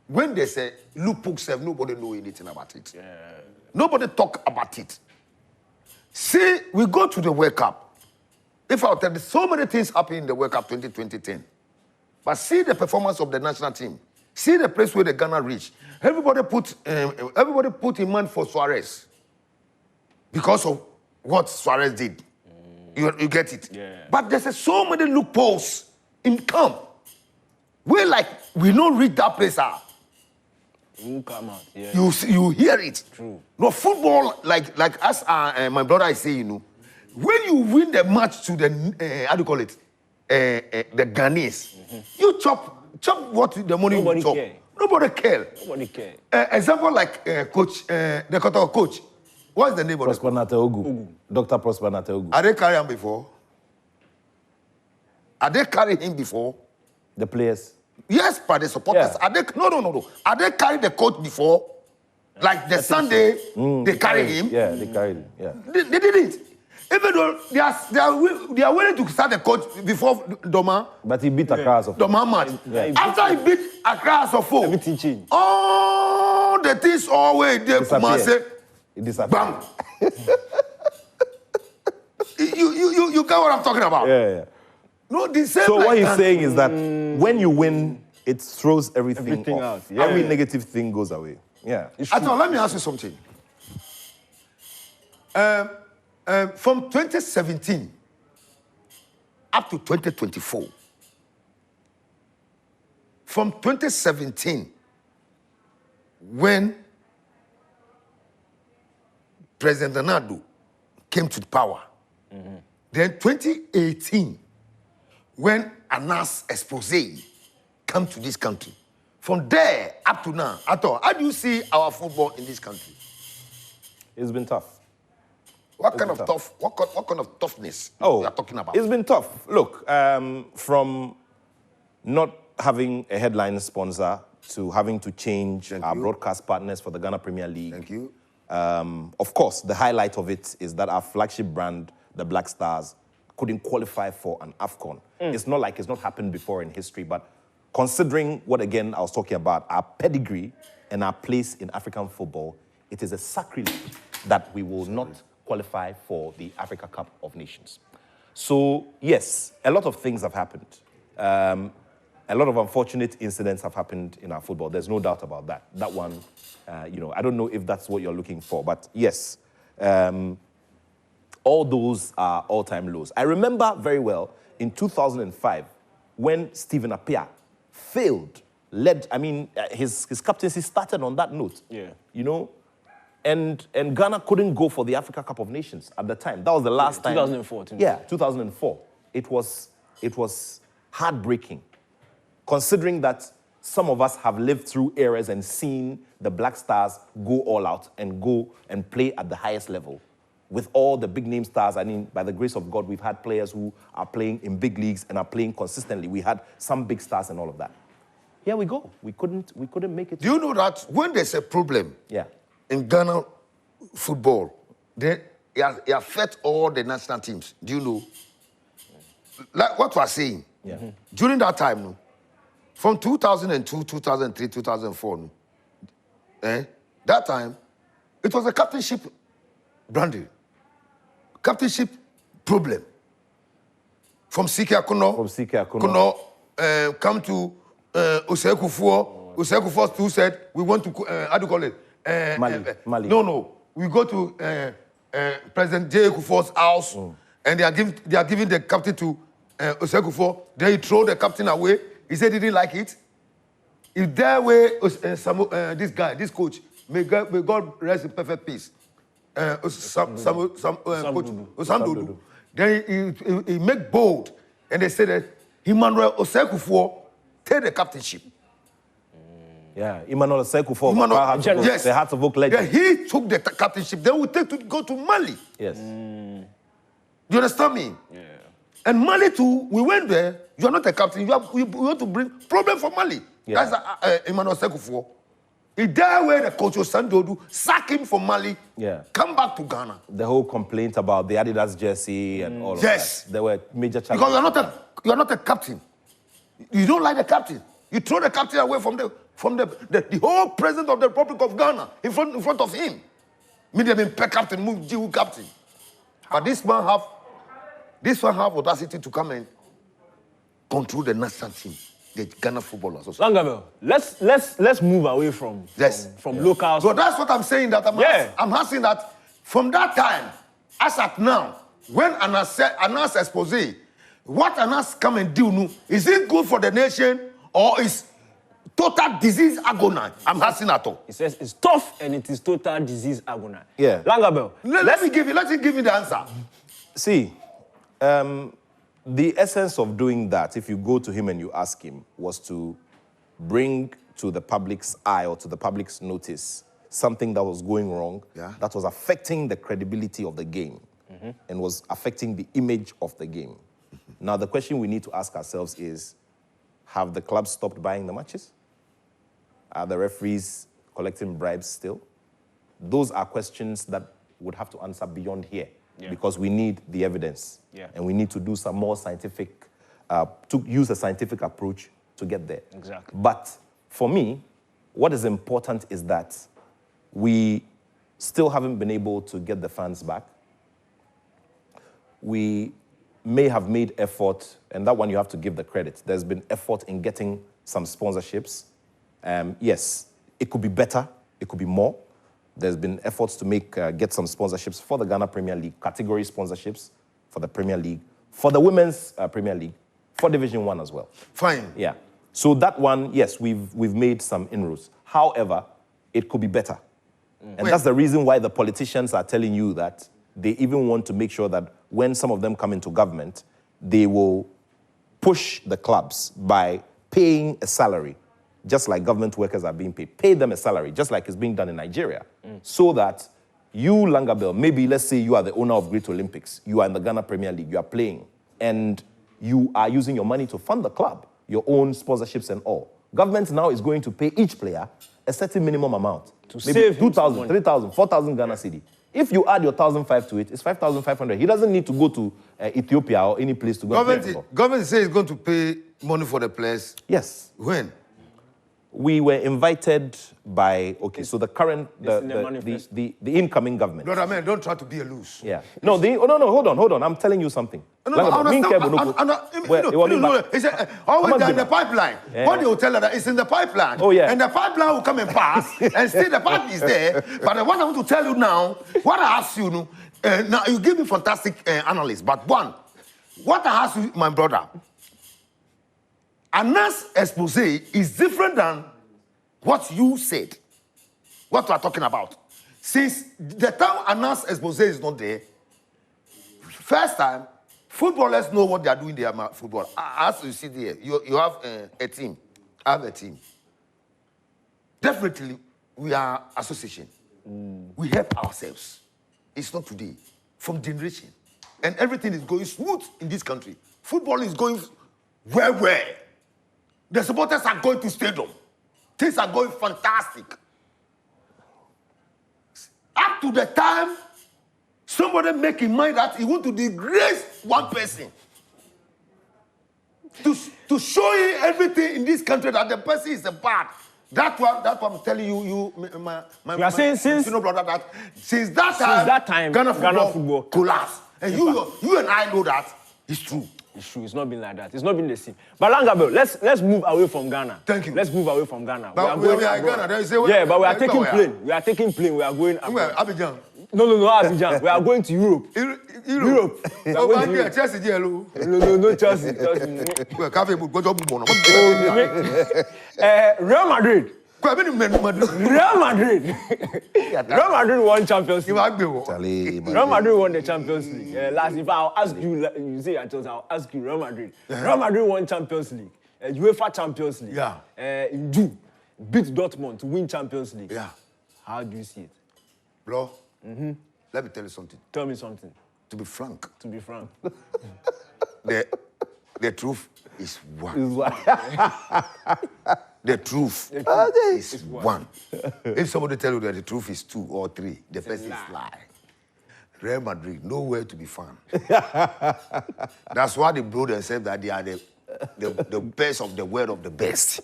[SPEAKER 10] when they say look self, nobody know anything about it. Nobody talk about it. See, we go to the World Cup. If I'll tell you, so many things happen in the World Cup 2010. But see the performance of the national team. See the place where the Ghana reached. Everybody put in mind for Suarez because of what Suarez did. You get it? But there's so many loopholes in camp. We don't read that place out.
[SPEAKER 9] Come out.
[SPEAKER 10] You hear it.
[SPEAKER 9] True.
[SPEAKER 10] No football, like as my brother is saying, when you win the match to the how do you call it, the Ghanaians, you chop what the money you chop. Nobody care.
[SPEAKER 9] Nobody care.
[SPEAKER 10] Example like coach, the coach. What's the name of
[SPEAKER 11] Prosper Nateogu. Dr. Prosper Nateogu.
[SPEAKER 10] Are they carry him before? Are they carry him before?
[SPEAKER 11] The players.
[SPEAKER 10] Yes, but the supporters.
[SPEAKER 11] Yeah.
[SPEAKER 10] Are they no. Are they carry the coach before? Like the Sunday, they carry him.
[SPEAKER 11] Yeah, they carried him. Yeah.
[SPEAKER 10] They didn't. Even though they are willing to start the coach before Doma.
[SPEAKER 11] But he beat Accra as a four.
[SPEAKER 10] Doma match. Yeah. After he beat Accra as a four.
[SPEAKER 9] Everything changed.
[SPEAKER 10] All the things always there.
[SPEAKER 11] It disappeared.
[SPEAKER 10] Bam. you get what I'm talking about?
[SPEAKER 11] Yeah.
[SPEAKER 10] No, the same.
[SPEAKER 11] So
[SPEAKER 10] like
[SPEAKER 11] what he's saying is that when you win, it throws everything off.
[SPEAKER 9] out. Yeah.
[SPEAKER 11] Every negative thing goes away. Yeah.
[SPEAKER 10] Attends, let me ask you something. From 2017 up to 2024, from 2017, when President Nadu came to power, then 2018, when Anas Expose came to this country, from there up to now, how do you see our football in this country?
[SPEAKER 11] It's been tough.
[SPEAKER 10] What kind of toughness you are talking about?
[SPEAKER 11] It's been tough. Look, from not having a headline sponsor to having to change our broadcast partners for the Ghana Premier League.
[SPEAKER 10] Thank you.
[SPEAKER 11] Of course, the highlight of it is that our flagship brand, the Black Stars, couldn't qualify for an AFCON. It's not like it's not happened before in history, but considering what, again, I was talking about, our pedigree and our place in African football, it is a sacrilege that we will not qualify for the Africa Cup of Nations. So, yes, a lot of things have happened. A lot of unfortunate incidents have happened in our football. There's no doubt about that. That one, I don't know if that's what you're looking for, but yes, all those are all-time lows. I remember very well in 2005 when Stephen Appiah failed, his captaincy started on that note.
[SPEAKER 9] Yeah.
[SPEAKER 11] And Ghana couldn't go for the Africa Cup of Nations at the time. That was the last time.
[SPEAKER 9] 2004.
[SPEAKER 11] Yeah, 2004. It was heartbreaking, considering that some of us have lived through eras and seen the Black Stars go all out and go and play at the highest level. With all the big name stars, by the grace of God, we've had players who are playing in big leagues and are playing consistently. We had some big stars and all of that. Here we go. We couldn't make it.
[SPEAKER 10] Do you know that when there's a problem in Ghana football, they affect all the national teams? Do you know? Like what we are saying, during that time, from 2002, 2003, 2004, that time, it was a captainship branding, captainship problem. From Sike Akuno, come to Osei Kufuor. Osei Kufuor still said, we want to, how do you call it?
[SPEAKER 11] Mali.
[SPEAKER 10] No. We go to President J. Kufuor's house, and they are giving the captain to Osekufo, then he threw the captain away. He said he didn't like it. If that way, this guy, this coach, may God rest in perfect peace. Sam Dudu. Then he make bold, and they said that Emmanuel Osekufo take the captainship.
[SPEAKER 11] Yeah, Emmanuel Osekufo,
[SPEAKER 10] yes,
[SPEAKER 11] the Heart of Oak legend.
[SPEAKER 10] Then he took the captainship. Then we take to go to Mali.
[SPEAKER 11] Yes.
[SPEAKER 10] You understand me? Yeah. And Mali too, we went there. You are not a captain. You want to bring problem for Mali. Yeah. That's Emmanuel Osekufo. He died where the coach was Sandodu, sack him from Mali.
[SPEAKER 11] Yeah.
[SPEAKER 10] Come back to Ghana.
[SPEAKER 11] The whole complaint about the Adidas jersey and all of that. There were major challenges.
[SPEAKER 10] Because you are not a captain. You don't like the captain. You throw the captain away from the whole president of the Republic of Ghana in front of him. Medium impact captain, move Jiwu captain. But this one have audacity to come and control the national team, the Ghana Football Association.
[SPEAKER 9] Langabel, let's move away from local.
[SPEAKER 10] So that's what I'm saying. That I'm asking that from that time, as at now, when Anas expose, what Anas come and do now, is it good for the nation or is total disease agony? I'm asking at all.
[SPEAKER 9] He says it's tough and it is total disease agony.
[SPEAKER 11] Yeah.
[SPEAKER 9] Langabel,
[SPEAKER 10] let him give you the answer.
[SPEAKER 11] See, the essence of doing that, if you go to him and you ask him, was to bring to the public's eye or to the public's notice something that was going wrong, that was affecting the credibility of the game and was affecting the image of the game. Now, the question we need to ask ourselves is, have the clubs stopped buying the matches? Are the referees collecting bribes still? Those are questions that would have to answer beyond here. Yeah. Because we need the evidence. Yeah. And we need to do some more scientific, to use a scientific approach to get there.
[SPEAKER 9] Exactly.
[SPEAKER 11] But for me, what is important is that we still haven't been able to get the fans back. We may have made effort, and that one you have to give the credit. There's been effort in getting some sponsorships. Yes, it could be better, it could be more. There's been efforts to get some sponsorships for the Ghana Premier League, category sponsorships for the Premier League, for the Women's Premier League, for Division 1 as well.
[SPEAKER 10] Fine.
[SPEAKER 11] Yeah. So that one, yes, we've made some inroads. However, it could be better. And that's the reason why the politicians are telling you that they even want to make sure that when some of them come into government, they will push the clubs by paying a salary, just like government workers are being paid. Pay them a salary, just like it's being done in Nigeria, so that you, Langabel, maybe let's say you are the owner of Great Olympics, you are in the Ghana Premier League, you are playing, and you are using your money to fund the club, your own sponsorships and all. Government now is going to pay each player a certain minimum amount. To maybe save 2,000, 3,000, 4,000 Ghana cedi. If you add your 1,500 to it, it's 5,500. He doesn't need to go to Ethiopia or any place to go.
[SPEAKER 10] Government says it's going to pay money for the players.
[SPEAKER 11] Yes.
[SPEAKER 10] When?
[SPEAKER 11] We were invited by, so the current, the incoming government.
[SPEAKER 10] Brother, man, don't try to be a loose.
[SPEAKER 11] Yeah. No, hold on. I'm telling you something.
[SPEAKER 10] Always in the pipeline. Yeah. What they will tell her that it's in the pipeline.
[SPEAKER 11] Oh, yeah.
[SPEAKER 10] And the pipeline will come and pass, and still the pipe is there. But what I want to tell you now, what I ask you, now you give me fantastic analysis, but one, what I ask you, my brother, Anas expose is different than what you said, what we are talking about. Since the time Anas expose is not there, first time, footballers know what they are doing in their football. As you see there, you have a team. I have a team. Definitely, we are association. We help ourselves. It's not today. From generation. And everything is going smooth in this country. Football is going well. The supporters are going to stadium. Things are going fantastic. Up to the time somebody make in mind that he want to disgrace one person. To show you everything in this country that the person is a bad. That's what I'm telling you, my since brother, that since that time Ghana football collapsed. And you and I know that it's true.
[SPEAKER 9] It's true. It's not been like that. It's not been the same. But Langabel, let's move away from Ghana.
[SPEAKER 10] Thank you.
[SPEAKER 9] Let's move away from Ghana.
[SPEAKER 10] But we are in Ghana.
[SPEAKER 9] Yeah, but we are taking plane. We are taking plane. We are going abroad.
[SPEAKER 10] Abidjan.
[SPEAKER 9] No, Abidjan. We are going to Europe. Europe. We are going to Europe.
[SPEAKER 10] Chelsea, yellow.
[SPEAKER 9] No, Chelsea.
[SPEAKER 10] Well, cafe, go job,
[SPEAKER 9] Real Madrid. Real Madrid. Real Madrid won Champions League. Real Madrid won the Champions League. Last, if I'll ask you, you say I'll ask you Real Madrid. Real Madrid won Champions League. UEFA Champions League.
[SPEAKER 10] Yeah.
[SPEAKER 9] In June, beat Dortmund to win Champions League.
[SPEAKER 10] Yeah.
[SPEAKER 9] How do you see it?
[SPEAKER 10] Bro, let me tell you something.
[SPEAKER 9] Tell me something.
[SPEAKER 10] To be frank.
[SPEAKER 9] To be frank.
[SPEAKER 10] The truth is one. The truth is one. If somebody tell you that the truth is 2 or 3, the person is lie. Real Madrid, nowhere to be found. That's why they blow themselves that they are the best of the world of the best.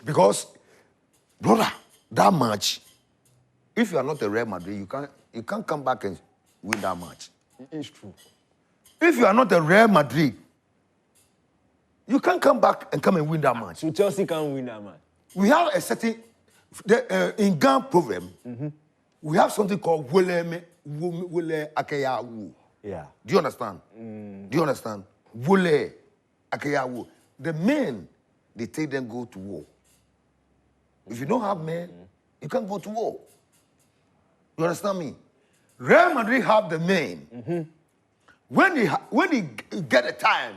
[SPEAKER 10] Because, brother, that match, if you are not a Real Madrid, you can't come back and win that match.
[SPEAKER 9] It's true.
[SPEAKER 10] If you are not a Real Madrid, you can't come back and come and win that match.
[SPEAKER 9] So Chelsea can't win that match.
[SPEAKER 10] We have a certain, in Ghana proverb, we have something called Wole Akeyawu.
[SPEAKER 11] Yeah.
[SPEAKER 10] Do you understand? Do you understand? Wole Akeyawu. The men, they take them go to war. If you don't have men, you can't go to war. You understand me? Real Madrid have the men. When they get a time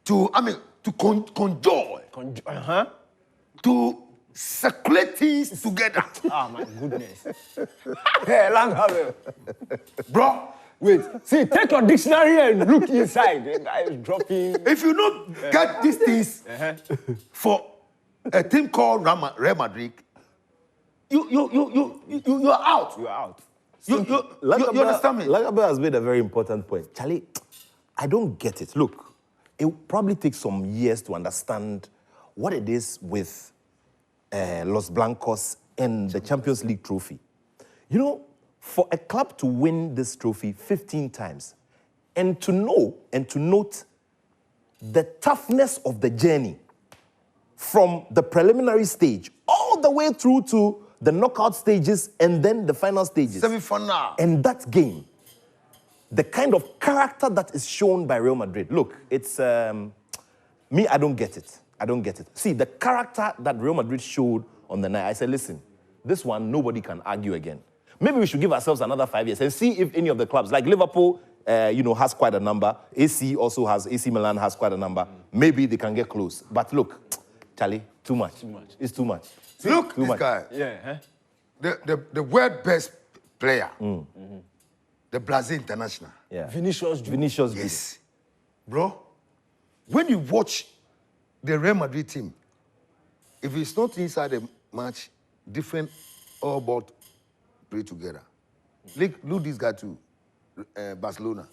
[SPEAKER 10] to conjoy, to circulate things together.
[SPEAKER 9] Oh my goodness. Hey, Langhavel.
[SPEAKER 10] Bro.
[SPEAKER 9] Wait, see, take your dictionary and look inside. The guy is dropping.
[SPEAKER 10] If you don't get these things for a team called Real Madrid, you're out.
[SPEAKER 11] You're out.
[SPEAKER 10] You understand me?
[SPEAKER 11] Lagabel has made a very important point. Charlie, I don't get it. Look, it will probably take some years to understand what it is with Los Blancos and the Champions League trophy. You know, for a club to win this trophy 15 times and to know and to note the toughness of the journey from the preliminary stage all the way through to the knockout stages and then the final stages.
[SPEAKER 10] Semi-final.
[SPEAKER 11] And that game, the kind of character that is shown by Real Madrid. Look, it's, me, I don't get it. I don't get it. See, the character that Real Madrid showed on the night, I said, listen, this one, nobody can argue again. Maybe we should give ourselves another 5 years and see if any of the clubs, like Liverpool, has quite a number. AC Milan has quite a number. Maybe they can get close. But look, Charlie, too much. It's too much.
[SPEAKER 10] See, look, this guy.
[SPEAKER 9] Yeah.
[SPEAKER 10] The world best player. The Brazil international.
[SPEAKER 11] Yeah.
[SPEAKER 9] Vinicius.
[SPEAKER 10] Yes. Bro, when you watch the Real Madrid team, if it's not inside the match, different all about play together. Look this guy too, Barcelona.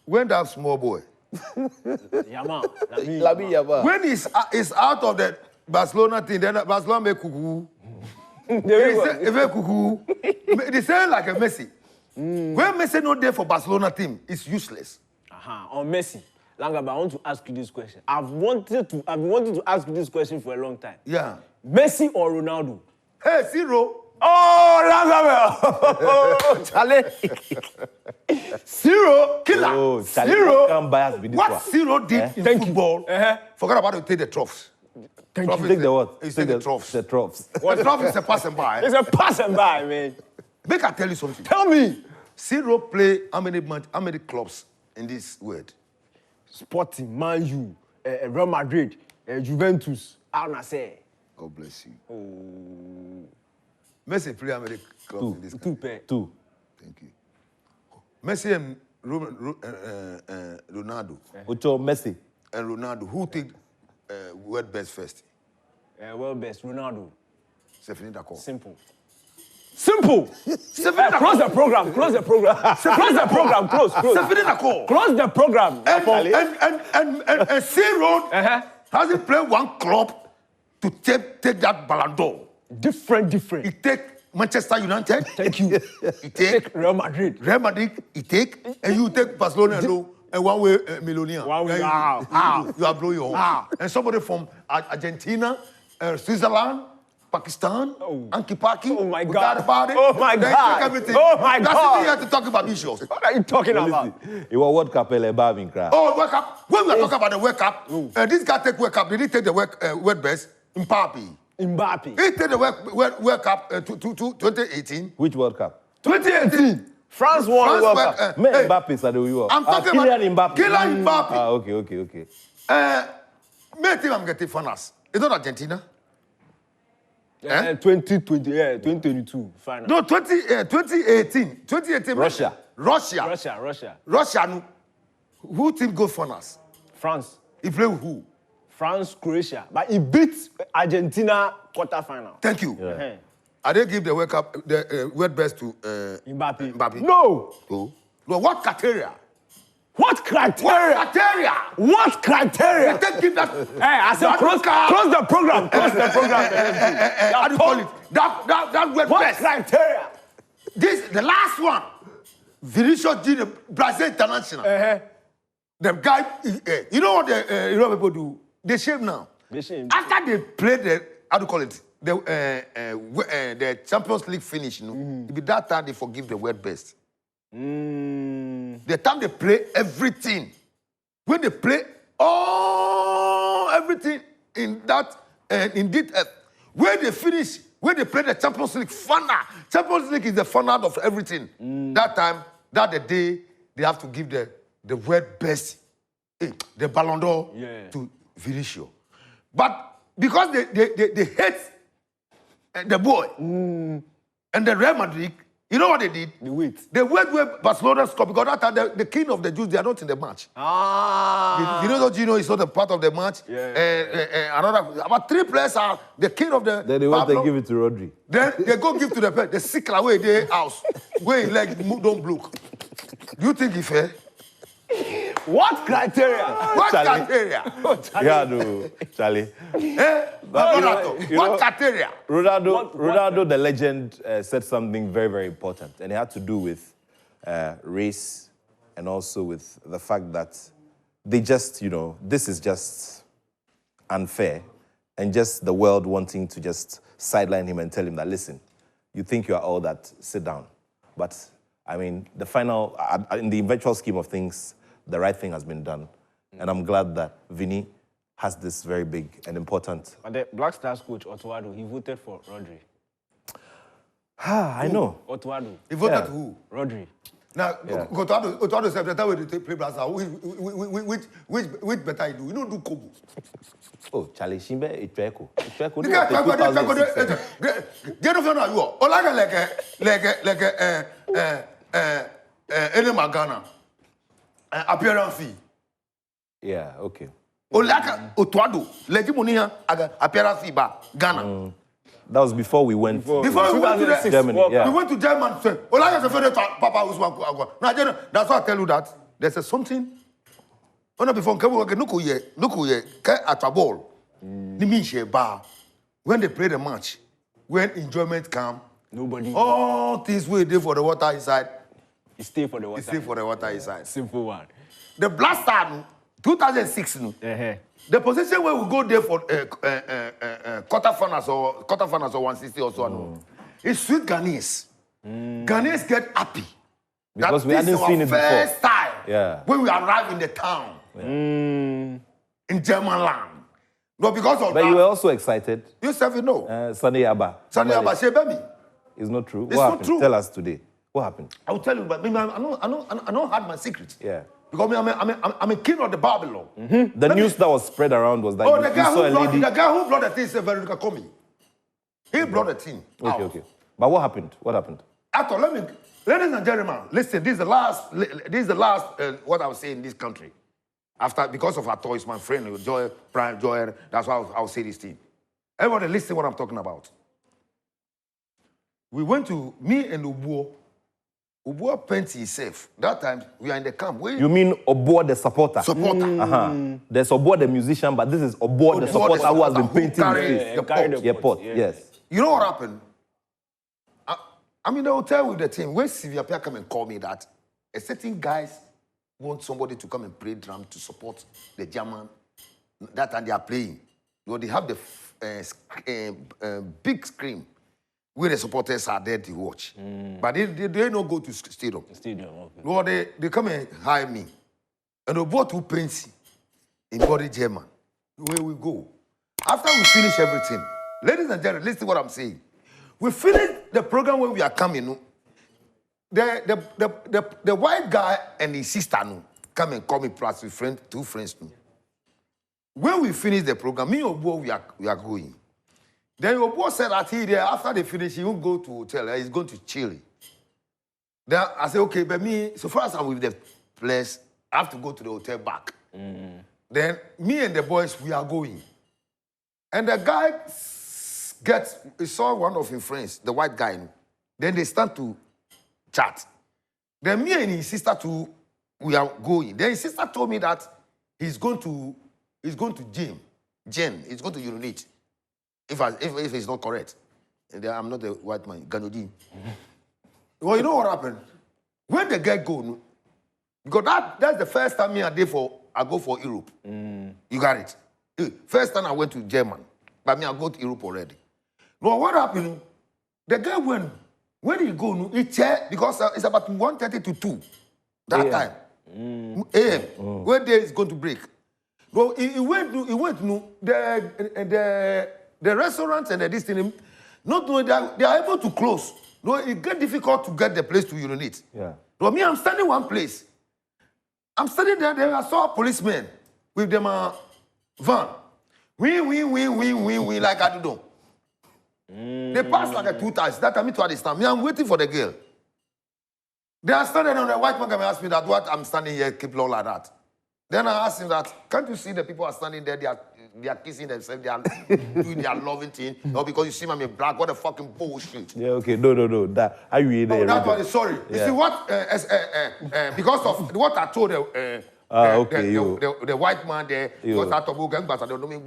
[SPEAKER 10] When that small boy,
[SPEAKER 9] Lamine Yamal.
[SPEAKER 10] when he's out of the Barcelona team, then Barcelona make cuckoo. They say like a Messi. When Messi not there for Barcelona team, it's useless.
[SPEAKER 9] On Messi. Langaba, I want to ask you this question. I've been wanting to ask you this question for a long time.
[SPEAKER 10] Yeah.
[SPEAKER 9] Messi or Ronaldo?
[SPEAKER 10] Hey, Zero.
[SPEAKER 11] Oh, Charlie.
[SPEAKER 10] Zero, killer.
[SPEAKER 11] Oh, Charlie,
[SPEAKER 10] Zero. What Zero did in football, forget about it, take the trophies.
[SPEAKER 11] Take the what?
[SPEAKER 10] Take the trophies.
[SPEAKER 11] The trophies.
[SPEAKER 10] The trophy is a pass and by.
[SPEAKER 9] It's a pass and by, man.
[SPEAKER 10] Make I tell you something.
[SPEAKER 9] Tell me.
[SPEAKER 10] Zero play how many clubs in this world?
[SPEAKER 9] Sporting, Man U, Real Madrid, Juventus, Al Nassr.
[SPEAKER 10] God bless you. Oh. Messi play how many clubs in this country?
[SPEAKER 11] Two.
[SPEAKER 10] Thank you. Messi and Ronaldo.
[SPEAKER 11] Ocho Messi.
[SPEAKER 10] And Ronaldo. Who take world best first?
[SPEAKER 9] World best, Ronaldo.
[SPEAKER 10] Stephanie D'accord.
[SPEAKER 9] Simple.
[SPEAKER 10] Close
[SPEAKER 9] the program. Close the program. Close.
[SPEAKER 10] Stephanie D'accord.
[SPEAKER 9] Close the program.
[SPEAKER 10] And Zero hasn't played one club to take that Ballon d'Or.
[SPEAKER 9] Different.
[SPEAKER 10] He take Manchester United.
[SPEAKER 9] Thank you.
[SPEAKER 10] He take
[SPEAKER 9] Real Madrid.
[SPEAKER 10] He take, and you take Barcelona and one way millionaire.
[SPEAKER 9] One way.
[SPEAKER 10] You are blowing your horn. And somebody from Argentina, Switzerland, Pakistan, Anki Paki.
[SPEAKER 9] Oh my
[SPEAKER 10] we
[SPEAKER 9] God.
[SPEAKER 10] got about it.
[SPEAKER 9] Oh my
[SPEAKER 10] They
[SPEAKER 9] God.
[SPEAKER 10] take everything.
[SPEAKER 9] Oh my
[SPEAKER 10] That's
[SPEAKER 9] God.
[SPEAKER 10] it, we have to talk about issues.
[SPEAKER 9] What are you talking about?
[SPEAKER 11] It was World Cup, Babin cry.
[SPEAKER 10] Oh, World Cup. When we are talking about the World Cup, this guy take World Cup. Did he take the World Best? Mbappe. He take the World Cup 2018.
[SPEAKER 11] Which World Cup?
[SPEAKER 10] 2018.
[SPEAKER 9] France won the World Cup.
[SPEAKER 11] Mbappe said we were.
[SPEAKER 10] I'm talking
[SPEAKER 11] Kylian
[SPEAKER 10] about
[SPEAKER 11] Mbappe.
[SPEAKER 10] Kylian Mbappe.
[SPEAKER 11] Okay.
[SPEAKER 10] Main team I'm getting finals. It's not Argentina.
[SPEAKER 9] 2022 final.
[SPEAKER 10] No, 2018. 2018.
[SPEAKER 11] Russia.
[SPEAKER 10] Russia. No. Who team go finals?
[SPEAKER 9] France.
[SPEAKER 10] He play with who?
[SPEAKER 9] France, Croatia. But he beat Argentina quarterfinal.
[SPEAKER 10] Thank you.
[SPEAKER 9] Yeah.
[SPEAKER 10] I didn't give the World Cup, the World Best to
[SPEAKER 9] Mbappe.
[SPEAKER 10] No. No, what criteria?
[SPEAKER 9] What criteria? What criteria?
[SPEAKER 10] They give that.
[SPEAKER 9] Hey, I said close the program. Close the program.
[SPEAKER 10] How do you call it? That World
[SPEAKER 9] What
[SPEAKER 10] Best.
[SPEAKER 9] criteria?
[SPEAKER 10] This, the last one. Vinicius Junior, Brazil International. The guy, you know what the Europe people do? They shame now. After they play the, how do you call it? The Champions League finish, you know, it be that time they forgive the World Best. The time they play everything, when they play everything in that when they finish, when they play the Champions League final, Champions League is the final of everything. That time, that the day they have to give the World Best, the Ballon d'Or to Vinicius. But because they hate the boy and the Real Madrid, you know what they did? They wait where Barcelona scored, because that time the king of the Jews, they are not in the match. You know that Gino is not a part of the match. About 3 players are the king of the.
[SPEAKER 11] Then they want to give it to Rodri.
[SPEAKER 10] Then they go give to the sick away their house where his leg don't block. Do you think it's fair?
[SPEAKER 9] What criteria?
[SPEAKER 10] What criteria?
[SPEAKER 11] Yeah, no, Charlie.
[SPEAKER 10] What criteria?
[SPEAKER 11] Ronaldo, the legend, said something very, very important, and it had to do with race and also with the fact that they just, this is just unfair, and just the world wanting to just sideline him and tell him that, listen, you think you are all that, sit down. But, I mean, the final, in the eventual scheme of things, the right thing has been done. And I'm glad that Vinny has this very big and important...
[SPEAKER 9] But the Black Stars coach, Otuado, he voted for Rodri.
[SPEAKER 11] I know.
[SPEAKER 9] Otuado.
[SPEAKER 10] He voted who?
[SPEAKER 9] Rodri.
[SPEAKER 10] Now, Otuado said that way they play Black Stars. Which better he do? You don't do Kobo.
[SPEAKER 11] Oh, Charlie Shimbe, Itweko.
[SPEAKER 10] Get off your now, you are. Or like Magana. Appearance fee.
[SPEAKER 11] Yeah, okay.
[SPEAKER 10] Olaka Otuado, Legimonia, appearance fee ba Ghana.
[SPEAKER 11] That was before we went.
[SPEAKER 10] Before we went to
[SPEAKER 11] Germany. Yeah.
[SPEAKER 10] We went to Germany. Olaka is a favorite Papa Usman. Now, that's why I tell you that there's something. Before look here, at a ball. When they play the match, when enjoyment come,
[SPEAKER 9] nobody.
[SPEAKER 10] All things we do for the water inside.
[SPEAKER 9] You stay for the water.
[SPEAKER 10] You stay for the water inside.
[SPEAKER 9] Simple one.
[SPEAKER 10] The Blaster, 2006, the position where we go there for quarterfinals or 160 or so, it's sweet Ghanaians. Ghanaians get happy.
[SPEAKER 11] Because we hadn't seen it before.
[SPEAKER 10] First time when we arrive in the town in German land. No, because of
[SPEAKER 11] but
[SPEAKER 10] that.
[SPEAKER 11] You were also excited.
[SPEAKER 10] You said you know.
[SPEAKER 11] Sunday Abba.
[SPEAKER 10] Sunday Abba, Shebemi.
[SPEAKER 11] It's not true.
[SPEAKER 10] It's
[SPEAKER 11] what
[SPEAKER 10] not
[SPEAKER 11] happened?
[SPEAKER 10] true.
[SPEAKER 11] Tell us today. What happened?
[SPEAKER 10] I will tell you, but I don't hide my secret.
[SPEAKER 11] Yeah.
[SPEAKER 10] Because I'm a king of the Babylon.
[SPEAKER 11] The news that was spread around was that
[SPEAKER 10] the guy who brought the thing said Veronica Komi. He brought the thing.
[SPEAKER 11] Okay. But what happened? What happened?
[SPEAKER 10] After, ladies and gentlemen, listen. This is the last. What I will say in this country. After, because of our toys, my friend Joy, Brian Joy. That's why I'll say this thing. Everybody, listen what I'm talking about. We went to me and Ubuo. Ubuo painted himself. That time, we are in the camp.
[SPEAKER 11] You mean Obuo the supporter?
[SPEAKER 10] Supporter.
[SPEAKER 11] There's Obuo the musician, but this is Obuo the supporter who has been painting his face.
[SPEAKER 10] The
[SPEAKER 11] pot. Yes.
[SPEAKER 10] You know what happened? I'm in the hotel with the team. When Sylvia Pierre come and call me that a certain guys want somebody to come and play drum to support the German. That time they are playing. You know, they have the big screen where the supporters are there to watch. But they don't go to stadium.
[SPEAKER 9] Stadium, okay.
[SPEAKER 10] No, they come and hire me. And they bought 2 pence in body German. Where we go. After we finish everything, ladies and gentlemen, listen to what I'm saying. We finish the program when we are coming. The white guy and his sister come and call me plus with 2 friends. When we finish the program, me and Obo, we are going. Then Obo said that after they finish, he won't go to hotel. He's going to Chile. Then I said, okay, but me, so far as I'm with the place, I have to go to the hotel back. Then me and the boys, we are going. And the guy saw one of his friends, the white guy. Then they start to chat. Then me and his sister too, we are going. Then his sister told me that he's going to gym. He's going to urinate. If it's not correct. And I'm not a white man, Ganodin. Well, you know what happened? When the guy go, because that's the first time I go for Europe. You got it. First time I went to Germany, but I go to Europe already. No, what happened? The guy when he go, he check because it's about 1:30 to 2 that time. AM. When day is going to break. No, he went to the restaurants and this thing. Not knowing that they are able to close. No, it get difficult to get the place to urinate.
[SPEAKER 11] Yeah.
[SPEAKER 10] So me, I'm standing one place. I'm standing there. I saw a policeman with them van. We like I do. They passed like 2 times. That time me to understand. Me, I'm waiting for the girl. They are standing on the white man. Ask me that what I'm standing here, keep low like that. Then I asked him that, can't you see the people are standing there? They are kissing themselves. They are doing their loving thing. No, because you see me black. What the fucking bullshit.
[SPEAKER 11] Yeah, okay. No. That are you there?
[SPEAKER 10] That's why. Sorry. Yeah. You see what? Because of what I told the white man there. Because I told him, but I don't know me.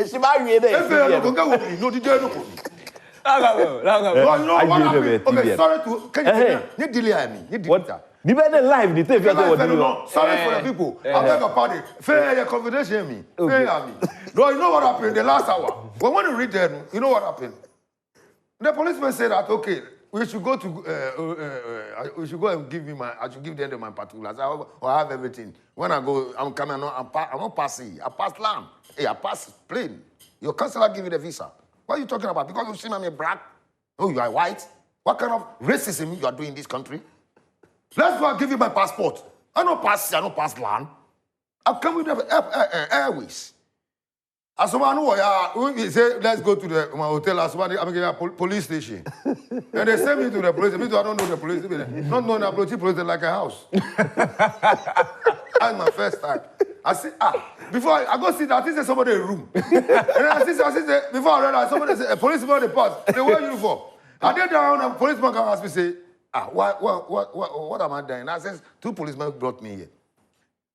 [SPEAKER 11] She married there.
[SPEAKER 10] No, did you know? Okay, sorry to. Can you delay me? What?
[SPEAKER 11] You better live.
[SPEAKER 10] Sorry for the people. I beg your pardon. Fair confidential me. Fair me. No, you know what happened the last hour? But when you read them, you know what happened? The policeman said that okay, we should go and give me I should give them my particulars. I have everything. When I go, I'm coming. I'm not passing. I pass land. Hey, I pass plane. Your counselor give you the visa. What are you talking about? Because you see me black? Oh, you are white? What kind of racism you are doing in this country? Let's go and give you my passport. I don't pass land. I've come with the airways. As someone who say, let's go to my hotel. As someone, I'm going to police station. And they send me to the police. I don't know the police. Not knowing the police like a house. That's my first time. I say, before I go sit, I think there's somebody in a room. And I see, before I realize, somebody say, a policeman they pass. They wear uniform. I did down, and a policeman come ask me, say, what am I doing? I says, 2 policemen brought me here.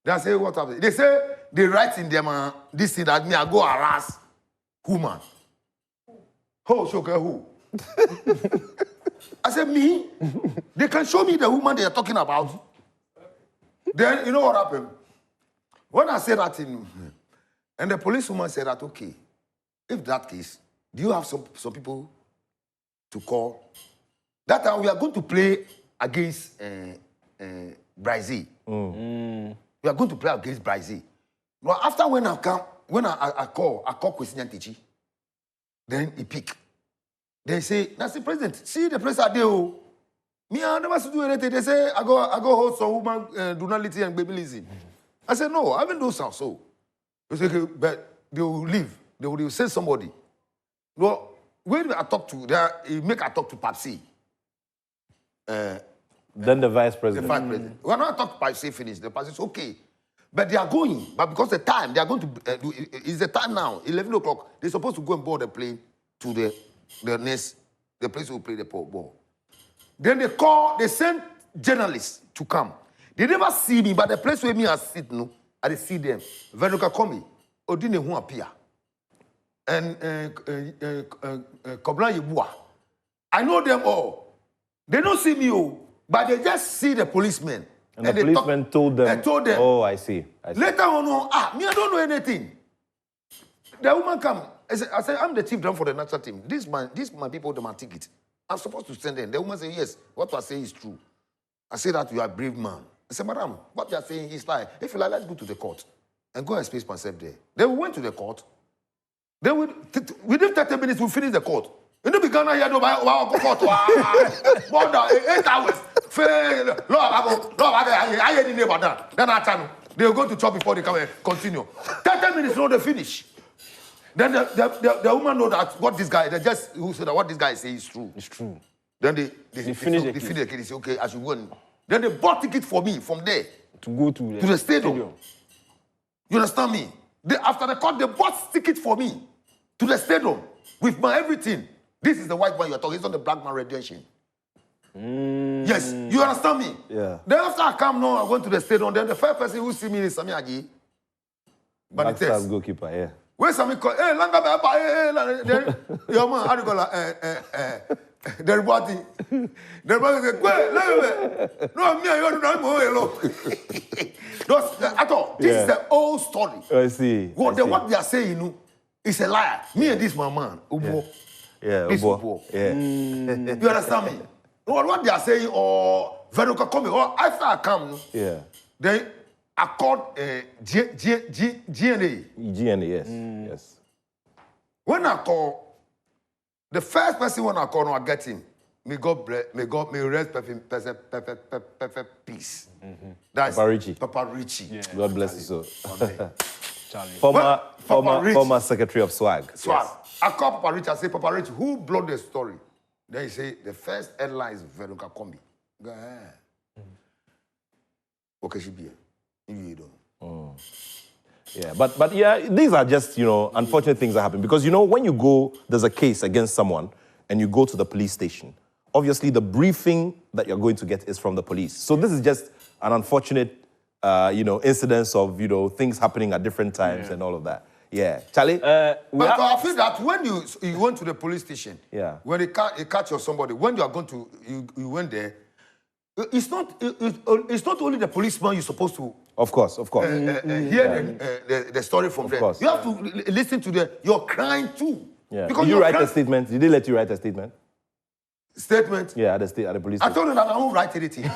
[SPEAKER 10] They say, what happened? They say, they write in them, this thing that me, I go harass woman. Who? I said, me? They can show me the woman they are talking about. Then, you know what happened? When I said that and the policewoman said that, okay, if that case, do you have some people to call? That time we are going to play against Brazil. We are going to play against Brazil. Now, after when I call Kwesi Nyantakyi, then he pick. They say, that's the president. See the president there. Me, I never do anything. They say, I go hold some woman donality and babylism. I said, no, I haven't done so. They say, okay, but they will leave. They will send somebody. No, when I talk to, he make I talk to Papsi.
[SPEAKER 11] Then the vice president.
[SPEAKER 10] The vice president. When I talk to Papsi finish, the Papsi is okay. But they are going. But because the time, they are going to, it's the time now, 11 o'clock. They're supposed to go and board the plane to the next, the place who play the ball. Then they send journalists to come. They never see me, but the place where me I sit, I see them. Veronica Komi, Odine who appear. And Koblan Yebua. I know them all. They don't see me, but they just see the policemen.
[SPEAKER 11] And the policeman told them. Oh, I see.
[SPEAKER 10] Later on, me, I don't know anything. The woman come, I said, I'm the chief drum for the national team. This my people, they my ticket. I'm supposed to send them. The woman said, yes, what you are saying is true. I said that you are a brave man. I said, madam, what you are saying is lie. If you like, let's go to the court and go and space myself there. Then we went to the court. Then within 30 minutes, we finished the court. You know, we Ghana here, no, our court. More than 8 hours. I didn't know about that. Then I tell them, they'll go to chop before they come and continue. 30 minutes, no, they finish. Then the woman know that what this guy, they just who said that what this guy say is true.
[SPEAKER 9] It's true.
[SPEAKER 10] Then they finish the case. They say, okay, I should go. Then they bought ticket for me from there
[SPEAKER 9] to go to
[SPEAKER 10] the stadium. You understand me? After the court, they bought ticket for me to the stadium with my everything. This is the white man you're talking. It's not the black man redemption. Yes, you understand me?
[SPEAKER 11] Yeah.
[SPEAKER 10] Then after I come now, I went to the stadium. Then the first person who see me is Sami Agi.
[SPEAKER 11] Black Stars goalkeeper, yeah.
[SPEAKER 10] Where Sami call? Hey, Langa, hey, your man, how do you call that? The reporting. The reporting said, no, me, you don't know. At all. This is the old story.
[SPEAKER 11] I see.
[SPEAKER 10] What they are saying is a liar. Me and this my man, Ubo.
[SPEAKER 11] Yeah,
[SPEAKER 10] Ubo.
[SPEAKER 11] Yeah.
[SPEAKER 10] You understand me? What they are saying, or Veruca coming, or after I come,
[SPEAKER 11] yeah.
[SPEAKER 10] They accord GNA.
[SPEAKER 11] GNA, yes. Yes.
[SPEAKER 10] When I call, the first person when I call, no, I get him. May God rest perfect peace. That's
[SPEAKER 11] Papa Richie.
[SPEAKER 10] Papa Richie.
[SPEAKER 11] Yeah. God bless you so.
[SPEAKER 10] Charlie.
[SPEAKER 11] Former Secretary of Swag.
[SPEAKER 10] Swag. Yes. I call Papa Richie, I say, Papa Richie, who blogged the story? Then he say, the first headline is Veruca Kombi. Go ahead. Okay, she be here. You don't.
[SPEAKER 11] Yeah, but yeah, these are just, unfortunate things that happen. Because, when you go, there's a case against someone, and you go to the police station, obviously the briefing that you're going to get is from the police. So this is just an unfortunate, incidence of, things happening at different times and all of that. Yeah. Charlie?
[SPEAKER 10] But I feel that when you went to the police station,
[SPEAKER 11] yeah,
[SPEAKER 10] when they catch you or somebody, when you are going to, you went there, it's not only the policeman you're supposed to.
[SPEAKER 11] Of course.
[SPEAKER 10] Hear the story from them. You have to listen to your crime too.
[SPEAKER 11] Yeah. Did you write a statement? Did they let you write a statement?
[SPEAKER 10] Statement?
[SPEAKER 11] Yeah, at the police station.
[SPEAKER 10] I told them that I won't write anything. I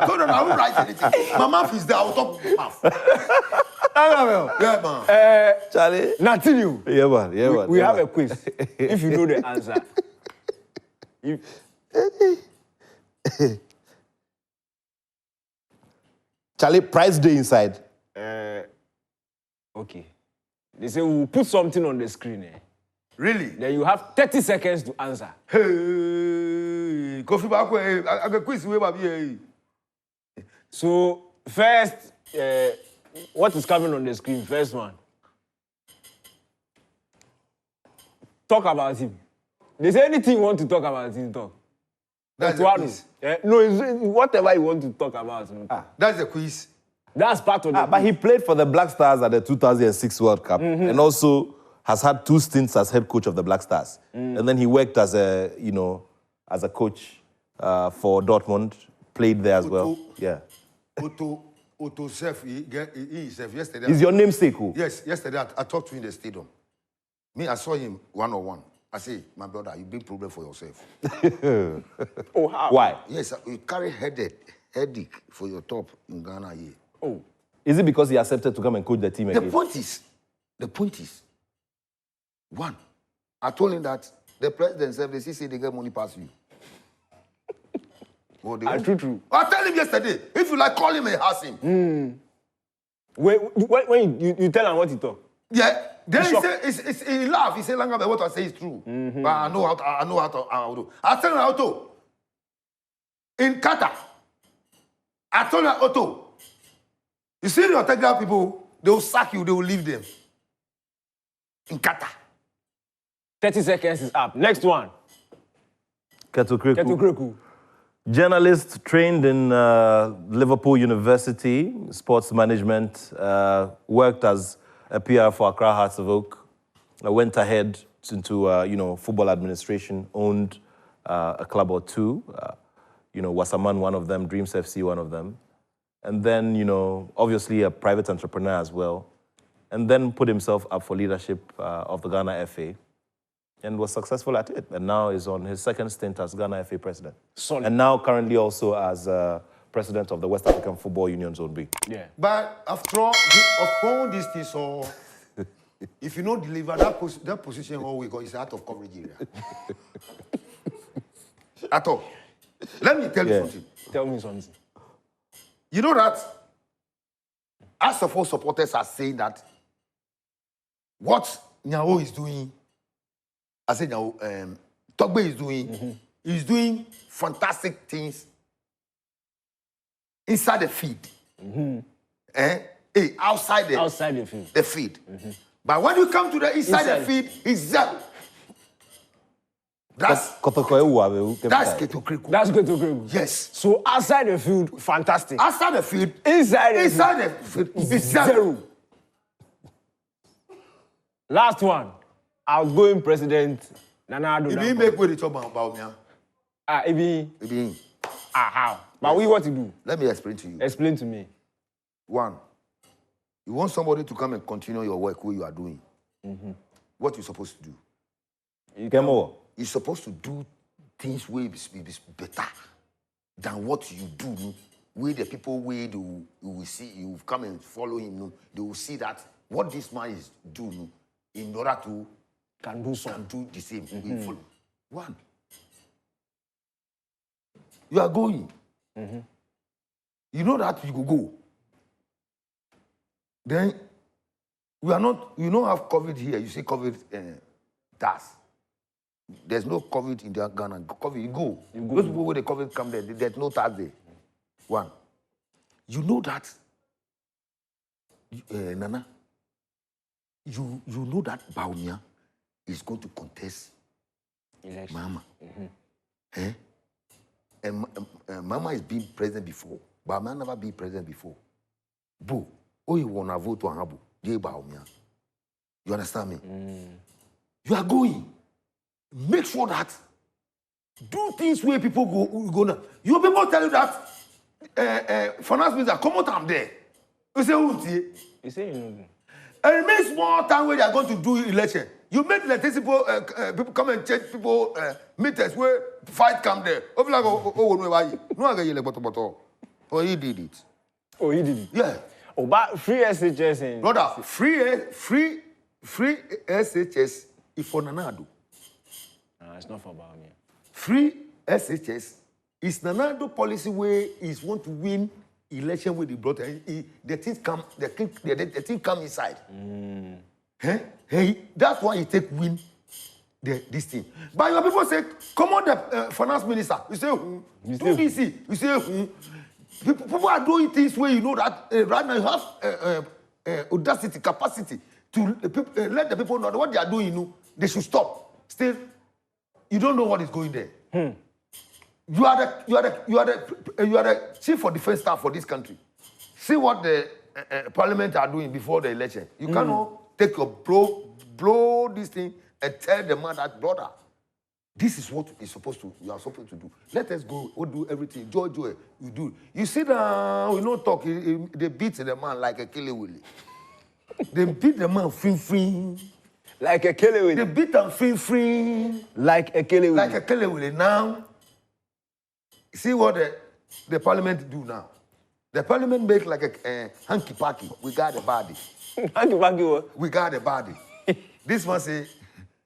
[SPEAKER 10] told them I won't write anything. My mouth is there. I will talk with my mouth. Yeah, man.
[SPEAKER 11] Charlie?
[SPEAKER 9] Nothing new.
[SPEAKER 11] Yeah, man.
[SPEAKER 9] We have a quiz. If you know the answer.
[SPEAKER 11] Charlie, prize day inside.
[SPEAKER 9] Okay. They say we'll put something on the screen.
[SPEAKER 10] Really?
[SPEAKER 9] Then you have 30 seconds to answer.
[SPEAKER 10] Hey, coffee back. I got quiz way baby.
[SPEAKER 9] So first, what is coming on the screen? First one. Talk about him. There's anything you want to talk about him, talk.
[SPEAKER 10] That's the quiz.
[SPEAKER 9] No, it's whatever you want to talk about.
[SPEAKER 10] That's the quiz.
[SPEAKER 9] That's part of the
[SPEAKER 11] But he played for the Black Stars at the 2006 World Cup and also has had 2 stints as head coach of the Black Stars. And then he worked as a coach for Dortmund, played there as well. Yeah.
[SPEAKER 10] Otto Sef, yesterday.
[SPEAKER 11] Is your namesake who?
[SPEAKER 10] Yes, yesterday I talked to him in the stadium. Me, I saw him one-on-one. I say, my brother, you big problem for yourself.
[SPEAKER 9] Oh, how?
[SPEAKER 11] Why?
[SPEAKER 10] Yes, you carry headache for your top in Ghana here.
[SPEAKER 9] Oh.
[SPEAKER 11] Is it because he accepted to come and coach the team again?
[SPEAKER 10] The point is, one, I told him that the president said they say they get money past you.
[SPEAKER 9] True.
[SPEAKER 10] I tell him yesterday, if you like, call him and ask him.
[SPEAKER 9] When you tell him what he talk?
[SPEAKER 10] Yeah. Then he laugh. He say, "Langa, what I say is true." But I know how to do. I tell him Otto. In Qatar, I told him Otto. You see your technical people, they will sack you. They will leave them. In Qatar.
[SPEAKER 9] 30 seconds is up. Next one.
[SPEAKER 11] Ketu
[SPEAKER 9] Kreku.
[SPEAKER 11] Journalist trained in Liverpool University, sports management, worked as a PR for Accra Hearts of Oak, went ahead into football administration, owned a club or two, Wasaman one of them, Dreams FC one of them, and then obviously a private entrepreneur as well. and then put himself up for leadership of the Ghana FA, and was successful at it. And now is on his second stint as Ghana FA president.
[SPEAKER 9] Solid.
[SPEAKER 11] And now currently also as president of the West African Football Union Zone B.
[SPEAKER 9] Yeah.
[SPEAKER 10] But after all, upon these things, so if you don't deliver that position, all we got is out of coverage area. At all. Let me tell you something.
[SPEAKER 9] Tell me something.
[SPEAKER 10] You know that as of all supporters are saying that what Nyao is doing, I say Nyao, Togbe is doing, he's doing fantastic things inside the feed. Outside
[SPEAKER 9] the feed.
[SPEAKER 10] The feed. But when you come to the inside the feed, it's zero. That's Ketokriku.
[SPEAKER 9] That's Ketokriku.
[SPEAKER 10] Yes.
[SPEAKER 9] So outside the field, fantastic.
[SPEAKER 10] Outside the field,
[SPEAKER 9] inside
[SPEAKER 10] the field, it's zero.
[SPEAKER 9] Last one, outgoing president Nana Addo.
[SPEAKER 10] If you make with the trouble about me,
[SPEAKER 9] how? But what to do?
[SPEAKER 10] Let me explain to you.
[SPEAKER 9] Explain to me.
[SPEAKER 10] One, you want somebody to come and continue your work where you are doing. What you supposed to do? You're supposed to do things way better than what you do. Where the people you will see, you come and follow him. They will see that what this man is doing in order to
[SPEAKER 9] can do
[SPEAKER 10] the same. We follow. One, you are going. You know that you will go. Then we are not. You don't have COVID here. You say COVID does. There's no COVID in the Ghana. COVID, you go. Those people where the COVID come there, there's no tax there. One, you know that, Nana, you know that Bawumia is going to contest election. Mama. And Mama is being president before, but Mama never been president before. Boo, you want to vote to Habu, Bawumia. You understand me? You are going. Make sure that do things where people go now. Your people tell you that finance minister come out from there. You say who?
[SPEAKER 9] You say
[SPEAKER 10] and it makes more time where they are going to do election. You make electricity people come and change people meters where fight come there. Oh, he did it.
[SPEAKER 9] Oh, he did it.
[SPEAKER 10] Yeah.
[SPEAKER 9] Oh, but free SHS in
[SPEAKER 10] brother, free SHS is for Nanado.
[SPEAKER 9] It's not for Bawumia.
[SPEAKER 10] Free SHS is Nanado policy where he's want to win election with the brother. The thing come inside. Hey, that's why he take win this thing. But your people say, come on, the finance minister. You say, do this. You say, people are doing things where you know that right now you have audacity, capacity to let the people know that what they are doing. You know, they should stop. Still, you don't know what is going there. You are the chief of defense staff for this country. See what the parliament are doing before the election. You cannot take your blow this thing and tell the man that, brother, this is what you are supposed to do. Let us go. We'll do everything. Joy, you do. You sit down, we don't talk. They beat the man like a killy-willy. They beat the man free.
[SPEAKER 9] Like a killy-willy.
[SPEAKER 10] They beat him free.
[SPEAKER 9] Like a killy-willy.
[SPEAKER 10] Like a killy-willy. Now, see what the parliament do now. The parliament make like a hanky-packy. We got the body.
[SPEAKER 9] Hanky-packy what?
[SPEAKER 10] We got the body. This one say,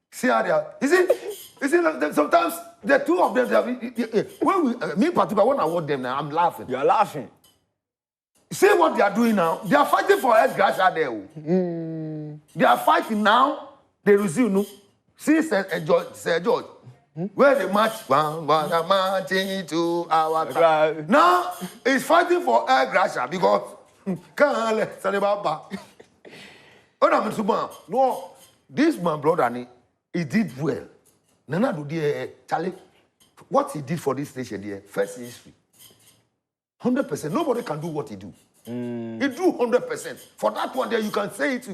[SPEAKER 10] see how they are. You see, sometimes the two of them, me in particular, when I watch them now, I'm laughing.
[SPEAKER 9] You are laughing.
[SPEAKER 10] See what they are doing now? They are fighting for us guys out there. They are fighting now. They resume. No? See, Sir George, where they march, marching to our tribe. Now, he's fighting for air Gracia because can't let no, this man, brother, he did well. Nana do Charlie, what he did for this nation there, first in history. 100%. Nobody can do what he do. He do 100%. For that one there, you can say it,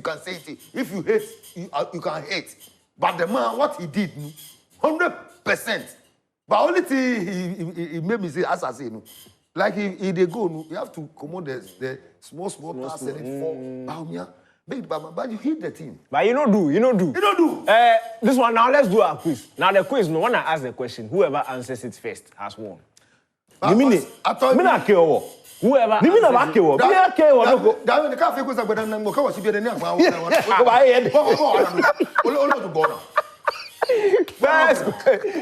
[SPEAKER 10] If you hate, you can hate. But the man, what he did, 100%. But only thing he made me say, as I say, like if they go, you have to command the small task and for Bawumia. Big Bama, but you hit the team.
[SPEAKER 9] But you don't do.
[SPEAKER 10] You don't do.
[SPEAKER 9] This one, now let's do our quiz. Now the quiz, no one ask the question. Whoever answers it first has won.
[SPEAKER 10] You mean it? I thought you mean
[SPEAKER 9] whoever.
[SPEAKER 4] You mean about Kewo?
[SPEAKER 10] That the cafe goes up with them. What was be the name?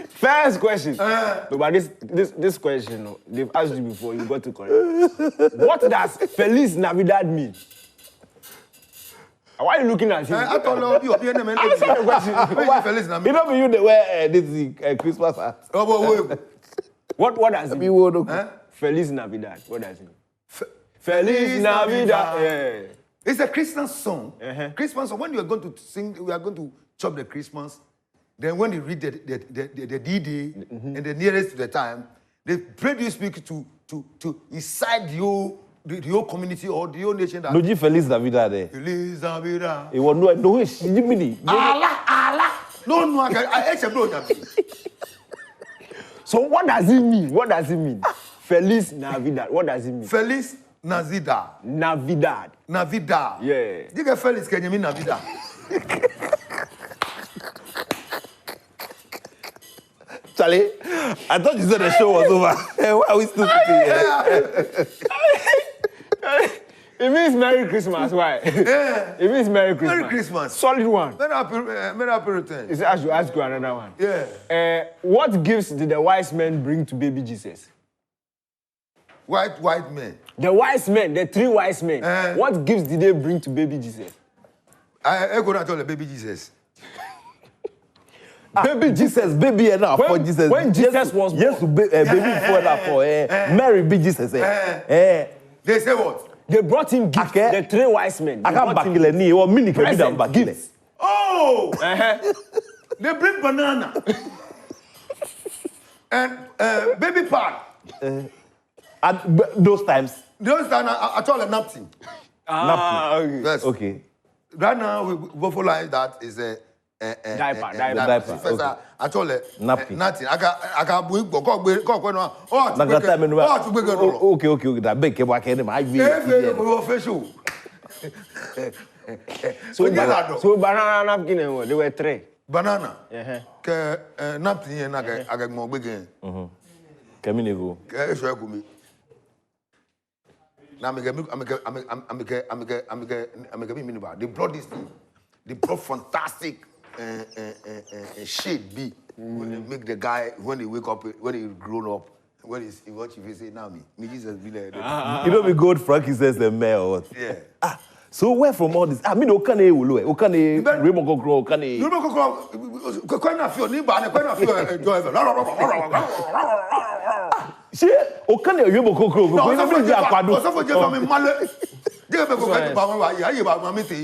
[SPEAKER 9] First question. No, but this question, no, they've asked you before. You got to correct. What does Feliz Navidad mean? Why are you looking at him?
[SPEAKER 10] I thought you be an
[SPEAKER 9] answer the question.
[SPEAKER 10] Feliz Navidad.
[SPEAKER 4] You know me, you the wear this Christmas hat.
[SPEAKER 9] What does it mean? Feliz Navidad. What does it mean? Feliz Navidad. Yeah.
[SPEAKER 10] It's a Christmas song. Christmas song. When you are going to sing, we are going to chop the Christmas. Then when you read the D-Day and the nearest to the time, they pray this speak to inside your community or your nation.
[SPEAKER 4] No, you Feliz Navidad.
[SPEAKER 10] Feliz Navidad.
[SPEAKER 4] It was no wish. You mean
[SPEAKER 10] Allah. No, I actually know that.
[SPEAKER 9] So what does it mean? What does it mean? Feliz Navidad. What does it mean?
[SPEAKER 10] Feliz Navidad.
[SPEAKER 9] Navidad. Yeah.
[SPEAKER 10] You get Feliz, can you mean Navidad?
[SPEAKER 4] Charlie, I thought you said the show was over. Why are we still sitting here?
[SPEAKER 9] It means Merry Christmas. Why?
[SPEAKER 10] Yeah.
[SPEAKER 9] It means Merry Christmas.
[SPEAKER 10] Merry Christmas.
[SPEAKER 9] Solid one.
[SPEAKER 10] May happy return.
[SPEAKER 9] I should ask you another one.
[SPEAKER 10] Yeah.
[SPEAKER 9] What gifts did the wise men bring to baby Jesus?
[SPEAKER 10] White men.
[SPEAKER 9] The wise men, the three wise men. What gifts did they bring to baby Jesus?
[SPEAKER 10] I go to tell the baby Jesus.
[SPEAKER 4] Baby Jesus, baby enough for Jesus.
[SPEAKER 9] When Jesus was born.
[SPEAKER 4] Yes, baby before that for Mary be Jesus.
[SPEAKER 10] They say what?
[SPEAKER 9] They brought him gifts. The three wise men.
[SPEAKER 4] I can't back it. Or mini can be
[SPEAKER 9] gifts.
[SPEAKER 10] Oh! They bring banana. And baby pad.
[SPEAKER 4] At those times.
[SPEAKER 10] I told them nothing.
[SPEAKER 9] Okay.
[SPEAKER 10] Yes.
[SPEAKER 4] Okay.
[SPEAKER 10] Right now, we visualize that is a
[SPEAKER 9] diaper.
[SPEAKER 10] First,
[SPEAKER 4] Okay.
[SPEAKER 10] I told her
[SPEAKER 4] Napkin.
[SPEAKER 10] nothing. I got okay.
[SPEAKER 4] That big cable can
[SPEAKER 9] So banana napkin, they were three.
[SPEAKER 10] Banana. Napkin, I got more big.
[SPEAKER 4] Camino.
[SPEAKER 10] Now I'm they brought this thing. They brought fantastic shade B. When they make the guy when he wake up, when he grown up, when he watch if he say now me Jesus be there.
[SPEAKER 4] You know me gold Frankie says the mayor or what?
[SPEAKER 10] Yeah.
[SPEAKER 4] So where from all this? I mean, okane ulu, okane remote grow, okane.
[SPEAKER 10] You know, quite feel ni ba, quite feel driver.
[SPEAKER 4] See, okane remote grow.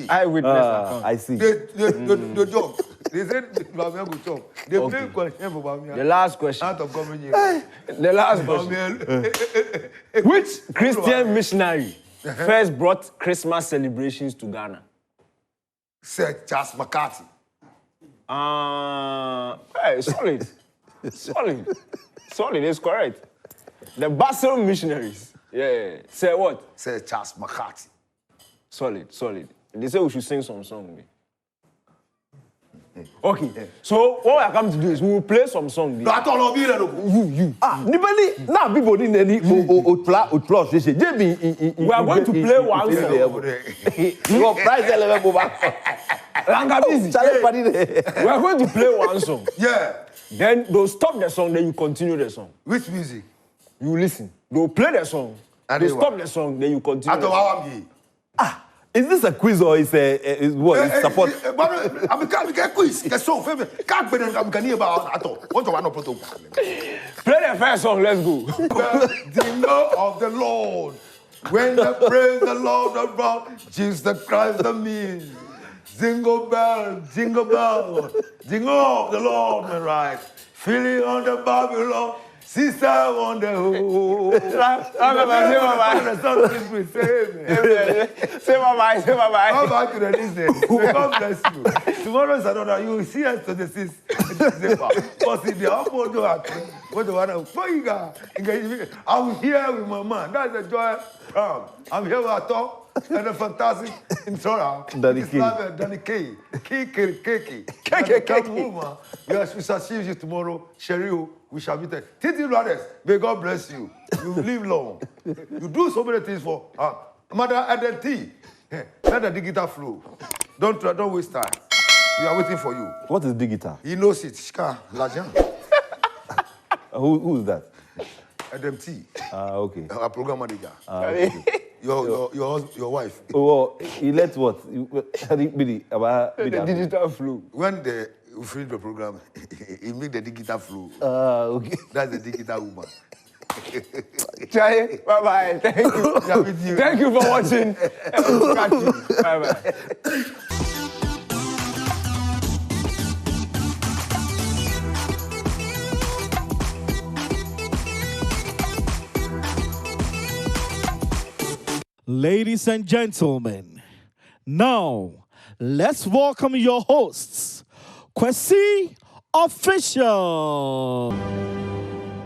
[SPEAKER 9] I witness.
[SPEAKER 4] I see.
[SPEAKER 10] The job. They said Bamian go chop. They play question for Bamian.
[SPEAKER 9] The last question.
[SPEAKER 10] Out of common year.
[SPEAKER 9] The last question. Which Christian missionary first brought Christmas celebrations to Ghana?
[SPEAKER 10] Sir Charles McCarthy.
[SPEAKER 9] Hey, solid, it's correct. The Basel missionaries. Yeah. Say what?
[SPEAKER 10] Sir Charles McCarthy.
[SPEAKER 9] Solid. They say we should sing some song. Okay. So what we are coming to do is we will play some song.
[SPEAKER 10] No, I don't know you.
[SPEAKER 4] Nobody now people need any
[SPEAKER 9] we are going to play one song.
[SPEAKER 4] Your price level back.
[SPEAKER 9] We are going to play one song.
[SPEAKER 10] Yeah.
[SPEAKER 9] Then they'll stop the song, then you continue the song.
[SPEAKER 10] Which music?
[SPEAKER 9] You listen. They'll play the song. They stop the song, then you continue.
[SPEAKER 4] Is this a quiz or is what? It's support?
[SPEAKER 10] I'm a quiz. The song favorite. Can't be I'm can hear about at all. What do I know? Play
[SPEAKER 9] the first song. Let's go.
[SPEAKER 10] The law of the Lord. When I praise the Lord about Jesus Christ the mean. Jingle bell, jingle bell, jingle of the Lord, my right. Feeling on the Babylon. Sister on the hood. Say bye-bye. How about to the listening? God bless you. Tomorrow is another. You will see us to the 6th December. But see, the upward door. What do I know? I'm here with my man. That's the joy. I'm here with our talk. and a fantastic intro.
[SPEAKER 11] Danny K.
[SPEAKER 10] Danny K. K. Yes, we shall see you tomorrow. Cheryl, we shall be there. Titi Brothers, may God bless you. You live long. You do so many things for Mother Identity. Let the digital flow. Don't waste time. We are waiting for you.
[SPEAKER 11] What is digital?
[SPEAKER 10] He knows it. Shka, Lajan.
[SPEAKER 11] Who is that?
[SPEAKER 10] DMT.
[SPEAKER 11] Okay.
[SPEAKER 10] Our program manager.
[SPEAKER 11] Okay.
[SPEAKER 10] Your wife.
[SPEAKER 11] Oh, he let what?
[SPEAKER 9] The digital flu.
[SPEAKER 10] When we finish the program, he make the digital flow.
[SPEAKER 11] Okay.
[SPEAKER 10] That's the digital woman.
[SPEAKER 9] Chai, bye-bye. Thank you. Thank you for watching. Bye-bye.
[SPEAKER 12] Ladies and gentlemen, now let's welcome your hosts, Kwesi Official.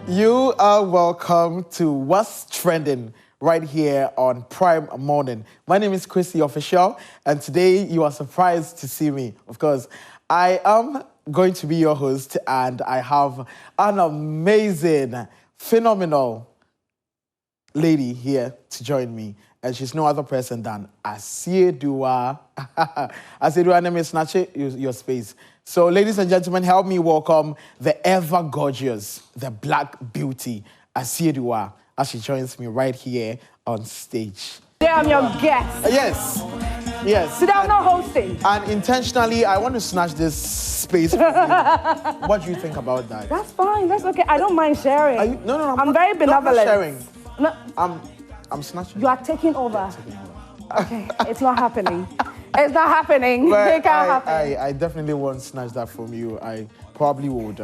[SPEAKER 13] You are welcome to What's Trending right here on Prime Morning. My name is Kwesi Official, and today you are surprised to see me. Of course, I am going to be your host, and I have an amazing, phenomenal lady here to join me. And she's no other person than Asiedua. Asiedua, name is Snatch your space. So, ladies and gentlemen, help me welcome the ever gorgeous, the black beauty, Asiedua, as she joins me right here on stage.
[SPEAKER 5] Today I'm your guest.
[SPEAKER 13] Yes.
[SPEAKER 5] Today I'm not hosting.
[SPEAKER 13] And intentionally, I want to snatch this space from you. What do you think about that?
[SPEAKER 5] That's fine. That's okay. I don't mind sharing.
[SPEAKER 13] No,
[SPEAKER 5] I'm very benevolent.
[SPEAKER 13] I'm not sharing.
[SPEAKER 5] No.
[SPEAKER 13] I'm snatching.
[SPEAKER 5] You are taking over. Okay, it's not happening. It's not happening. It can't happen.
[SPEAKER 13] I definitely won't snatch that from you. I probably would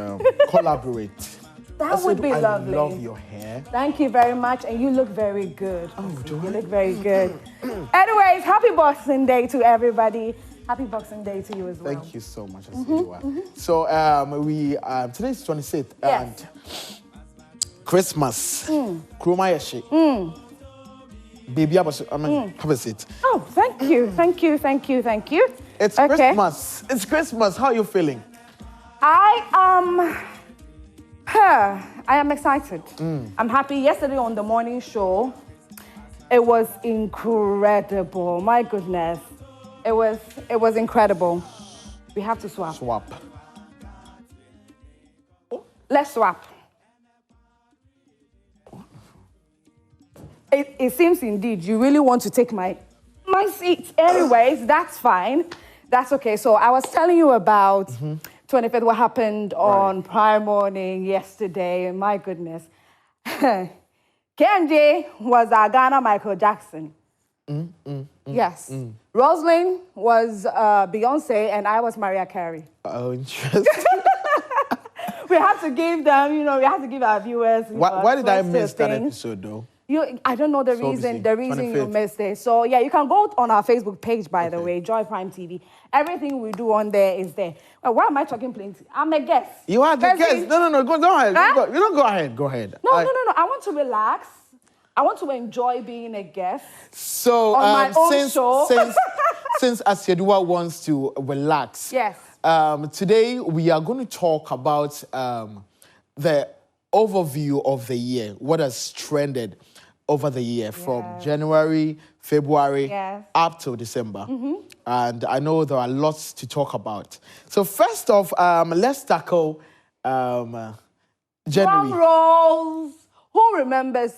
[SPEAKER 13] collaborate.
[SPEAKER 5] That would be lovely.
[SPEAKER 13] I love your hair.
[SPEAKER 5] Thank you very much, and you look very good. Oh, do you look very good. Anyways, happy Boxing Day to everybody. Happy Boxing Day to you as well.
[SPEAKER 13] Thank you so much. So today's 26th and Christmas. Kroma Yeshi. Baby, have a seat.
[SPEAKER 5] Oh, thank you.
[SPEAKER 13] It's okay. Christmas. It's Christmas. How are you feeling?
[SPEAKER 5] I am excited. I'm happy. Yesterday on the morning show, it was incredible. My goodness. It was incredible. We have to swap. Let's swap. It seems indeed you really want to take my seat. Anyways, that's fine. That's okay. So I was telling you about 25th, what happened on Prime Morning yesterday. My goodness. KMJ was our Ghana Michael Jackson. Yes. Rosalind was Beyonce, and I was Mariah Carey.
[SPEAKER 13] Oh, interesting.
[SPEAKER 5] We have to give them, we have to give our viewers.
[SPEAKER 13] Why did I miss that episode, though?
[SPEAKER 5] I don't know the reason. The reason you missed it. So yeah, you can go on our Facebook page, by the way, Joy Prime TV. Everything we do on there is there. Why am I talking plenty? I'm a guest.
[SPEAKER 13] You are the guest. No. Go ahead. Huh? You don't go ahead. Go ahead.
[SPEAKER 5] No. I want to relax. I want to enjoy being a guest.
[SPEAKER 13] So
[SPEAKER 5] on my own show.
[SPEAKER 13] Since Asiedua wants to relax.
[SPEAKER 5] Yes.
[SPEAKER 13] Today we are going to talk about the overview of the year. What has trended over the year from January, February, up till December. And I know there are lots to talk about. So first off, let's tackle January.
[SPEAKER 5] Drum rolls. Who remembers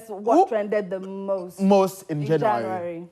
[SPEAKER 5] what trended the most?
[SPEAKER 13] Most in January.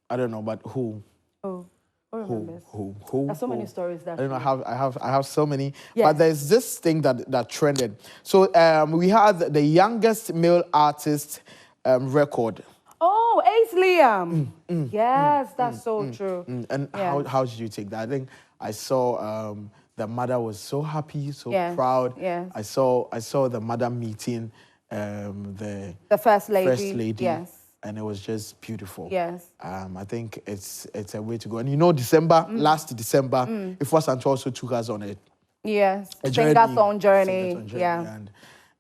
[SPEAKER 13] I don't know, but who?
[SPEAKER 5] Who remembers?
[SPEAKER 13] Who?
[SPEAKER 5] There's so many stories that.
[SPEAKER 13] I don't know. I have so many. Yes. But there's this thing that trended. So we had the youngest male artist record.
[SPEAKER 5] Oh, Ace Liam. Yes, that's so true.
[SPEAKER 13] And how did you take that? I think I saw the mother was so happy, so proud.
[SPEAKER 5] Yes.
[SPEAKER 13] I saw the mother meeting the
[SPEAKER 5] first lady. Yes.
[SPEAKER 13] And it was just beautiful.
[SPEAKER 5] Yes.
[SPEAKER 13] I think it's a way to go. And December, last December, if was also took us on it.
[SPEAKER 5] Yes. Sing-a-song journey. Yeah.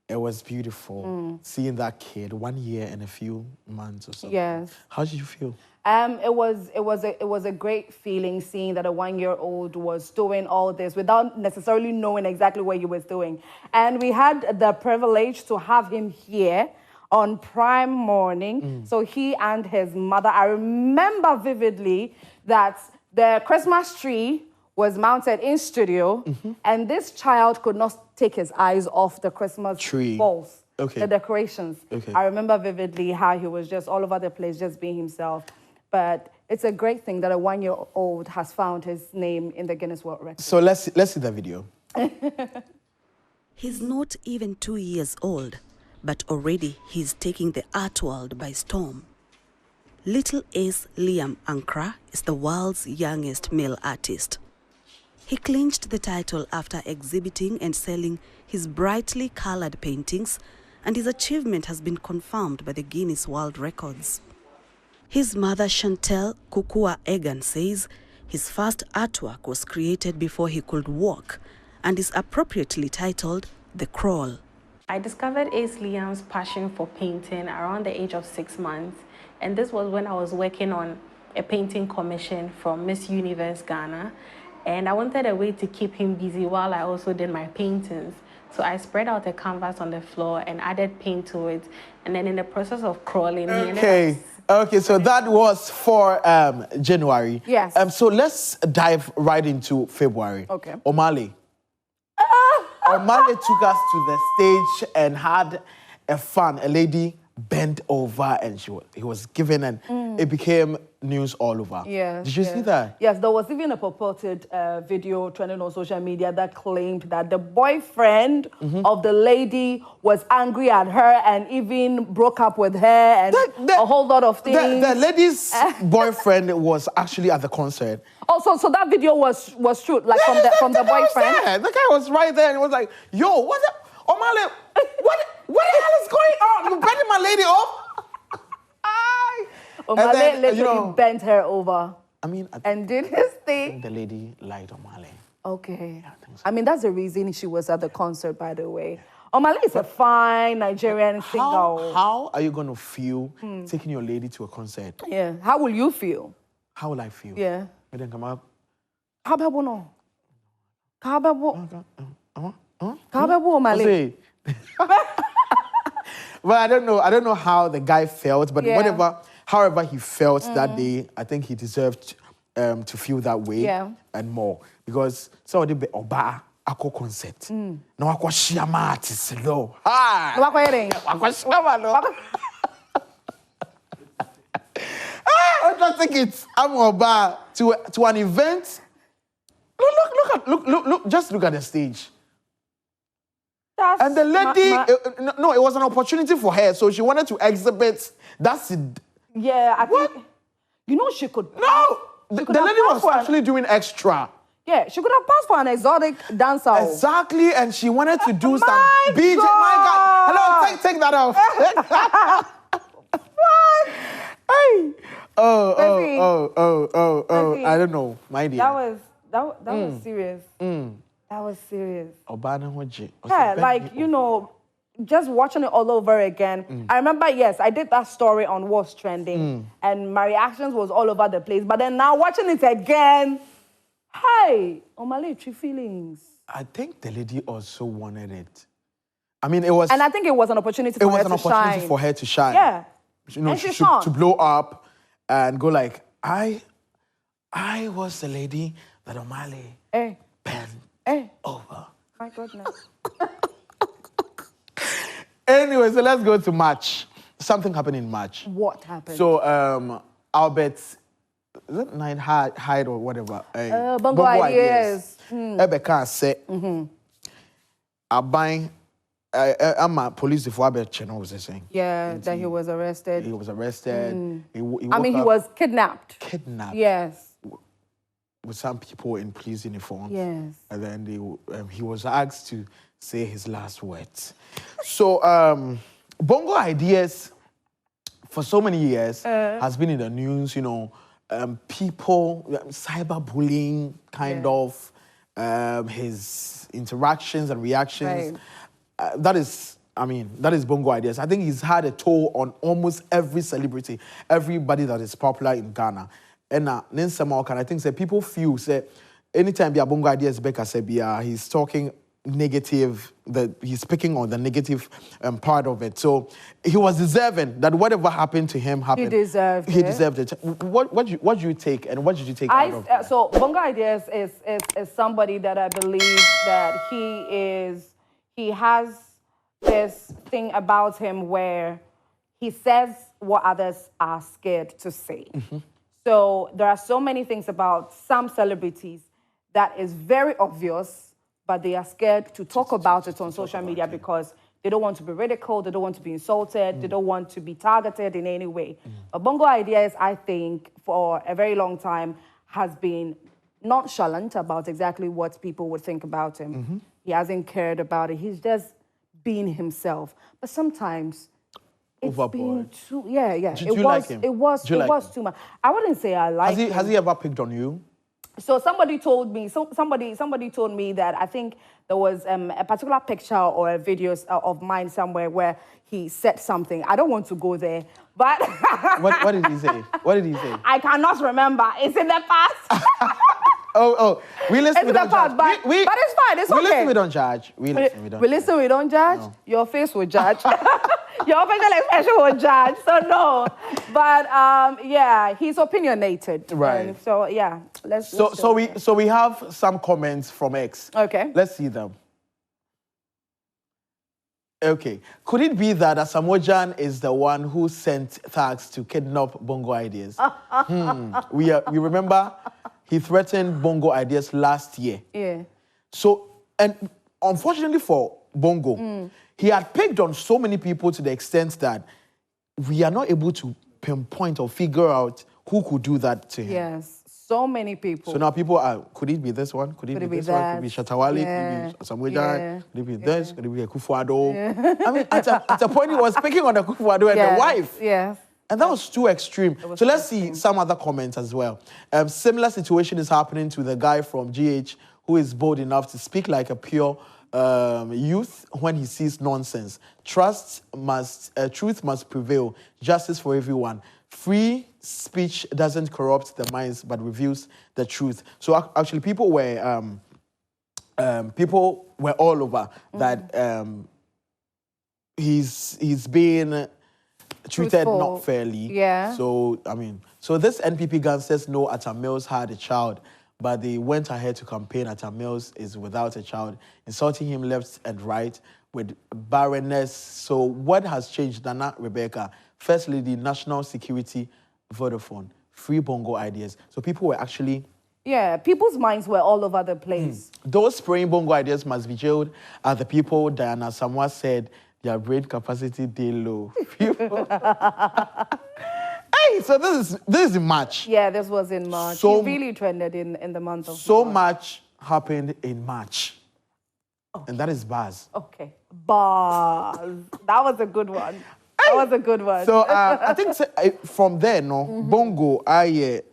[SPEAKER 13] It was beautiful seeing that kid 1 year and a few months or so.
[SPEAKER 5] Yes.
[SPEAKER 13] How did you feel?
[SPEAKER 5] It was a great feeling seeing that a 1-year-old was doing all this without necessarily knowing exactly what he was doing. And we had the privilege to have him here on Prime Morning. So he and his mother, I remember vividly that the Christmas tree was mounted in studio, and this child could not take his eyes off the Christmas
[SPEAKER 13] tree
[SPEAKER 5] balls,
[SPEAKER 13] okay.
[SPEAKER 5] the decorations.
[SPEAKER 13] Okay.
[SPEAKER 5] I remember vividly how he was just all over the place, just being himself. But it's a great thing that a 1-year-old has found his name in the Guinness World Records.
[SPEAKER 13] So let's see the video.
[SPEAKER 14] He's not even 2 years old, but already he's taking the art world by storm. Little Ace Liam Ankra is the world's youngest male artist. He clinched the title after exhibiting and selling his brightly colored paintings, and his achievement has been confirmed by the Guinness World Records. His mother, Chantel Kukua Egan, says his first artwork was created before he could walk and is appropriately titled The Crawl.
[SPEAKER 15] I discovered Ace Liam's passion for painting around the age of 6 months, and this was when I was working on a painting commission from Miss Universe Ghana, and I wanted a way to keep him busy while I also did my paintings. So I spread out a canvas on the floor and added paint to it, and then in the process of crawling, he ended up...
[SPEAKER 13] Okay, so that was for January.
[SPEAKER 5] Yes.
[SPEAKER 13] So let's dive right into February.
[SPEAKER 5] Okay.
[SPEAKER 13] Omale. Omale took us to the stage and had a fun. A lady bent over and he was given, and it became news all over.
[SPEAKER 5] Yes.
[SPEAKER 13] Did you see that?
[SPEAKER 5] Yes, there was even a purported video trending on social media that claimed that the boyfriend of the lady was angry at her and even broke up with her and a whole lot of things.
[SPEAKER 13] The lady's boyfriend was actually at the concert.
[SPEAKER 5] Oh, so that video was true, like from the boyfriend?
[SPEAKER 13] Yeah, the guy was right there and he was like, yo, what's up? Omale, what the hell is going on? You bending my lady off?
[SPEAKER 5] Omale literally bent her over.
[SPEAKER 13] I mean,
[SPEAKER 5] and did his thing.
[SPEAKER 13] The lady liked Omale.
[SPEAKER 5] Okay. I mean, that's the reason she was at the concert, by the way. Omale is a fine Nigerian singer.
[SPEAKER 13] How are you going to feel taking your lady to a concert?
[SPEAKER 5] Yeah. How will you feel?
[SPEAKER 13] How will I feel?
[SPEAKER 5] Yeah.
[SPEAKER 13] And then come up.
[SPEAKER 5] Kabebo no. Kabebo. Kabebo Omale.
[SPEAKER 13] Well, I don't know how the guy felt, but however he felt that day, I think he deserved to feel that way and more. Because somebody be oba ako concert. No ako shiyama artist lo. Hi.
[SPEAKER 5] No ako yering.
[SPEAKER 13] Ako shiyama lo. I don't think it's I'm oba to an event. Look, just look at the stage. And the lady, it was an opportunity for her, so she wanted to exhibit. That's it.
[SPEAKER 5] Yeah, I think, you know, she could.
[SPEAKER 13] No, the lady was actually doing extra.
[SPEAKER 5] Yeah, she could have passed for an exotic dancer.
[SPEAKER 13] Exactly, and she wanted to do some BJ. My God, hello, take that off. Hey. Oh. I don't know, my dear.
[SPEAKER 5] That was serious. That was serious.
[SPEAKER 13] Obana.
[SPEAKER 5] Yeah, like, you know, just watching it all over again. I remember, yes, I did that story on What's Trending, and my reactions was all over the place. But then now watching it again, hey, Omale, true feelings.
[SPEAKER 13] I think the lady also wanted it. I mean, it was...
[SPEAKER 5] And I think it was an opportunity for her to shine.
[SPEAKER 13] It was an opportunity for her to shine.
[SPEAKER 5] Yeah.
[SPEAKER 13] You know, to blow up and go like, I was the lady that Omale bent over.
[SPEAKER 5] My goodness.
[SPEAKER 13] Anyway, so let's go to March. Something happened in March.
[SPEAKER 5] What happened?
[SPEAKER 13] So, Albert, is it Nine Hyde or whatever?
[SPEAKER 5] Bongo Ideas.
[SPEAKER 13] Ebeka said, I'm a police before Albert Cheno was saying.
[SPEAKER 5] Yeah, that he was arrested.
[SPEAKER 13] He was arrested.
[SPEAKER 5] He was kidnapped.
[SPEAKER 13] Kidnapped.
[SPEAKER 5] Yes.
[SPEAKER 13] With some people in police uniforms.
[SPEAKER 5] Yes.
[SPEAKER 13] And then he was asked to say his last words. So, Bongo Ideas, for so many years, has been in the news, you know, people, cyberbullying, kind of, his interactions and reactions.
[SPEAKER 5] Right.
[SPEAKER 13] That is I mean, that is Bongo Ideas. I think he's had a toll on almost every celebrity, everybody that is popular in Ghana. And I think say people feel say anytime Bongo Ideas Becca say he's talking negative, that he's picking on the negative part of it. So he was deserving that whatever happened to him happened.
[SPEAKER 5] He deserved it.
[SPEAKER 13] He deserved it. What do you take, and what did you take out of it?
[SPEAKER 5] So Bongo Ideas is somebody that I believe that he has this thing about him where he says what others are scared to say. So there are so many things about some celebrities that is very obvious, but they are scared to talk about it on social media because they don't want to be ridiculed, they don't want to be insulted, they don't want to be targeted in any way. But Bongo Ideas, I think, for a very long time, has been nonchalant about exactly what people would think about him. He hasn't cared about it. He's just been himself. But sometimes it's been too,
[SPEAKER 13] Do you like him?
[SPEAKER 5] It was too much. I wouldn't say I like him.
[SPEAKER 13] Has he ever picked on you?
[SPEAKER 5] So somebody told me, somebody told me that I think there was a particular picture or a video of mine somewhere where he said something. I don't want to go there, but
[SPEAKER 13] what did he say? What did he say?
[SPEAKER 5] I cannot remember. It's in the past.
[SPEAKER 13] We listen.
[SPEAKER 5] It's in the past, but it's fine. It's okay.
[SPEAKER 13] We listen. We don't judge. We listen.
[SPEAKER 5] We don't judge.
[SPEAKER 13] No.
[SPEAKER 5] Your face will judge. Your facial expression will judge. So no, but yeah, he's opinionated.
[SPEAKER 13] Right.
[SPEAKER 5] And so yeah,
[SPEAKER 13] So we have some comments from X.
[SPEAKER 5] Okay.
[SPEAKER 13] Let's see them. Okay. Could it be that Asamoah is the one who sent thugs to kidnap Bongo Ideas? We remember he threatened Bongo Ideas last year.
[SPEAKER 5] Yeah.
[SPEAKER 13] So, and unfortunately for Bongo, he had picked on so many people to the extent that we are not able to pinpoint or figure out who could do that to him.
[SPEAKER 5] Yes. So many people.
[SPEAKER 13] So now people are, could it be this one? Could it be this one? Could it be Shatawale?
[SPEAKER 5] Yeah.
[SPEAKER 13] Could it be Asamoah? Could it be this? Could it be Akufo-Addo? I mean, at a point he was picking on Akufo-Addo and the wife.
[SPEAKER 5] Yes.
[SPEAKER 13] And that was too extreme. So let's see some other comments as well. Similar situation is happening to the guy from GH who is bold enough to speak like a pure youth when he sees nonsense. Truth must prevail. Justice for everyone. Free speech doesn't corrupt the minds but reveals the truth. So actually people were all over that he's being treated not fairly.
[SPEAKER 5] Yeah.
[SPEAKER 13] So I mean, so this NPP gangsters know Atta Mills had a child, but they went ahead to campaign Atta Mills is without a child, insulting him left and right with barrenness. So what has changed, Nana Rebecca? First Lady, National Security, Vodafone, Free Bongo Ideas. So people were actually...
[SPEAKER 5] Yeah, people's minds were all over the place.
[SPEAKER 13] Those spraying Bongo Ideas must be jailed are the people Diana Samoa said their brain capacity they low. Hey, so this is in March.
[SPEAKER 5] Yeah, this was in March.
[SPEAKER 13] So,
[SPEAKER 5] it really trended in the month of
[SPEAKER 13] so
[SPEAKER 5] March.
[SPEAKER 13] much happened in March. Okay. And that is bars.
[SPEAKER 5] Okay. Bars. That was a good one. That was a good one.
[SPEAKER 13] So I think from there, Bongo,
[SPEAKER 5] quiet?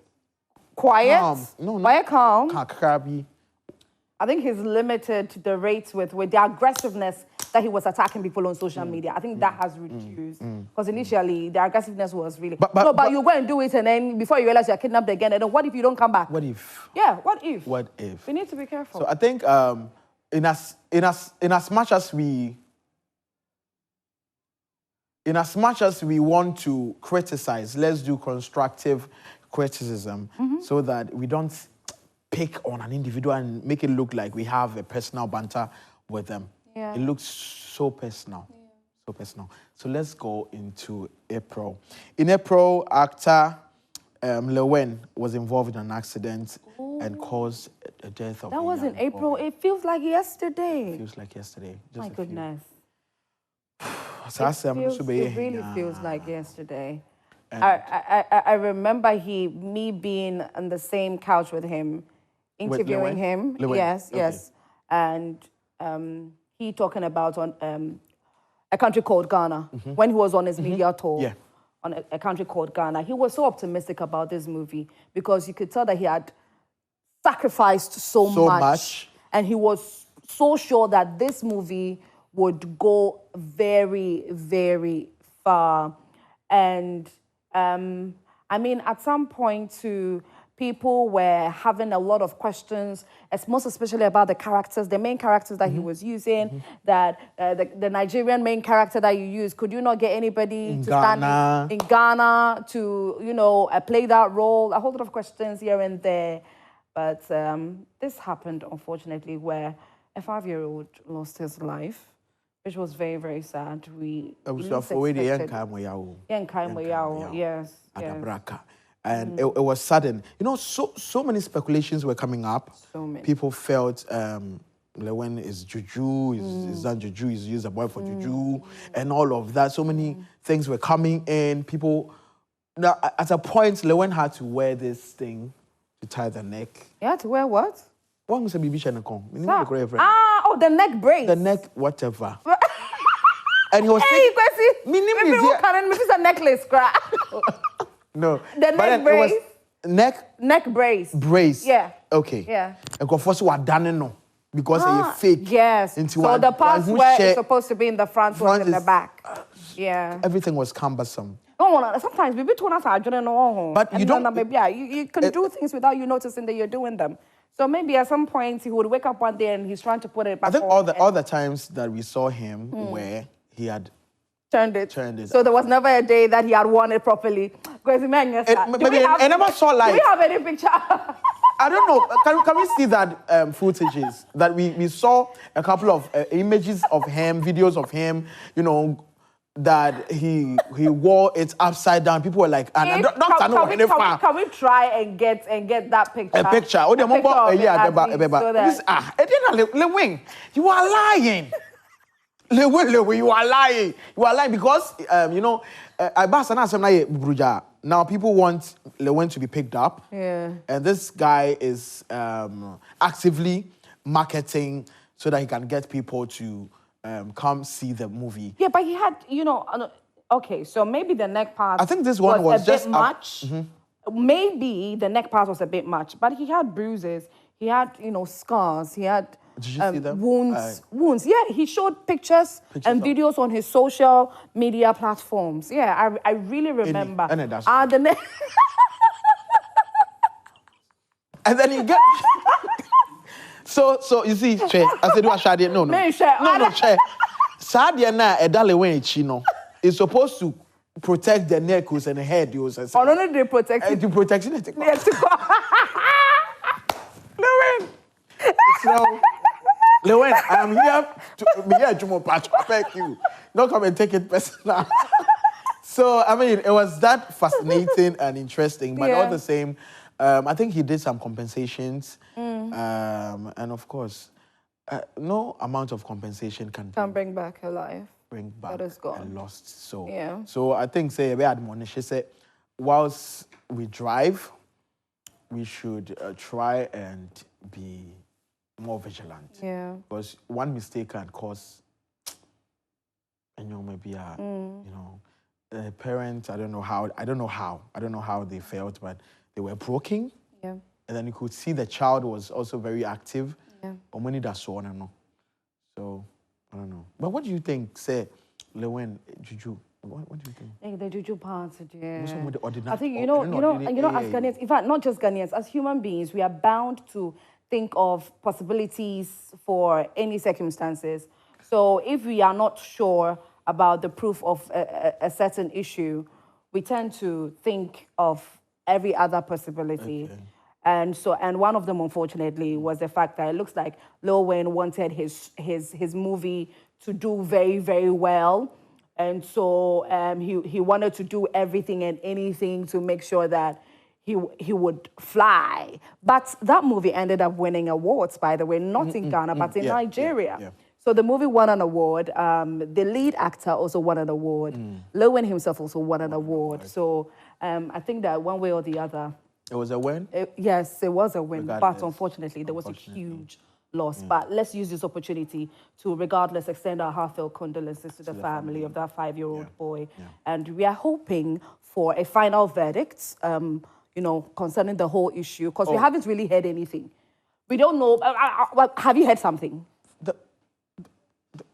[SPEAKER 13] Calm. No.
[SPEAKER 5] Quiet, calm.
[SPEAKER 13] Kakabi.
[SPEAKER 5] I think he's limited to the rates with the aggressiveness that he was attacking people on social media. I think that has reduced. Because initially, the aggressiveness was really... But you go and do it, and then before you realize you're kidnapped again, and then what if you don't come back?
[SPEAKER 13] What if?
[SPEAKER 5] Yeah, what if?
[SPEAKER 13] What if?
[SPEAKER 5] We need to be careful.
[SPEAKER 13] So I think in as much as we want to criticize, let's do constructive criticism so that we don't pick on an individual and make it look like we have a personal banter with them.
[SPEAKER 5] Yeah.
[SPEAKER 13] It looks so personal. Yeah. So personal. So let's go into April. In April, actor Lewen was involved in an accident and caused the death of
[SPEAKER 5] That was in April. It feels like yesterday.
[SPEAKER 13] It feels like yesterday.
[SPEAKER 5] My goodness.
[SPEAKER 13] It
[SPEAKER 5] really feels like yesterday. I remember me being on the same couch with him, interviewing him. Yes, okay. Yes. And he talking about on a country called Ghana, when he was on his media tour on a country called Ghana. He was so optimistic about this movie because you could tell that he had sacrificed so much. And he was so sure that this movie would go very, very far. And I mean, at some point too, people were having a lot of questions, most especially about the characters, the main characters that he was using, that the Nigerian main character that you use, could you not get anybody to stand in Ghana to, you know, play that role? A whole lot of questions here and there. But this happened, unfortunately, where a 5-year-old lost his life, which was very, very sad. We
[SPEAKER 13] yes. And it was sudden. You know, so many speculations were coming up.
[SPEAKER 5] So many.
[SPEAKER 13] People felt when is juju, is done juju, is used a boy for juju, and all of that. So many things were coming in. People, now at a point, Lewen had to wear this thing to tie the neck.
[SPEAKER 5] You had to wear what?
[SPEAKER 13] What was a baby channel?
[SPEAKER 5] The neck brace.
[SPEAKER 13] The neck, whatever. And he was
[SPEAKER 5] saying, maybe it's a necklace,
[SPEAKER 13] no.
[SPEAKER 5] The neck brace.
[SPEAKER 13] Neck
[SPEAKER 5] brace.
[SPEAKER 13] Brace.
[SPEAKER 5] Yeah.
[SPEAKER 13] Okay.
[SPEAKER 5] Yeah.
[SPEAKER 13] And first what done no. Because it's fake.
[SPEAKER 5] Yes. So the parts where it's supposed to be in the front was in the back. Yeah.
[SPEAKER 13] Everything was cumbersome.
[SPEAKER 5] Sometimes we told us I don't know.
[SPEAKER 13] But you don't.
[SPEAKER 5] Maybe you can do things without you noticing that you're doing them. So maybe at some point he would wake up one day and he's trying to put it back.
[SPEAKER 13] I think all the times that we saw him where he had
[SPEAKER 5] turned it. So there was never a day that he had worn it properly.
[SPEAKER 13] Maybe I never saw like.
[SPEAKER 5] Do we have any picture?
[SPEAKER 13] I don't know. Can we see that footages that we saw a couple of images of him, videos of him, you know, that he wore it upside down. People were like,
[SPEAKER 5] can we try and get that picture?
[SPEAKER 13] A picture. Oh, you are lying. Lewe, you are lying. You are lying because you know, now people want Lewen to be picked up.
[SPEAKER 5] Yeah.
[SPEAKER 13] And this guy is actively marketing so that he can get people to come see the movie.
[SPEAKER 5] Yeah, but he had, you know, okay, so maybe the neck part.
[SPEAKER 13] I think this one was
[SPEAKER 5] a
[SPEAKER 13] just
[SPEAKER 5] bit much. Maybe the neck part was a bit much, but he had bruises. He had, you know, scars. He had wounds. Yeah, he showed pictures and videos on his social media platforms. Yeah, I really remember. The neck.
[SPEAKER 13] And then you get. So you see, Che, I said, what Shadi? No, Che. Sadia na edalewen chino is supposed to protect the neck and the head.
[SPEAKER 5] No, they protect it.
[SPEAKER 13] To protection. So, Lewen, I'm here to protect you. Don't come and take it personal. So, I mean, it was that fascinating and interesting, but all the same, I think he did some compensations. And of course, no amount of compensation can
[SPEAKER 5] bring back her life.
[SPEAKER 13] Bring back
[SPEAKER 5] that is gone.
[SPEAKER 13] A lost soul.
[SPEAKER 5] Yeah.
[SPEAKER 13] So I think, say, we admonish, she said, whilst we drive, we should try and be more vigilant.
[SPEAKER 5] Yeah.
[SPEAKER 13] Because one mistake can cause, and you know, maybe you know, parents. I don't know how they felt, but they were broken.
[SPEAKER 5] Yeah.
[SPEAKER 13] And then you could see the child was also very active.
[SPEAKER 5] Yeah.
[SPEAKER 13] Or many that saw, I don't know. So I don't know. But what do you think, say, Lewen, Juju? What do you think?
[SPEAKER 5] I think the Juju part, yeah.
[SPEAKER 13] I
[SPEAKER 5] think as Ghanaians, in fact, not just Ghanaians, as human beings, we are bound to think of possibilities for any circumstances. So if we are not sure about the proof of a certain issue, we tend to think of every other possibility.
[SPEAKER 13] Okay.
[SPEAKER 5] And one of them, unfortunately, was the fact that it looks like Lil Wayne wanted his movie to do very, very well. And so he wanted to do everything and anything to make sure that he would fly. But that movie ended up winning awards, by the way, not in Ghana, but in Nigeria.
[SPEAKER 13] Yeah.
[SPEAKER 5] So the movie won an award. The lead actor also won an award. Lil Wayne himself also won an award. So I think that one way or the other.
[SPEAKER 13] It was a win?
[SPEAKER 5] Yes, it was a win. But unfortunately, there was a huge loss. But let's use this opportunity to, regardless, extend our heartfelt condolences to the family of that 5-year-old boy.
[SPEAKER 13] Yeah.
[SPEAKER 5] And we are hoping for a final verdict, you know, concerning the whole issue, because we haven't really heard anything. We don't know. Have you heard something?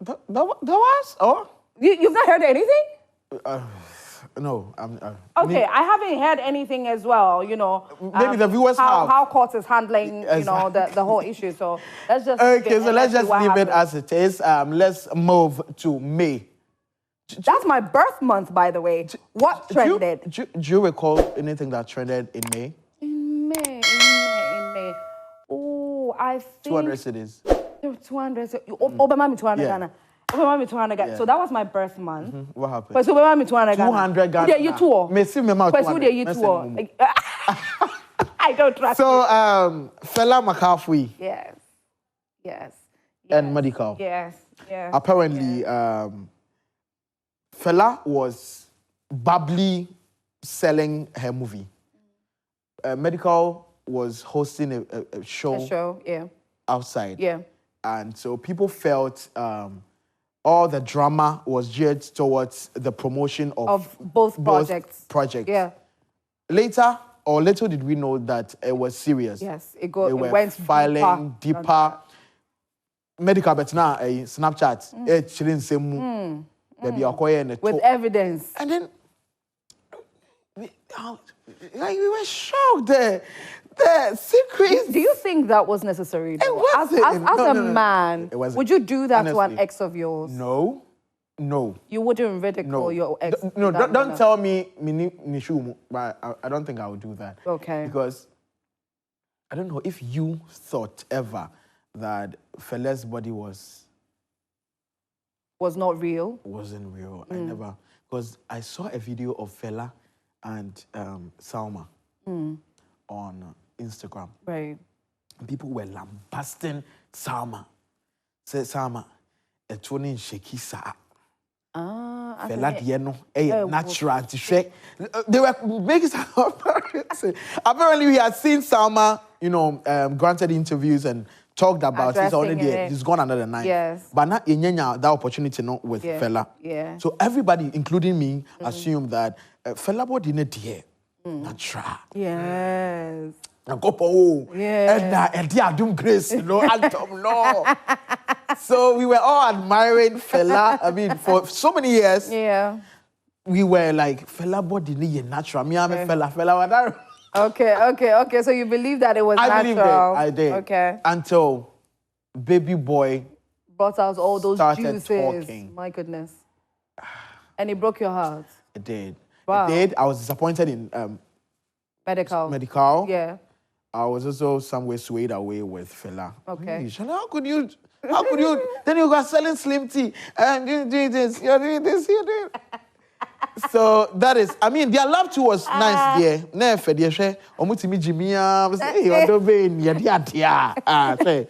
[SPEAKER 13] There was? Oh?
[SPEAKER 5] You've not heard anything?
[SPEAKER 13] No.
[SPEAKER 5] Okay, I haven't heard anything as well, you know.
[SPEAKER 13] Maybe the viewers have.
[SPEAKER 5] How court is handling, you know, the whole issue. So let's just...
[SPEAKER 13] Okay, so let's just leave it as it is. Let's move to May.
[SPEAKER 5] That's my birth month, by the way. What trended?
[SPEAKER 13] Do you recall anything that trended in May?
[SPEAKER 5] In May. Oh, I think...
[SPEAKER 13] 200 cities.
[SPEAKER 5] 200. Obama 200 Ghana. Obama 200 Ghana.
[SPEAKER 13] Yeah.
[SPEAKER 5] So that was my birth month.
[SPEAKER 13] What happened?
[SPEAKER 5] But Obama 200 Ghana.
[SPEAKER 13] 200 Ghana.
[SPEAKER 5] Yeah, you tour.
[SPEAKER 13] Messi mema
[SPEAKER 5] 200. I don't trust
[SPEAKER 13] so, Fela McCarthy.
[SPEAKER 5] Yes.
[SPEAKER 13] And Medical.
[SPEAKER 5] Yes.
[SPEAKER 13] Apparently, Fela was bubbly selling her movie. Medical was hosting a show. Outside.
[SPEAKER 5] Yeah.
[SPEAKER 13] And so people felt all the drama was geared towards the promotion of
[SPEAKER 5] both projects. Yeah.
[SPEAKER 13] Later, or little did we know that it was serious.
[SPEAKER 5] Yes,
[SPEAKER 13] they
[SPEAKER 5] went
[SPEAKER 13] filing deeper. Medical, but now a Snapchat.
[SPEAKER 5] With evidence.
[SPEAKER 13] And then we were shocked there. The secrets.
[SPEAKER 5] Do you think that was necessary?
[SPEAKER 13] It wasn't.
[SPEAKER 5] As a man, would you do that to an ex of yours?
[SPEAKER 13] No.
[SPEAKER 5] You wouldn't ridicule your ex?
[SPEAKER 13] No, don't tell me, but I don't think I would do that.
[SPEAKER 5] Okay.
[SPEAKER 13] Because I don't know if you thought ever that Fela's body was
[SPEAKER 5] not real.
[SPEAKER 13] Wasn't real. I never, because I saw a video of Fela and Salma on Instagram.
[SPEAKER 5] Right.
[SPEAKER 13] And people were lambasting Salma. Said Salma, a tuning shaky sa. Fela dieno, natural to shake. They were making some apparently we had seen Salma, you know, granted interviews and talked about it already. He's gone another night.
[SPEAKER 5] Yes.
[SPEAKER 13] But not in that opportunity not with Fela.
[SPEAKER 5] Yeah.
[SPEAKER 13] So everybody, including me, assumed that Fela body didn't hear. Natural.
[SPEAKER 5] Yes.
[SPEAKER 13] And grace, no, Antom, no. So we were all admiring Fela. I mean, for so many years.
[SPEAKER 5] Yeah.
[SPEAKER 13] We were like, Fela body need natural. Me, I'm a Fela.
[SPEAKER 5] Okay. So you believe that it was natural?
[SPEAKER 13] I believe it. I did.
[SPEAKER 5] Okay.
[SPEAKER 13] Until baby boy
[SPEAKER 5] brought out all those juices.
[SPEAKER 13] Talking.
[SPEAKER 5] My goodness. And it broke your heart.
[SPEAKER 13] It did.
[SPEAKER 5] Wow.
[SPEAKER 13] It did. I was disappointed in medical.
[SPEAKER 5] Yeah.
[SPEAKER 13] I was also somewhere swayed away with Fela.
[SPEAKER 5] Okay.
[SPEAKER 13] How could you? Then you got selling slim tea and you're doing this, you're doing this, you're doing. So that is, I mean, their love too was nice there. Never, dear she, omutimi Jimia, say, you don't be in your say,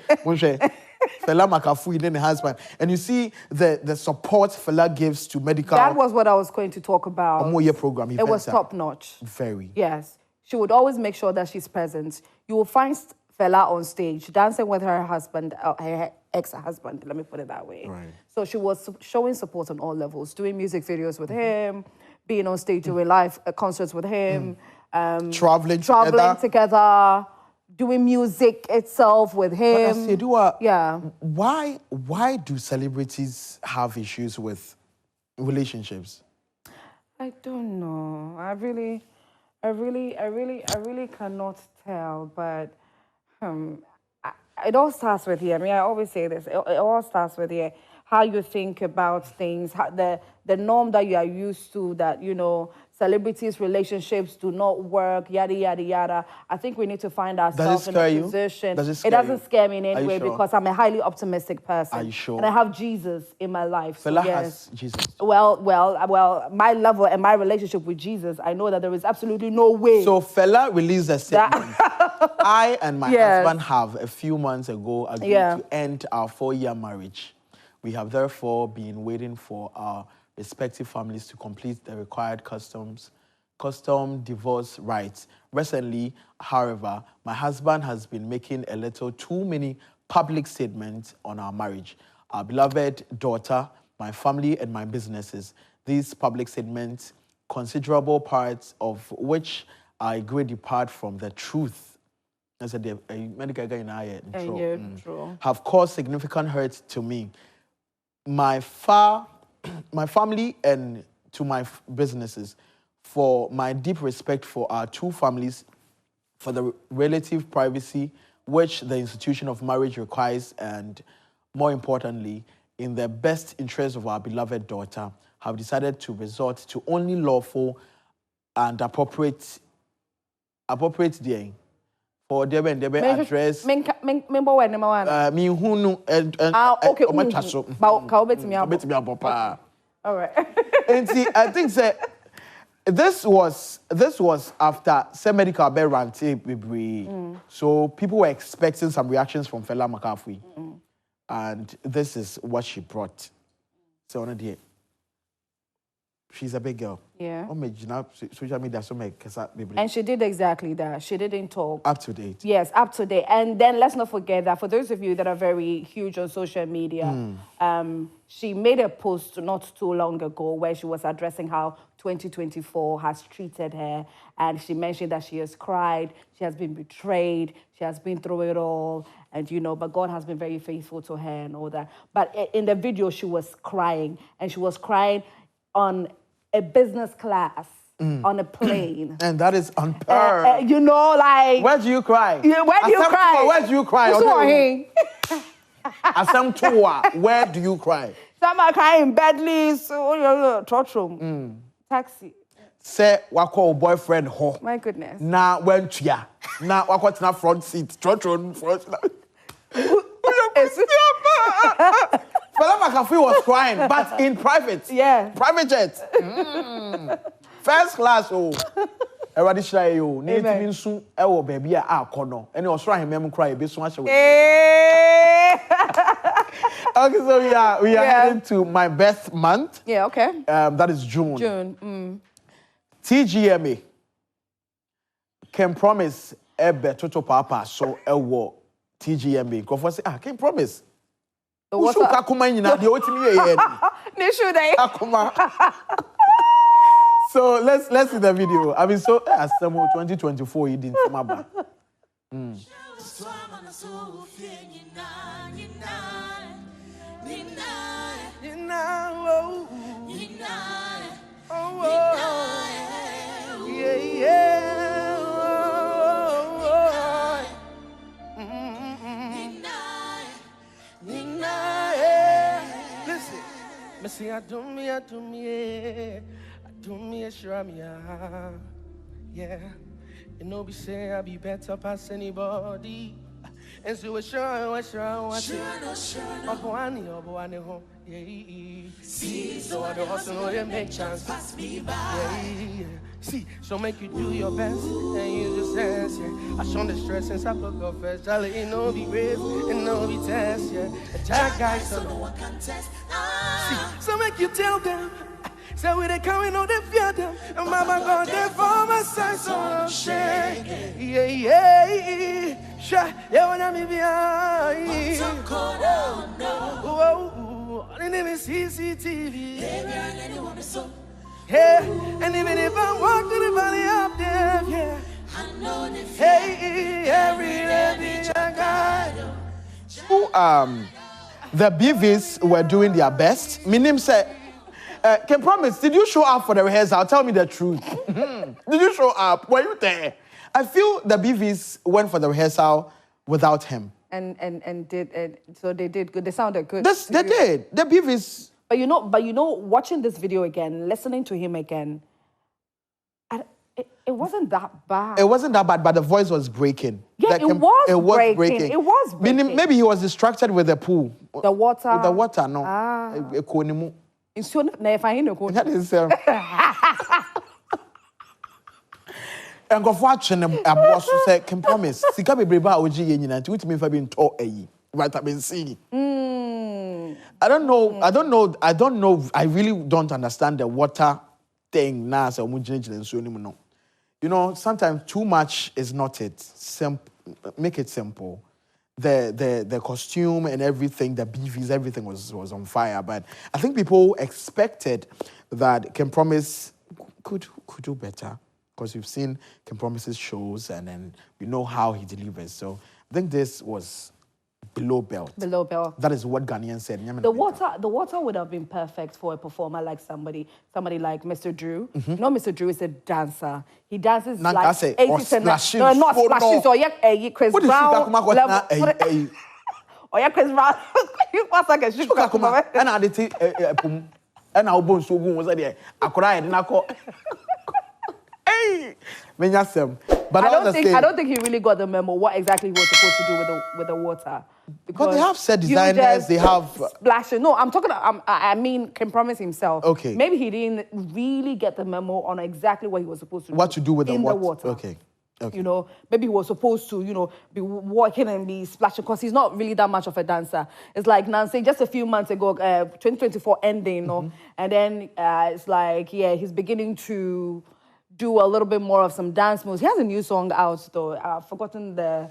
[SPEAKER 13] Fela Makafu, then the husband. And you see the support Fela gives to medical.
[SPEAKER 5] That was what I was going to talk about.
[SPEAKER 13] Program.
[SPEAKER 5] It was top notch.
[SPEAKER 13] Very.
[SPEAKER 5] Yes. She would always make sure that she's present. You will find Fela on stage dancing with her husband, her ex-husband, let me put it that way.
[SPEAKER 13] Right.
[SPEAKER 5] So she was showing support on all levels, doing music videos with him, being on stage doing live concerts with him,
[SPEAKER 13] traveling
[SPEAKER 5] together, doing music itself with him.
[SPEAKER 13] Yeah. Why do celebrities have issues with relationships?
[SPEAKER 5] I don't know. I really cannot tell, but it all starts with here. I mean, I always say this. It all starts with here. How you think about things, how the norm that you are used to, that, you know, celebrities' relationships do not work, yada, yada, yada. I think we need to find ourselves in a position.
[SPEAKER 13] It
[SPEAKER 5] doesn't scare me in any way because I'm a highly optimistic person.
[SPEAKER 13] Are you sure?
[SPEAKER 5] And I have Jesus in my life.
[SPEAKER 13] Fela has Jesus.
[SPEAKER 5] Well, my level and my relationship with Jesus, I know that there is absolutely no way.
[SPEAKER 13] So Fela released a statement. I and my husband have a few months ago agreed to end our 4-year marriage. We have therefore been waiting for our respective families to complete the required custom divorce rights. Recently, however, my husband has been making a little too many public statements on our marriage, our beloved daughter, my family, and my businesses. These public statements, considerable parts of which I agree depart from the truth, have caused significant hurt to me. my family and to my businesses for my deep respect for our two families, for the relative privacy which the institution of marriage requires, and more importantly, in the best interest of our beloved daughter, have decided to resort to only lawful and appropriate dealing. For them and address.
[SPEAKER 5] Okay. All right.
[SPEAKER 13] And see, I think that this was after some medical bear rant. So people were expecting some reactions from Fela McCarthy. And this is what she brought. So on a she's a big girl.
[SPEAKER 5] Yeah.
[SPEAKER 13] Social media,
[SPEAKER 5] and she did exactly that. She didn't talk.
[SPEAKER 13] Up to date.
[SPEAKER 5] Yes, up to date. And then let's not forget that for those of you that are very huge on social media, she made a post not too long ago where she was addressing how 2024 has treated her. And she mentioned that she has cried, she has been betrayed, she has been through it all. And, but God has been very faithful to her and all that. But in the video, she was crying. And she was crying on a business class, on a plane.
[SPEAKER 13] And that is unfair.
[SPEAKER 5] Like...
[SPEAKER 13] Where do you cry?
[SPEAKER 5] Yeah, where do you cry?
[SPEAKER 13] Where do you cry? Where do you cry?
[SPEAKER 5] Some are crying in Bedley's, taxi.
[SPEAKER 13] Say, wako boyfriend ho.
[SPEAKER 5] My goodness.
[SPEAKER 13] Na went ya. Na wako tina front seat. Front. Fela McCarthy was crying, but in private.
[SPEAKER 5] Yeah.
[SPEAKER 13] Private jet. First class, oh. Everybody say you. Need to mean soon. Ewo baby a kono. Any Australian him cry. Be so much. Okay, so we are heading to my best month.
[SPEAKER 5] Yeah. Okay.
[SPEAKER 13] That is June.
[SPEAKER 5] June.
[SPEAKER 13] TGMA can promise ebe toto papa so ewo TGMA. Go say can promise.
[SPEAKER 5] What's
[SPEAKER 13] up? So let's see the video. I mean, so as 2024 he didn't come back.
[SPEAKER 16] See, I do me, sure me, yeah. Be say I be better past anybody. And so sure. Home, yeah. See, so I don't hustle, they make chance pass me by. Yeah. See, so make you do your best and use your sense, yeah. I show the stress since I put go first. I'll let you know be brave and no be test, yeah. Attack guys, so no one can test. See, so make you tell them. So when they come, we know they fear them. And Mama got there for my side, so don't shake. Yeah. Sure, yeah, when I'm behind. Whoa, and then it's CCTV. Hey, and even if I walk to the valley up there, yeah. I know the hey, every
[SPEAKER 13] guy. The BVs were doing their best. Minim said, can promise, did you show up for the rehearsal? Tell me the truth. Did you show up? Were you there? I feel the BVs went for the rehearsal without him.
[SPEAKER 5] So they did good. They sounded good.
[SPEAKER 13] They did. The BVs.
[SPEAKER 5] But you know, watching this video again, listening to him again, it wasn't that bad.
[SPEAKER 13] It wasn't that bad, but the voice was breaking.
[SPEAKER 5] Yeah,
[SPEAKER 13] like,
[SPEAKER 5] it was breaking. It was breaking.
[SPEAKER 13] Maybe he was distracted with the pool.
[SPEAKER 5] The water.
[SPEAKER 13] With the water, no. And go for watching them. I say, can promise. Sika be breba oji yenyina. Nti witimi fa be nto eyi. Vitamin C. I don't know. I really don't understand the water thing now. So sometimes too much is not it. Make it simple. The costume and everything, the BVs, everything was on fire. But I think people expected that Can Promise could do better, because we've seen Can Promise's shows and then we know how he delivers. So I think this was below belt.
[SPEAKER 5] Below belt.
[SPEAKER 13] That is what Ghanaians said.
[SPEAKER 5] The water would have been perfect for a performer like somebody like Mr. Drew. No, Mr. Drew is a dancer. He dances like 80s and 90s. No, not splashing. So yeah, Chris Brown. Oh yeah, Chris Brown. What's like a shoe?
[SPEAKER 13] And I did and our bones so good was there. I cried and I called. Hey, but
[SPEAKER 5] I don't think he really got the memo what exactly he was supposed to do with the water.
[SPEAKER 13] But they have said designers, they have
[SPEAKER 5] splashing. No, I'm talking. I mean, can promise himself.
[SPEAKER 13] Okay.
[SPEAKER 5] Maybe he didn't really get the memo on exactly what he was supposed to do.
[SPEAKER 13] What to do with
[SPEAKER 5] the water.
[SPEAKER 13] Okay.
[SPEAKER 5] You know, maybe he was supposed to, be walking and be splashing because he's not really that much of a dancer. It's like Nancy, just a few months ago, 2024 ending, and then it's like, he's beginning to do a little bit more of some dance moves. He has a new song out, though. I've forgotten the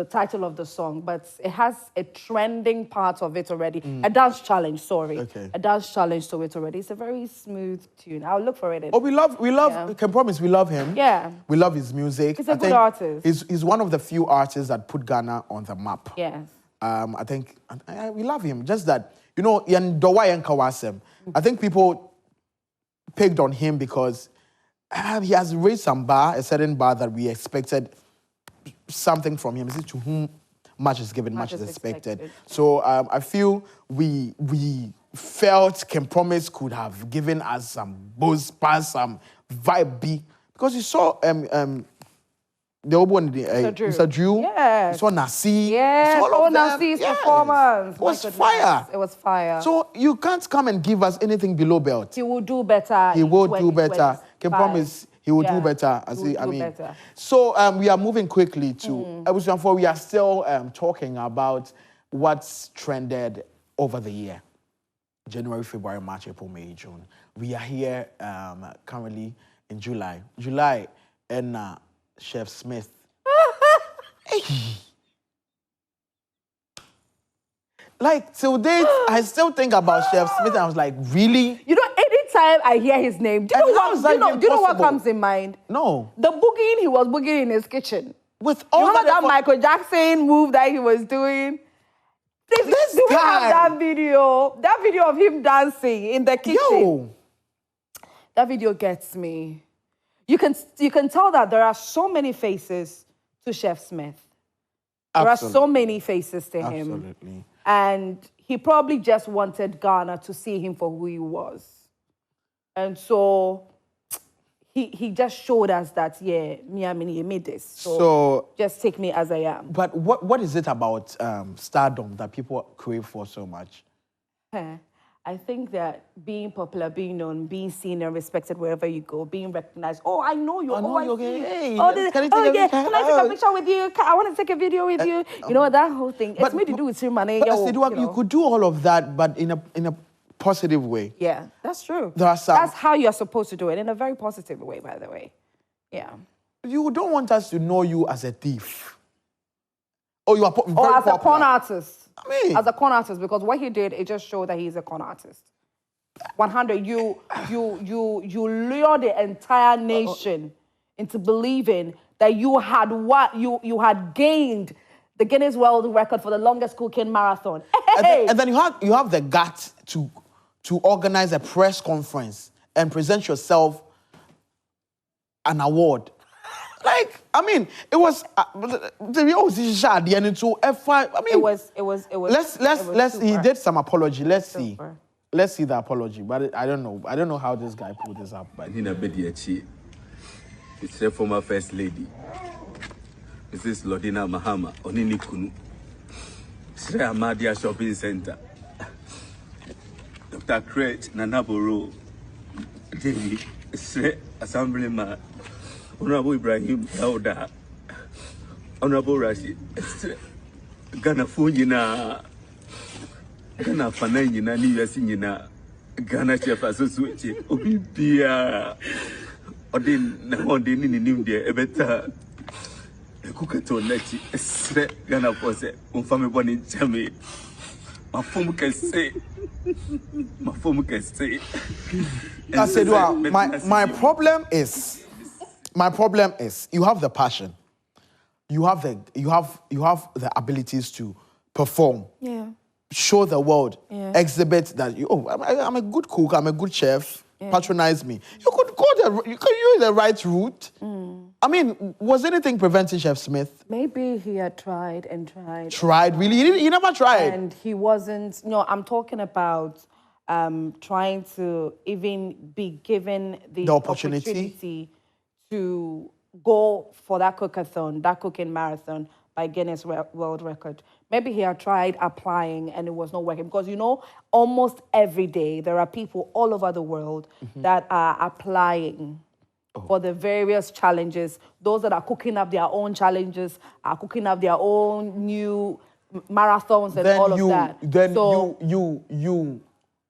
[SPEAKER 5] title of the song, but it has a trending part of it already. A dance challenge, sorry.
[SPEAKER 13] Okay.
[SPEAKER 5] A dance challenge to it already. It's a very smooth tune. I'll look for it.
[SPEAKER 13] We love, can promise we love him.
[SPEAKER 5] Yeah.
[SPEAKER 13] We love his music.
[SPEAKER 5] He's a good artist.
[SPEAKER 13] He's one of the few artists that put Ghana on the map.
[SPEAKER 5] Yes.
[SPEAKER 13] I think we love him. Just that, I think people picked on him because he has raised a certain bar that we expected something from him. Is it to whom much is given, much is expected. So I feel we felt Ken Promise could have given us some boost, some vibe B, because you saw the old one, Mr. Drew.
[SPEAKER 5] Yeah.
[SPEAKER 13] You saw Nasi.
[SPEAKER 5] Yeah. Nasi's performance.
[SPEAKER 13] It was fire.
[SPEAKER 5] It was fire.
[SPEAKER 13] So you can't come and give us anything below belt.
[SPEAKER 5] He will do better.
[SPEAKER 13] He will do better. Can promise he will do better.
[SPEAKER 5] Better.
[SPEAKER 13] So we are moving quickly to episode 4. We are still talking about what's trended over the year. January, February, March, April, May, June. We are here currently in July. July and Chef Smith. Like, till date, I still think about Chef Smith, and I was like, really?
[SPEAKER 5] Anytime I hear his name, do you know what comes in mind?
[SPEAKER 13] No.
[SPEAKER 5] The boogieing he was boogieing in his kitchen.
[SPEAKER 13] With all
[SPEAKER 5] that Michael Jackson move that he was doing? Do we have that video? That video of him dancing in the kitchen.
[SPEAKER 13] Yo.
[SPEAKER 5] That video gets me. You can tell that there are so many faces to Chef Smith. There are so many faces to him.
[SPEAKER 13] Absolutely.
[SPEAKER 5] And he probably just wanted Ghana to see him for who he was. And so he just showed us that, me made this. So just take me as I am.
[SPEAKER 13] But what is it about stardom that people crave for so much?
[SPEAKER 5] I think that being popular, being known, being seen and respected wherever you go, being recognized. Oh, I know you. Can I take a picture with you? I want to take a video with you. You know, that whole thing. It's me to do with money.
[SPEAKER 13] You could do all of that, but in a positive way.
[SPEAKER 5] Yeah, that's true.
[SPEAKER 13] That's
[SPEAKER 5] how you're supposed to do it, in a very positive way, by the way. Yeah.
[SPEAKER 13] You don't want us to know you as a thief. Or you are very
[SPEAKER 5] as
[SPEAKER 13] popular.
[SPEAKER 5] A con artist.
[SPEAKER 13] I mean,
[SPEAKER 5] as a con artist, because what he did, it just showed that he's a con artist. 100, you lure the entire nation into believing that you had gained the Guinness World Record for the longest cooking marathon.
[SPEAKER 13] And then you have the guts to organize a press conference and present yourself an award. Like, I mean, it was he did some apology. Let's see the apology. But I don't know how this guy pulled this up. But
[SPEAKER 17] it's the former First Lady, Mrs. Lodina Mahama, Onini Kunu, Sri Amadia Shopping Center, Dr. Craig Nanaboro, David, Sri Assemblyman, Honorable Ibrahim Dauda, Honorable Rashid, Ghana Funina, Ghana Fanayina, Niyasinina, Ghana Chef Association, Obibia, Odin, Nahondin in India, Ebeta, Kukato Lechi, Ghana Pose, Umfame Bonnie Jamie, my phone can say,
[SPEAKER 13] I said, well, my problem is you have the passion, you have the abilities to perform.
[SPEAKER 5] Yeah.
[SPEAKER 13] Show the world,
[SPEAKER 5] Yeah.
[SPEAKER 13] exhibit that I'm a good cook, I'm a good chef.
[SPEAKER 5] Yeah.
[SPEAKER 13] Patronize me. You could use the right route. I mean, was anything preventing Chef Smith?
[SPEAKER 5] Maybe he had tried and tried.
[SPEAKER 13] Tried really? He never tried.
[SPEAKER 5] And he wasn't. No, I'm talking about trying to even be given the opportunity to go for that cookathon, that cooking marathon by Guinness World Record. Maybe he had tried applying and it was not working because, you know, almost every day there are people all over the world that are applying for the various challenges. Those that are cooking up their own challenges are cooking up their own new marathons and all of that.
[SPEAKER 13] Then you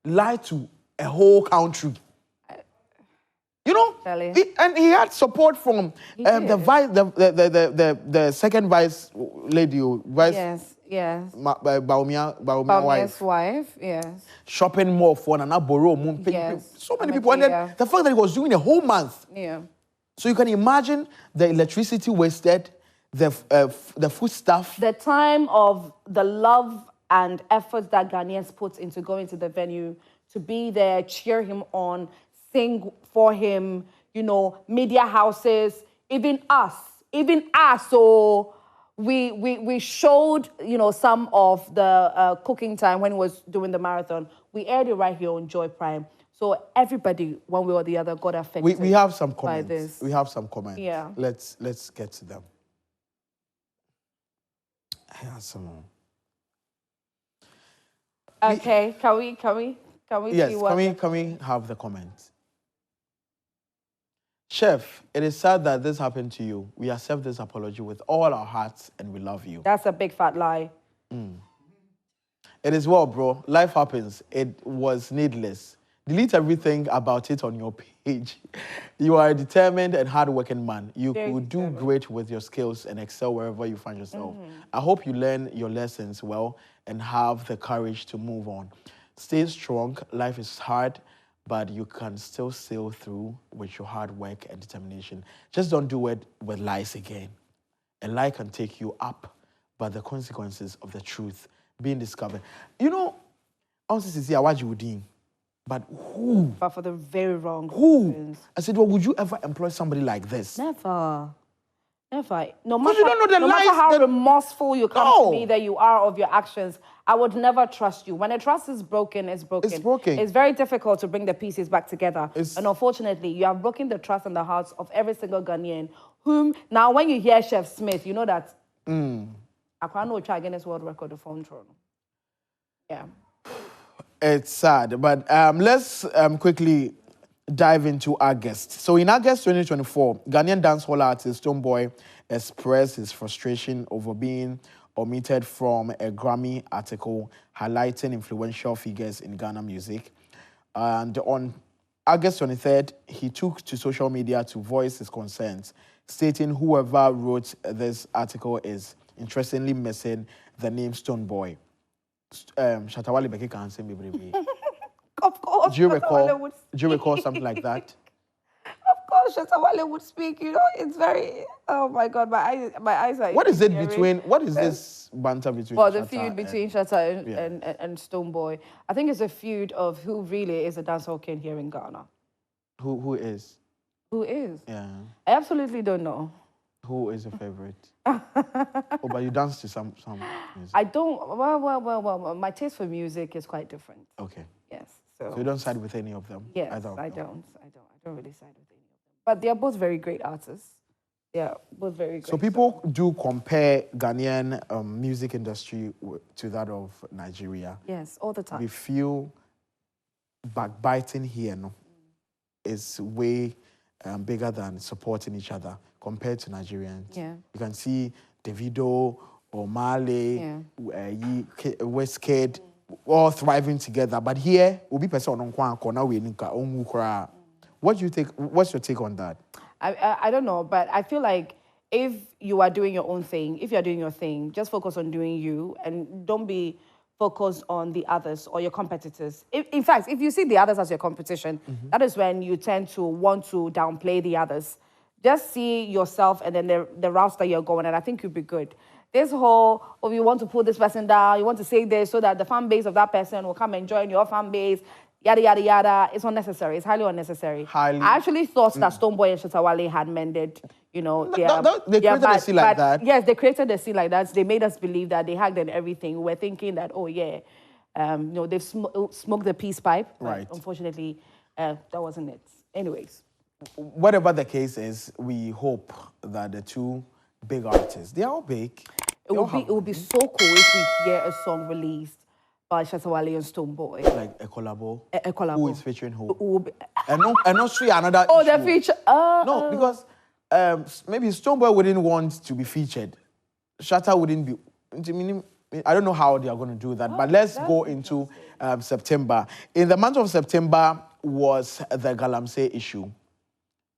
[SPEAKER 13] lie to a whole country. You know, and he had support from the second vice lady,
[SPEAKER 5] Yes.
[SPEAKER 13] Baumia's
[SPEAKER 5] wife, yes.
[SPEAKER 13] Shopping mall for Nana Borough, so many people. And then the fact that he was doing a whole month.
[SPEAKER 5] Yeah.
[SPEAKER 13] So you can imagine the electricity wasted, the food stuff.
[SPEAKER 5] The time of the love and effort that Ghanaians put into going to the venue, to be there, cheer him on, sing for him, you know, media houses, even us. So we showed, you know, some of the cooking time when he was doing the marathon. We aired it right here on Joy Prime. So everybody, one way or the other, got affected.
[SPEAKER 13] We have some
[SPEAKER 5] by
[SPEAKER 13] comments.
[SPEAKER 5] this.
[SPEAKER 13] We have some comments.
[SPEAKER 5] Yeah.
[SPEAKER 13] Let's get to them. I have some.
[SPEAKER 5] Okay, can we
[SPEAKER 13] Yes,
[SPEAKER 5] see what?
[SPEAKER 13] can we have the comments? Chef, it is sad that this happened to you. We accept this apology with all our hearts and we love you.
[SPEAKER 5] That's a big fat lie.
[SPEAKER 13] It is well, bro. Life happens. It was needless. Delete everything about it on your page. You are a determined and hardworking man. You could do great with your skills and excel wherever you find yourself. I hope you learn your lessons well and have the courage to move on. Stay strong. Life is hard, but you can still sail through with your hard work and determination. Just don't do it with lies again. A lie can take you up, but the consequences of the truth being discovered. You know, honestly, see, I watch you doing. But who?
[SPEAKER 5] But for the very wrong
[SPEAKER 13] Who?
[SPEAKER 5] reasons.
[SPEAKER 13] I said, well, would you ever employ somebody like this?
[SPEAKER 5] Never. No
[SPEAKER 13] you
[SPEAKER 5] matter,
[SPEAKER 13] don't know the
[SPEAKER 5] no
[SPEAKER 13] lies
[SPEAKER 5] matter how
[SPEAKER 13] that-
[SPEAKER 5] remorseful you come to me that you are of your actions, I would never trust you. When a trust is broken, it's broken.
[SPEAKER 13] It's broken.
[SPEAKER 5] It's very difficult to bring the pieces back together. And unfortunately, you have broken the trust and the hearts of every single Ghanaian whom, now when you hear Chef Smith, you know that I can't try Guinness World Record of phone throne. Yeah.
[SPEAKER 13] It's sad, but let's quickly dive into August. So in August 2024, Ghanaian dancehall artist Stonebwoy expressed his frustration over being omitted from a Grammy article highlighting influential figures in Ghana music. And on August 23rd, he took to social media to voice his concerns, stating whoever wrote this article is interestingly missing the name Stonebwoy. Shatawale Beke can say baby.
[SPEAKER 5] Of course.
[SPEAKER 13] Do you recall something like that?
[SPEAKER 5] Of course, Shatawale would speak. You know, it's very. Oh my God, my eyes are.
[SPEAKER 13] What is it between? What is this banter between?
[SPEAKER 5] Well, the
[SPEAKER 13] Shatta
[SPEAKER 5] feud
[SPEAKER 13] and-
[SPEAKER 5] between Shatta and Stonebwoy. I think it's a feud of who really is a dancehall king here in Ghana.
[SPEAKER 13] Who is?
[SPEAKER 5] Who is?
[SPEAKER 13] Yeah.
[SPEAKER 5] I absolutely don't know.
[SPEAKER 13] Who is your favorite? But you dance to some music.
[SPEAKER 5] I don't. Well. My taste for music is quite different.
[SPEAKER 13] Okay.
[SPEAKER 5] Yes.
[SPEAKER 13] So you don't side with any of them?
[SPEAKER 5] Yes,
[SPEAKER 13] Either of
[SPEAKER 5] I
[SPEAKER 13] them.
[SPEAKER 5] don't really side with any of them. But they are both very great artists. Yeah, both very great.
[SPEAKER 13] So people do compare Ghanaian music industry to that of Nigeria.
[SPEAKER 5] Yes, all the time.
[SPEAKER 13] We feel backbiting here is way bigger than supporting each other compared to Nigerians.
[SPEAKER 5] Yeah.
[SPEAKER 13] You can see Davido, Omale, Westcade, all thriving together. But here, we'll be person on what do you think? What's your take on that?
[SPEAKER 5] I don't know, but I feel like if you are doing your own thing, if you're doing your thing, just focus on doing you and don't be focused on the others or your competitors. In fact, if you see the others as your competition, that is when you tend to want to downplay the others. Just see yourself and then the routes that you're going, and I think you'll be good. this whole, oh, you want to pull this person down, you want to say this so that the fan base of that person will come and join your fan base, yada, yada, yada. It's unnecessary. It's highly unnecessary. I actually thought that Stonebwoy and Shatta Wale had mended, you know.
[SPEAKER 13] They created a scene like that.
[SPEAKER 5] Yes, they created a scene like that. They made us believe that they hugged and everything. We were thinking that, oh, yeah, you know, they've smoked the peace pipe.
[SPEAKER 13] Right.
[SPEAKER 5] Unfortunately, that wasn't it. Anyways.
[SPEAKER 13] Whatever the case is, we hope that the two big artists, they are all big.
[SPEAKER 5] It would be so cool if we hear a song released by Shatta Wale and Stonebwoy.
[SPEAKER 13] Like a collabo.
[SPEAKER 5] A collabo.
[SPEAKER 13] Who is featuring who? And not see another
[SPEAKER 5] Oh,
[SPEAKER 13] issue.
[SPEAKER 5] the feature.
[SPEAKER 13] No, because maybe Stonebwoy wouldn't want to be featured. Shatta wouldn't be. I don't know how they are going to do that, but let's go into September. In the month of September was the Galamsey issue.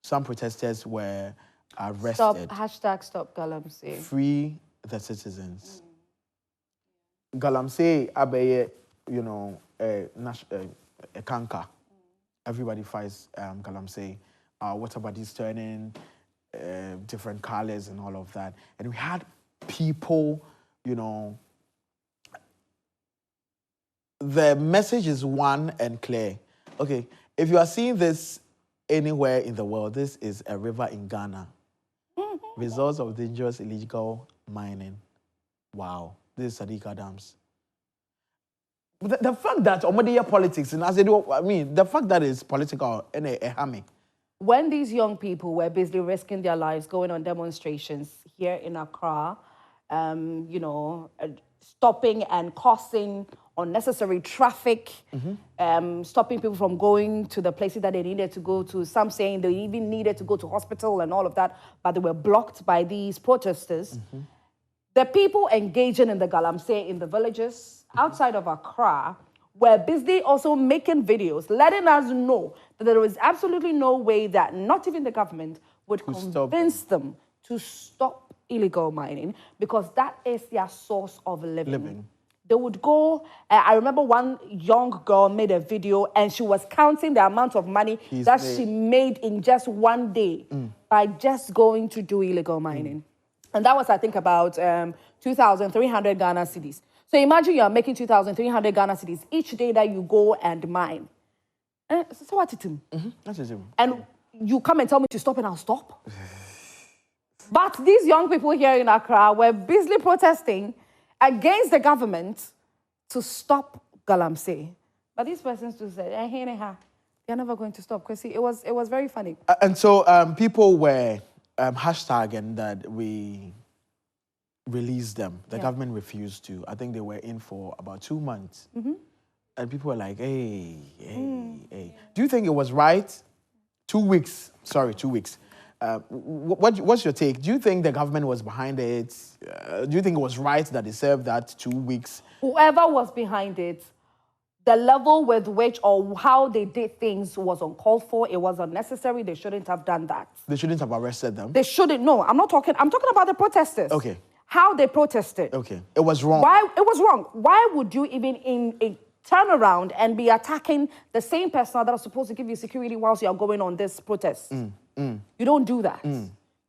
[SPEAKER 13] Some protesters were arrested.
[SPEAKER 5] Stop Galamsey.
[SPEAKER 13] Free the citizens. Galamsey, abeye, you know, a canker. Everybody fights Galamsey. Water bodies turning, different colors and all of that. And we had people, you know, the message is one and clear. Okay, if you are seeing this anywhere in the world, this is a river in Ghana. Results of dangerous illegal mining. Wow, this is Sadika Dams. The fact that Omodeya politics, and as they do, I mean, the fact that it's political and a hammy.
[SPEAKER 5] When these young people were basically risking their lives going on demonstrations here in Accra, you know, stopping and causing unnecessary traffic, stopping people from going to the places that they needed to go to, some saying they even needed to go to hospital and all of that, but they were blocked by these protesters. The people engaging in the Galamsey in the villages outside of Accra were busy also making videos, letting us know that there was absolutely no way that not even the government would convince them to stop illegal mining, because that is their source of living. They would go, I remember one young girl made a video and she was counting the amount of money that she made in just one day by just going to do illegal mining. And that was, I think, about 2,300 Ghana cedis. So imagine you are making 2,300 Ghana cedis each day that you go and mine. So what it is? And you come and tell me to stop and I'll stop? But these young people here in Accra were busily protesting against the government to stop Galamsey. But these persons too said, they're never going to stop. Because it was very funny.
[SPEAKER 13] And so people were hashtagging that we released them. The government refused to. I think they were in for about 2 months. And people were like, hey. Do you think it was right? 2 weeks. Sorry, 2 weeks. What's your take? Do you think the government was behind it? Do you think it was right that they served that 2 weeks?
[SPEAKER 5] Whoever was behind it, the level with which or how they did things was uncalled for. It was unnecessary. They shouldn't have done that.
[SPEAKER 13] They shouldn't have arrested them?
[SPEAKER 5] They shouldn't. No, I'm talking about the protesters.
[SPEAKER 13] Okay.
[SPEAKER 5] How they protested.
[SPEAKER 13] Okay. It was wrong.
[SPEAKER 5] Why? It was wrong. Why would you even turn around and be attacking the same person that was supposed to give you security whilst you are going on this protest? You don't do that.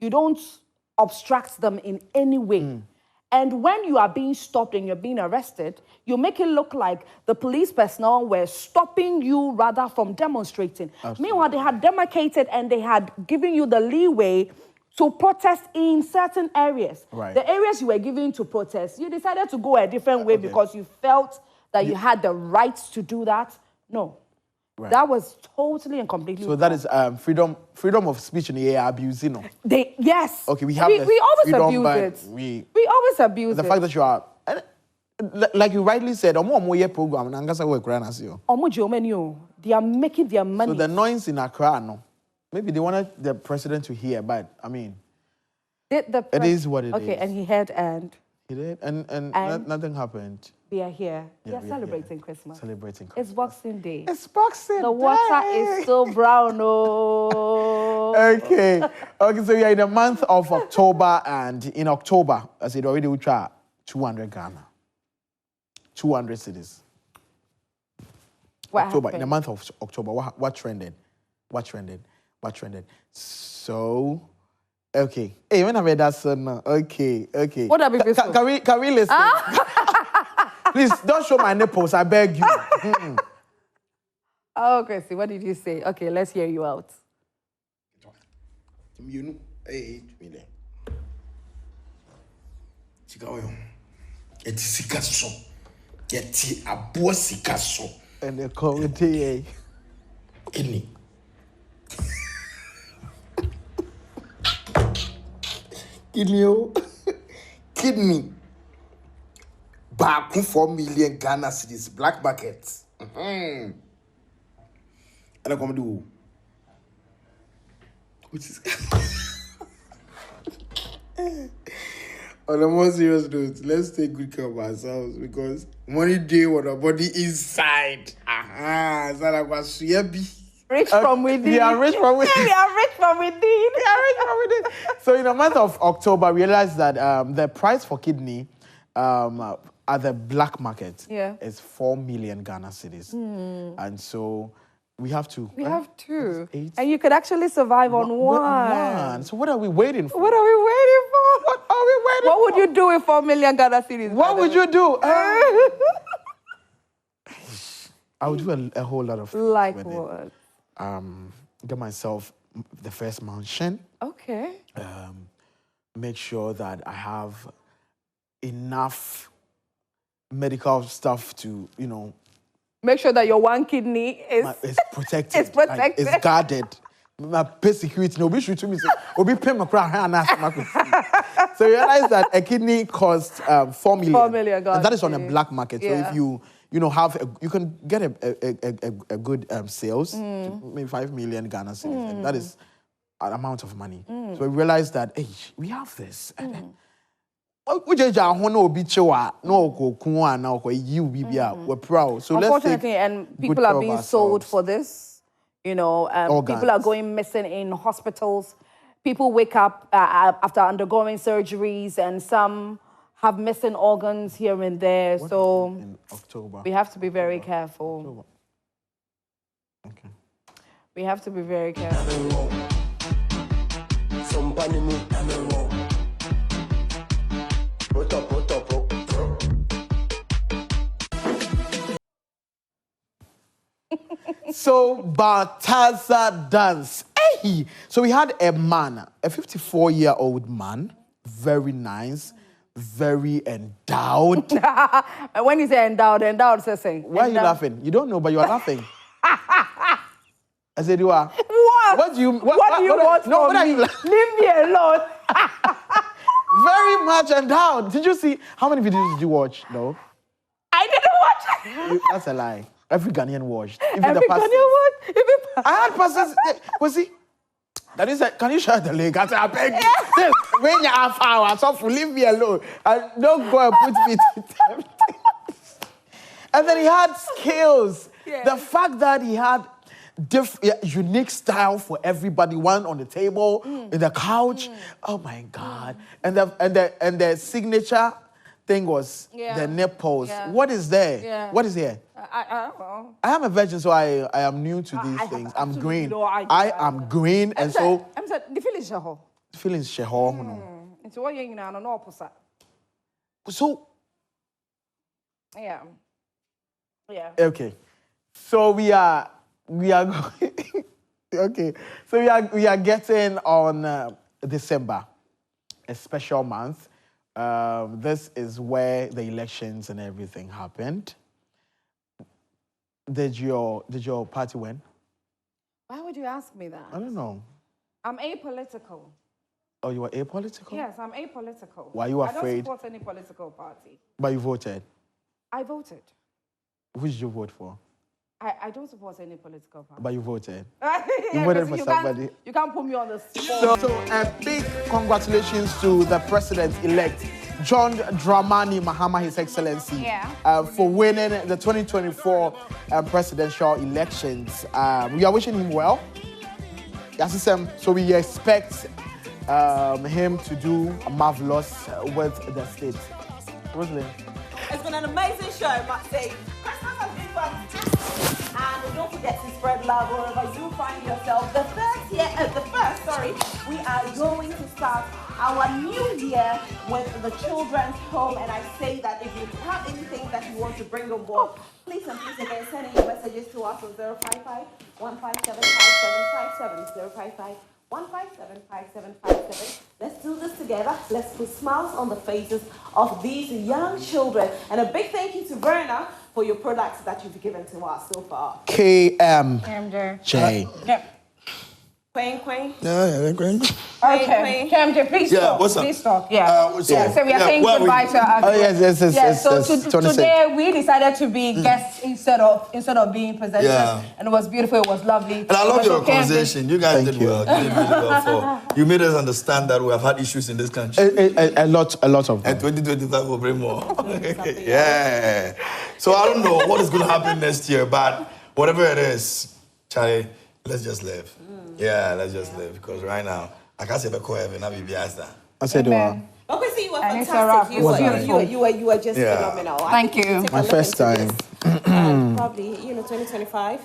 [SPEAKER 5] You don't obstruct them in any way. And when you are being stopped and you're being arrested, you make it look like the police personnel were stopping you rather from demonstrating. Absolutely. Meanwhile, they had demarcated and they had given you the leeway to protest in certain areas.
[SPEAKER 13] Right.
[SPEAKER 5] The areas you were given to protest, you decided to go a different way because you felt that you had the right to do that. No. Right. That was totally and completely
[SPEAKER 13] wrong. That is freedom of speech in the air abuse, you know.
[SPEAKER 5] Yes.
[SPEAKER 13] Okay, we have
[SPEAKER 5] we always abuse it. We always abuse
[SPEAKER 13] the fact that you are, like you rightly said, program
[SPEAKER 5] they are making their money.
[SPEAKER 13] So the noise in Accra, no. Maybe they wanted the president to hear, but I mean, it is what it is.
[SPEAKER 5] Okay, and he heard and
[SPEAKER 13] he did, and nothing happened.
[SPEAKER 5] We are here. We are celebrating Christmas.
[SPEAKER 13] Celebrating Christmas.
[SPEAKER 5] It's Boxing Day.
[SPEAKER 13] It's Boxing Day.
[SPEAKER 5] The water is so brown. Oh.
[SPEAKER 13] Okay. So we are in the month of October, and in October, as it already would try 200 Ghana. 200 cities.
[SPEAKER 5] What
[SPEAKER 13] October,
[SPEAKER 5] happened?
[SPEAKER 13] in the month of October, what trended? So Okay. Hey, when I read that song now. Okay.
[SPEAKER 5] What have you been
[SPEAKER 13] Can we listen? Please don't show my nipples, I beg you.
[SPEAKER 5] Oh, Chrissy, what did you say? Okay, let's hear you out.
[SPEAKER 18] You know, hey, me there. Chicago, it's Sikaso. Get a boy Sikaso.
[SPEAKER 13] And the committee,
[SPEAKER 18] Any. Kidney. Back 4 million Ghana cedis, black markets. And I'm going to do. Which is. On a more serious note, let's take good care of ourselves because money day what our body inside. So that was
[SPEAKER 5] rich from within.
[SPEAKER 13] We are rich from within.
[SPEAKER 5] We are rich from within.
[SPEAKER 13] So in the month of October, we realized that the price for kidney at the black market is 4 million Ghana cedis. And so we have to.
[SPEAKER 5] We have two. And you could actually survive on one.
[SPEAKER 13] So what are we waiting for?
[SPEAKER 5] What are we waiting for? What would you do with 4 million Ghana cedis?
[SPEAKER 13] What would you do? I would do a whole lot of things.
[SPEAKER 5] Like
[SPEAKER 13] with
[SPEAKER 5] what?
[SPEAKER 13] It. Get myself the first mansion.
[SPEAKER 5] Okay.
[SPEAKER 13] Make sure that I have enough medical stuff to,
[SPEAKER 5] make sure that your one kidney is
[SPEAKER 13] protected.
[SPEAKER 5] It's protected.
[SPEAKER 13] Like, it's guarded. My pay security, no, be shoot to me. Be pay my crown. So you realize that a kidney costs 4 million.
[SPEAKER 5] 4 million,
[SPEAKER 13] and that is on a black market.
[SPEAKER 5] Yeah.
[SPEAKER 13] So if you you can get a good sales, maybe 5 million Ghana cedis, and that is an amount of money. So we realized that hey, we have this. We're proud. So
[SPEAKER 5] unfortunately, and people are being sold for this. People are going missing in hospitals. People wake up after undergoing surgeries, and some have missing organs here and there. So
[SPEAKER 13] in October,
[SPEAKER 5] we have to be very careful.
[SPEAKER 13] Okay.
[SPEAKER 5] We have to be very careful.
[SPEAKER 13] So Bataza dance. Hey! So we had a man, a 54-year-old man, very nice, very endowed.
[SPEAKER 5] And when you say endowed says saying.
[SPEAKER 13] Why are you laughing? You don't know, but you are laughing. I said you are.
[SPEAKER 5] What do you want from me? Leave me alone.
[SPEAKER 13] Very much endowed. Did you see? How many videos did you watch? No.
[SPEAKER 5] I didn't watch.
[SPEAKER 13] That's a lie. Every Ghanaian watched. Even
[SPEAKER 5] Every Ghanaian watched.
[SPEAKER 13] I had pastors. Was he? Can you share the link? I said, I beg you. When you have hours, so leave me alone. Don't go and put me to temptation. And then he had skills. Yeah. The fact that he had unique style for everybody, one on the table, in the couch. Oh my God! And the signature thing was the nipples. Yeah. What is there? Yeah. What is here?
[SPEAKER 5] I don't know.
[SPEAKER 13] I am a virgin, so I am new to these things. I'm green. No idea. I am green, and so.
[SPEAKER 5] I'm sorry. The feeling sheho.
[SPEAKER 13] The feeling sheho.
[SPEAKER 5] It's what you know. No opposite.
[SPEAKER 13] So.
[SPEAKER 5] Yeah.
[SPEAKER 13] Okay. So we are going. Okay. So we are getting on December, a special month. This is where the elections and everything happened. Did your party win?
[SPEAKER 5] Why would you ask me that?
[SPEAKER 13] I don't know.
[SPEAKER 5] I'm apolitical.
[SPEAKER 13] Oh, you are apolitical?
[SPEAKER 5] Yes, I'm apolitical.
[SPEAKER 13] Why are you afraid?
[SPEAKER 5] I don't support any political party.
[SPEAKER 13] But you voted?
[SPEAKER 5] I voted.
[SPEAKER 13] Who did you vote for?
[SPEAKER 5] I don't support any political party.
[SPEAKER 13] But you voted?
[SPEAKER 5] You
[SPEAKER 13] voted for somebody?
[SPEAKER 5] You can't put me on the spot.
[SPEAKER 13] So a big congratulations to the president-elect, John Dramani Mahama, His Excellency, for winning the 2024 presidential elections. We are wishing him well. So we expect him to do marvelous with the state. Rosalind?
[SPEAKER 6] It's been an amazing show, I must say. Christmas has been fantastic. And don't forget to spread love wherever you find yourself. The first, we are going to start our new year with the children's home. And I say that if you have anything that you want to bring on board, please and please again send in your messages to us on 055 157 5757 055 157 5757. Let's do this together. Let's put smiles on the faces of these young children. And a big thank you to Verna for your products that you've given to us so far.
[SPEAKER 13] KMJ.
[SPEAKER 6] Queen.
[SPEAKER 5] Okay, KMJ, please talk.
[SPEAKER 3] What's up?
[SPEAKER 5] Please talk. Yeah. So we are saying goodbye to our
[SPEAKER 13] yes.
[SPEAKER 5] So today we decided to be guests instead of being presenters.
[SPEAKER 3] Yeah.
[SPEAKER 5] And it was beautiful. It was lovely.
[SPEAKER 3] And I love your
[SPEAKER 5] KMJ.
[SPEAKER 3] conversation. You guys did well. You did really well. You made us understand that we have had issues in this country.
[SPEAKER 13] A lot of them.
[SPEAKER 3] And 2025 will bring more. Yeah. So I don't know what is going to happen next year, but whatever it is, Charlie, let's just live. Yeah, let's just live, because right now, I can't say the heaven, I'll be biased.
[SPEAKER 13] I said,
[SPEAKER 6] Okay, so you were fantastic. You were just phenomenal.
[SPEAKER 5] Thank you.
[SPEAKER 13] My first time.
[SPEAKER 6] Probably, 2025.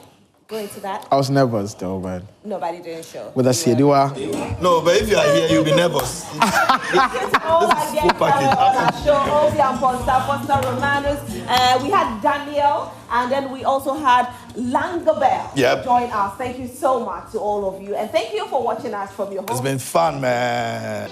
[SPEAKER 6] Go into that.
[SPEAKER 13] I was nervous though, man.
[SPEAKER 6] Nobody didn't show.
[SPEAKER 13] With a Siediwa.
[SPEAKER 3] No, but if you are here, you'll be nervous.
[SPEAKER 6] All again on our show, Obi Amponsah, Romanus. We had Daniel, and then we also had Langabelle join us. Thank you so much to all of you, and thank you for watching us from your home.
[SPEAKER 3] It's been fun, man.